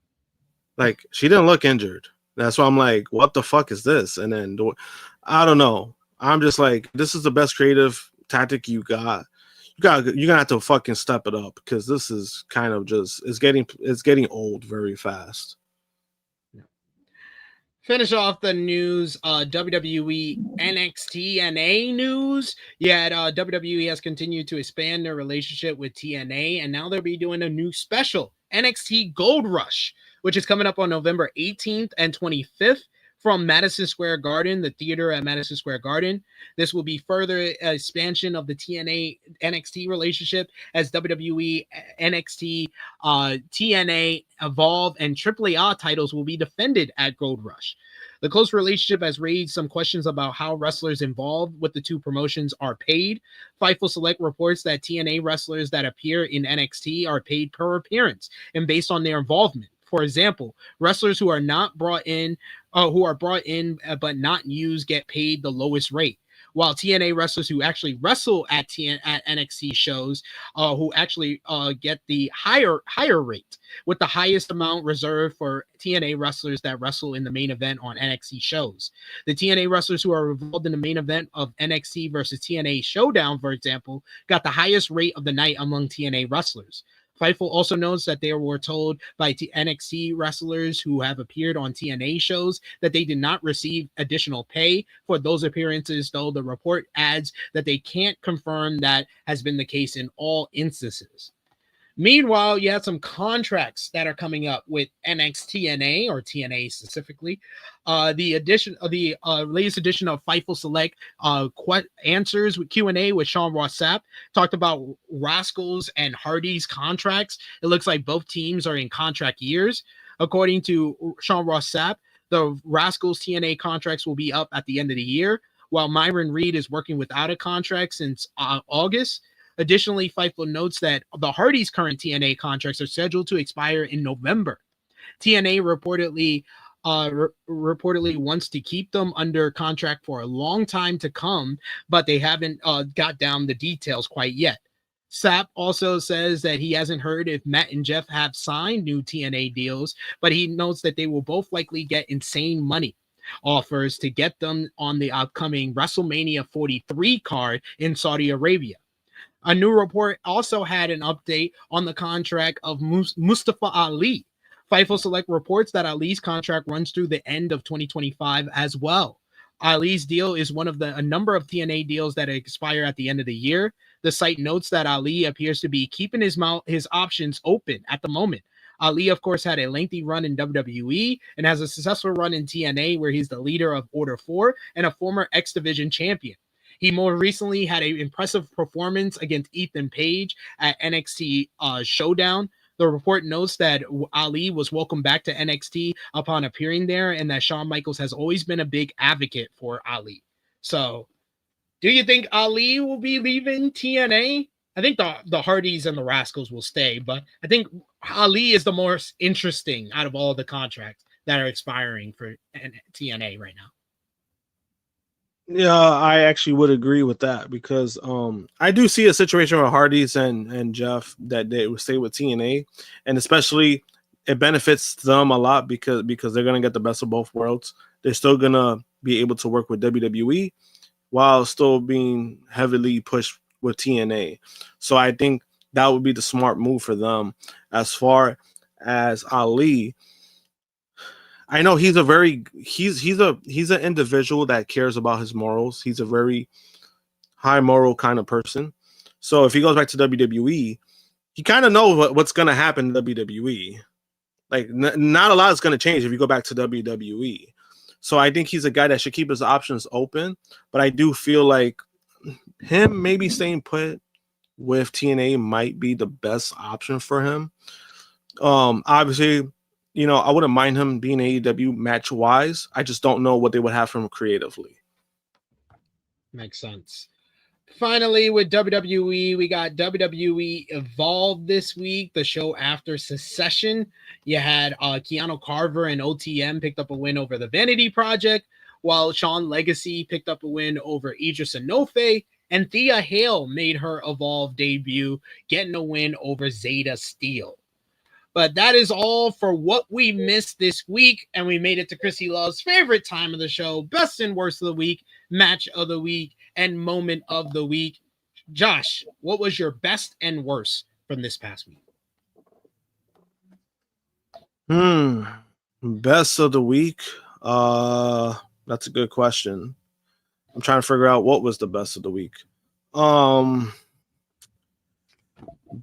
Like, she didn't look injured. That's why I'm like, what the fuck is this? And then I don't know. I'm just like, this is the best creative tactic you got. You're gonna have to fucking step it up, because this is kind of just it's getting old very fast. Finish off the news, WWE NXTNA news. Yeah, WWE has continued to expand their relationship with TNA, and now they'll be doing a new special, NXT Gold Rush, which is coming up on November 18th and 25th from Madison Square Garden, the theater at Madison Square Garden. This will be further expansion of the TNA NXT relationship, as WWE NXT, TNA, Evolve, and AAA titles will be defended at Gold Rush. The close relationship has raised some questions about how wrestlers involved with the two promotions are paid. Fightful Select reports that TNA wrestlers that appear in NXT are paid per appearance and based on their involvement. For example, wrestlers who are brought in but not used get paid the lowest rate, while TNA wrestlers who actually wrestle at NXT shows who actually get the higher rate, with the highest amount reserved for TNA wrestlers that wrestle in the main event on NXT shows. The TNA wrestlers who are involved in the main event of NXT versus TNA Showdown, for example, got the highest rate of the night among TNA wrestlers. Fightful also notes that they were told by NXT wrestlers who have appeared on TNA shows that they did not receive additional pay for those appearances, though the report adds that they can't confirm that has been the case in all instances. Meanwhile, you have some contracts that are coming up with NXTNA, or TNA specifically. The latest edition of Fightful Select Answers with Q&A with Sean Ross Sapp talked about Rascals and Hardy's contracts. It looks like both teams are in contract years. According to Sean Ross Sapp, the Rascals TNA contracts will be up at the end of the year, while Myron Reed is working without a contract since August. Additionally, Fightful notes that the Hardys' current TNA contracts are scheduled to expire in November. TNA reportedly wants to keep them under contract for a long time to come, but they haven't got down the details quite yet. Sapp also says that he hasn't heard if Matt and Jeff have signed new TNA deals, but he notes that they will both likely get insane money offers to get them on the upcoming WrestleMania 43 card in Saudi Arabia. A new report also had an update on the contract of Mustafa Ali. Fightful Select reports that Ali's contract runs through the end of 2025 as well. Ali's deal is one of a number of TNA deals that expire at the end of the year. The site notes that Ali appears to be keeping his options open at the moment. Ali, of course, had a lengthy run in WWE and has a successful run in TNA, where he's the leader of Order 4 and a former X Division champion. He more recently had an impressive performance against Ethan Page at NXT Showdown. The report notes that Ali was welcomed back to NXT upon appearing there, and that Shawn Michaels has always been a big advocate for Ali. So, do you think Ali will be leaving TNA? I think the Hardys and the Rascals will stay, but I think Ali is the most interesting out of all the contracts that are expiring for TNA right now. Yeah, I actually would agree with that, because I do see a situation where Hardys and Jeff that they would stay with TNA, and especially it benefits them a lot because they're gonna get the best of both worlds. They're still gonna be able to work with WWE while still being heavily pushed with TNA. So I think that would be the smart move for them. As far as Ali, I know he's an individual that cares about his morals. He's a very high moral kind of person. So if he goes back to WWE, he kind of knows what's going to happen in WWE. Like, not a lot is going to change if you go back to WWE. So I think he's a guy that should keep his options open. But I do feel like him maybe staying put with TNA might be the best option for him. Obviously, you know, I wouldn't mind him being AEW match wise. I just don't know what they would have from him creatively. Makes sense. Finally, with WWE, we got WWE Evolve this week, the show after Secession. You had Keanu Carver and OTM picked up a win over the Vanity Project, while Sean Legacy picked up a win over Idris Enofe, and Thea Hale made her Evolve debut, getting a win over Zeta Steel. But that is all for what we missed this week, and we made it to Krssi Love's favorite time of the show, best and worst of the week, match of the week, and moment of the week. Josh, what was your best and worst from this past week? Best of the week? That's a good question. I'm trying to figure out what was the best of the week.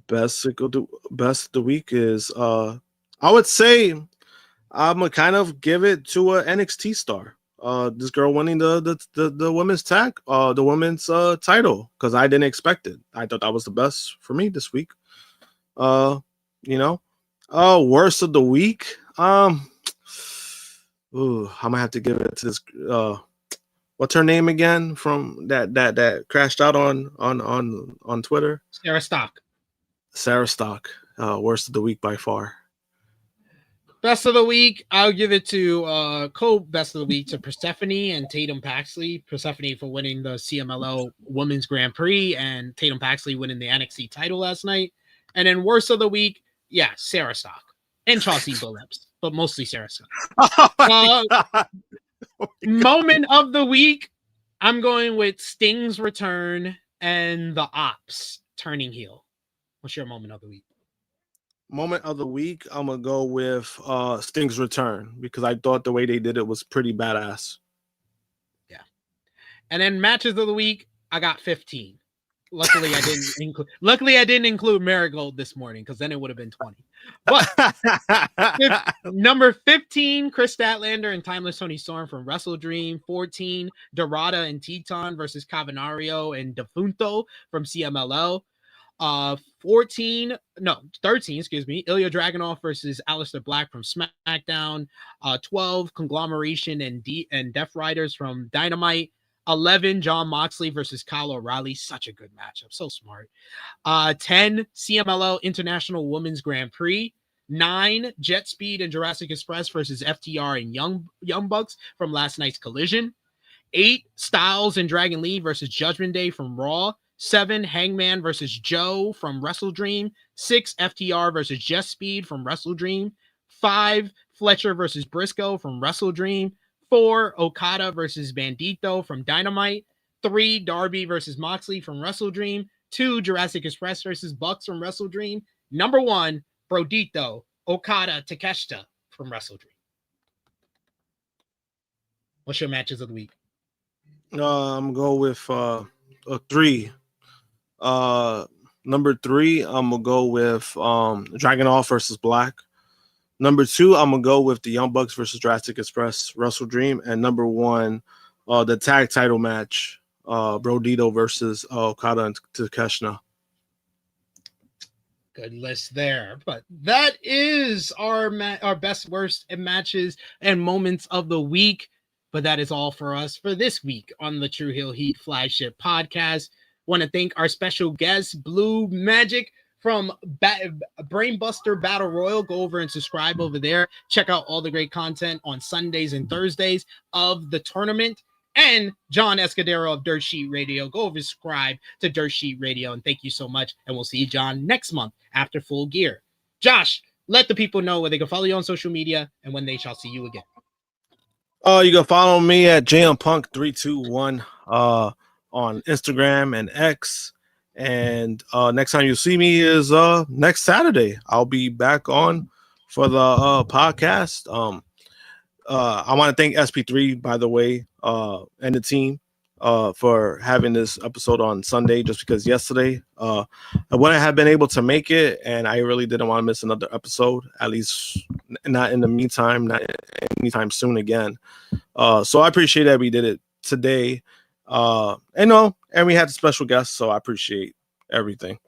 Best of the week is I would say I'm gonna kind of give it to a NXT star. This girl winning the women's tag, the women's title, because I didn't expect it. I thought that was the best for me this week. You know, worst of the week. I'm gonna have to give it to this. What's her name again? From that crashed out on Twitter. Sarah Stock. Worst of the week by far. Best of the week, I'll give it to co-best of the week to Persephone and Tatum Paxley. Persephone for winning the CMLL Women's Grand Prix, and Tatum Paxley winning the NXT title last night. And then worst of the week, yeah, Sarah Stock and Chauncey Billups, but mostly Sarah Stock. Moment of the week, I'm going with Sting's return and the Ops turning heel. What's your moment of the week? Moment of the week, I'm gonna go with Sting's return, because I thought the way they did it was pretty badass. Yeah. And then matches of the week, I got 15. Luckily, I didn't include Marigold this morning, because then it would have been 20. But number 15, Chris Statlander and Timeless Tony Storm from WrestleDream. 14, Dorada and Teton versus Cavanario and Defunto from CMLL. 13, excuse me, Ilya Dragunov versus Aleister Black from SmackDown. 12, Conglomeration and Death Riders from Dynamite. 11, John Moxley versus Kyle O'Reilly. Such a good matchup. So smart. 10, CMLL International Women's Grand Prix. 9, Jet Speed and Jurassic Express versus FTR and Young Bucks from last night's Collision. 8, Styles and Dragon Lee versus Judgment Day from Raw. 7, Hangman versus Joe from WrestleDream. 6, FTR versus Jet Speed from WrestleDream. 5, Fletcher versus Briscoe from WrestleDream. 4, Okada versus Bandito from Dynamite. 3, Darby versus Moxley from WrestleDream. 2, Jurassic Express versus Bucks from WrestleDream. Number 1, Brodito, Okada, Takeshita from WrestleDream. What's your matches of the week? I'm gonna go with 3. Number 3, I'm gonna go with Dragunov versus Black. Number 2, I'm gonna go with the Young Bucks versus Jurassic Express WrestleDream. And number 1, the tag title match, Brodito versus Okada and Takeshita. Good list there. But that is our best, worst matches and moments of the week. But that is all for us for this week on the Tru Heel Heat flagship podcast. Want to thank our special guest, Blue Magic from Brainbuster Battle Royal. Go over and subscribe over there. Check out all the great content on Sundays and Thursdays of the tournament. And Jon Escudero of Dirt Sheet Radio. Go over and subscribe to Dirt Sheet Radio. And thank you so much. And we'll see you, John, next month after Full Gear. Josh, let the people know where they can follow you on social media and when they shall see you again. You can follow me at JMPunk321 on Instagram and X. And next time you see me is next Saturday. I'll be back on for the podcast. I want to thank SP3, by the way, and the team for having this episode on Sunday, just because yesterday I wouldn't have been able to make it, and I really didn't want to miss another episode, at least not in the meantime, not anytime soon again. So I appreciate that we did it today. And we had a special guest, so I appreciate everything.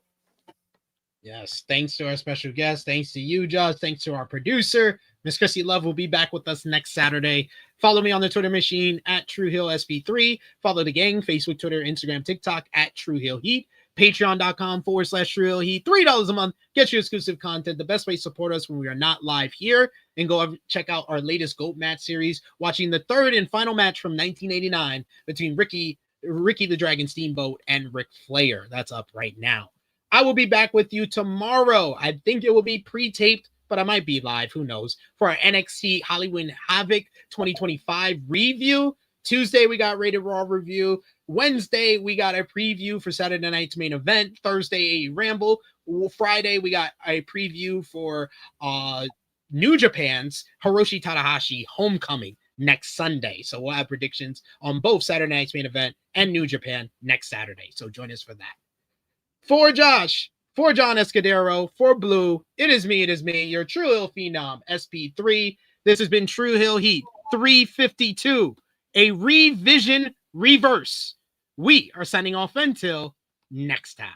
Yes, thanks to our special guest. Thanks to you, Josh. Thanks to our producer. Miss Krssi Love will be back with us next Saturday. Follow me on the Twitter machine at Tru Heel SB3. Follow the gang, Facebook, Twitter, Instagram, TikTok at Tru Heel Heat. Patreon.com/Tru Heel Heat. $3 a month. Get you exclusive content. The best way to support us when we are not live here. And go check out our latest GOAT match series, watching the third and final match from 1989 between Ricky the Dragon Steamboat and Ric Flair. That's up right now. I will be back with you tomorrow. I think it will be pre-taped, but I might be live. Who knows? For our NXT Halloween Havoc 2025 review. Tuesday, we got Rated Raw review. Wednesday, we got a preview for Saturday night's main event. Thursday, a Ramble. Friday, we got a preview for New Japan's Hiroshi Tanahashi Homecoming next Sunday. So we'll have predictions on both Saturday night's main event and New Japan next Saturday. So join us for that. For Josh, for Jon Escudero, for Blue, it is me, your Tru Heel Phenom, SP3. This has been Tru Heel Heat 352, a revision reverse. We are signing off until next time.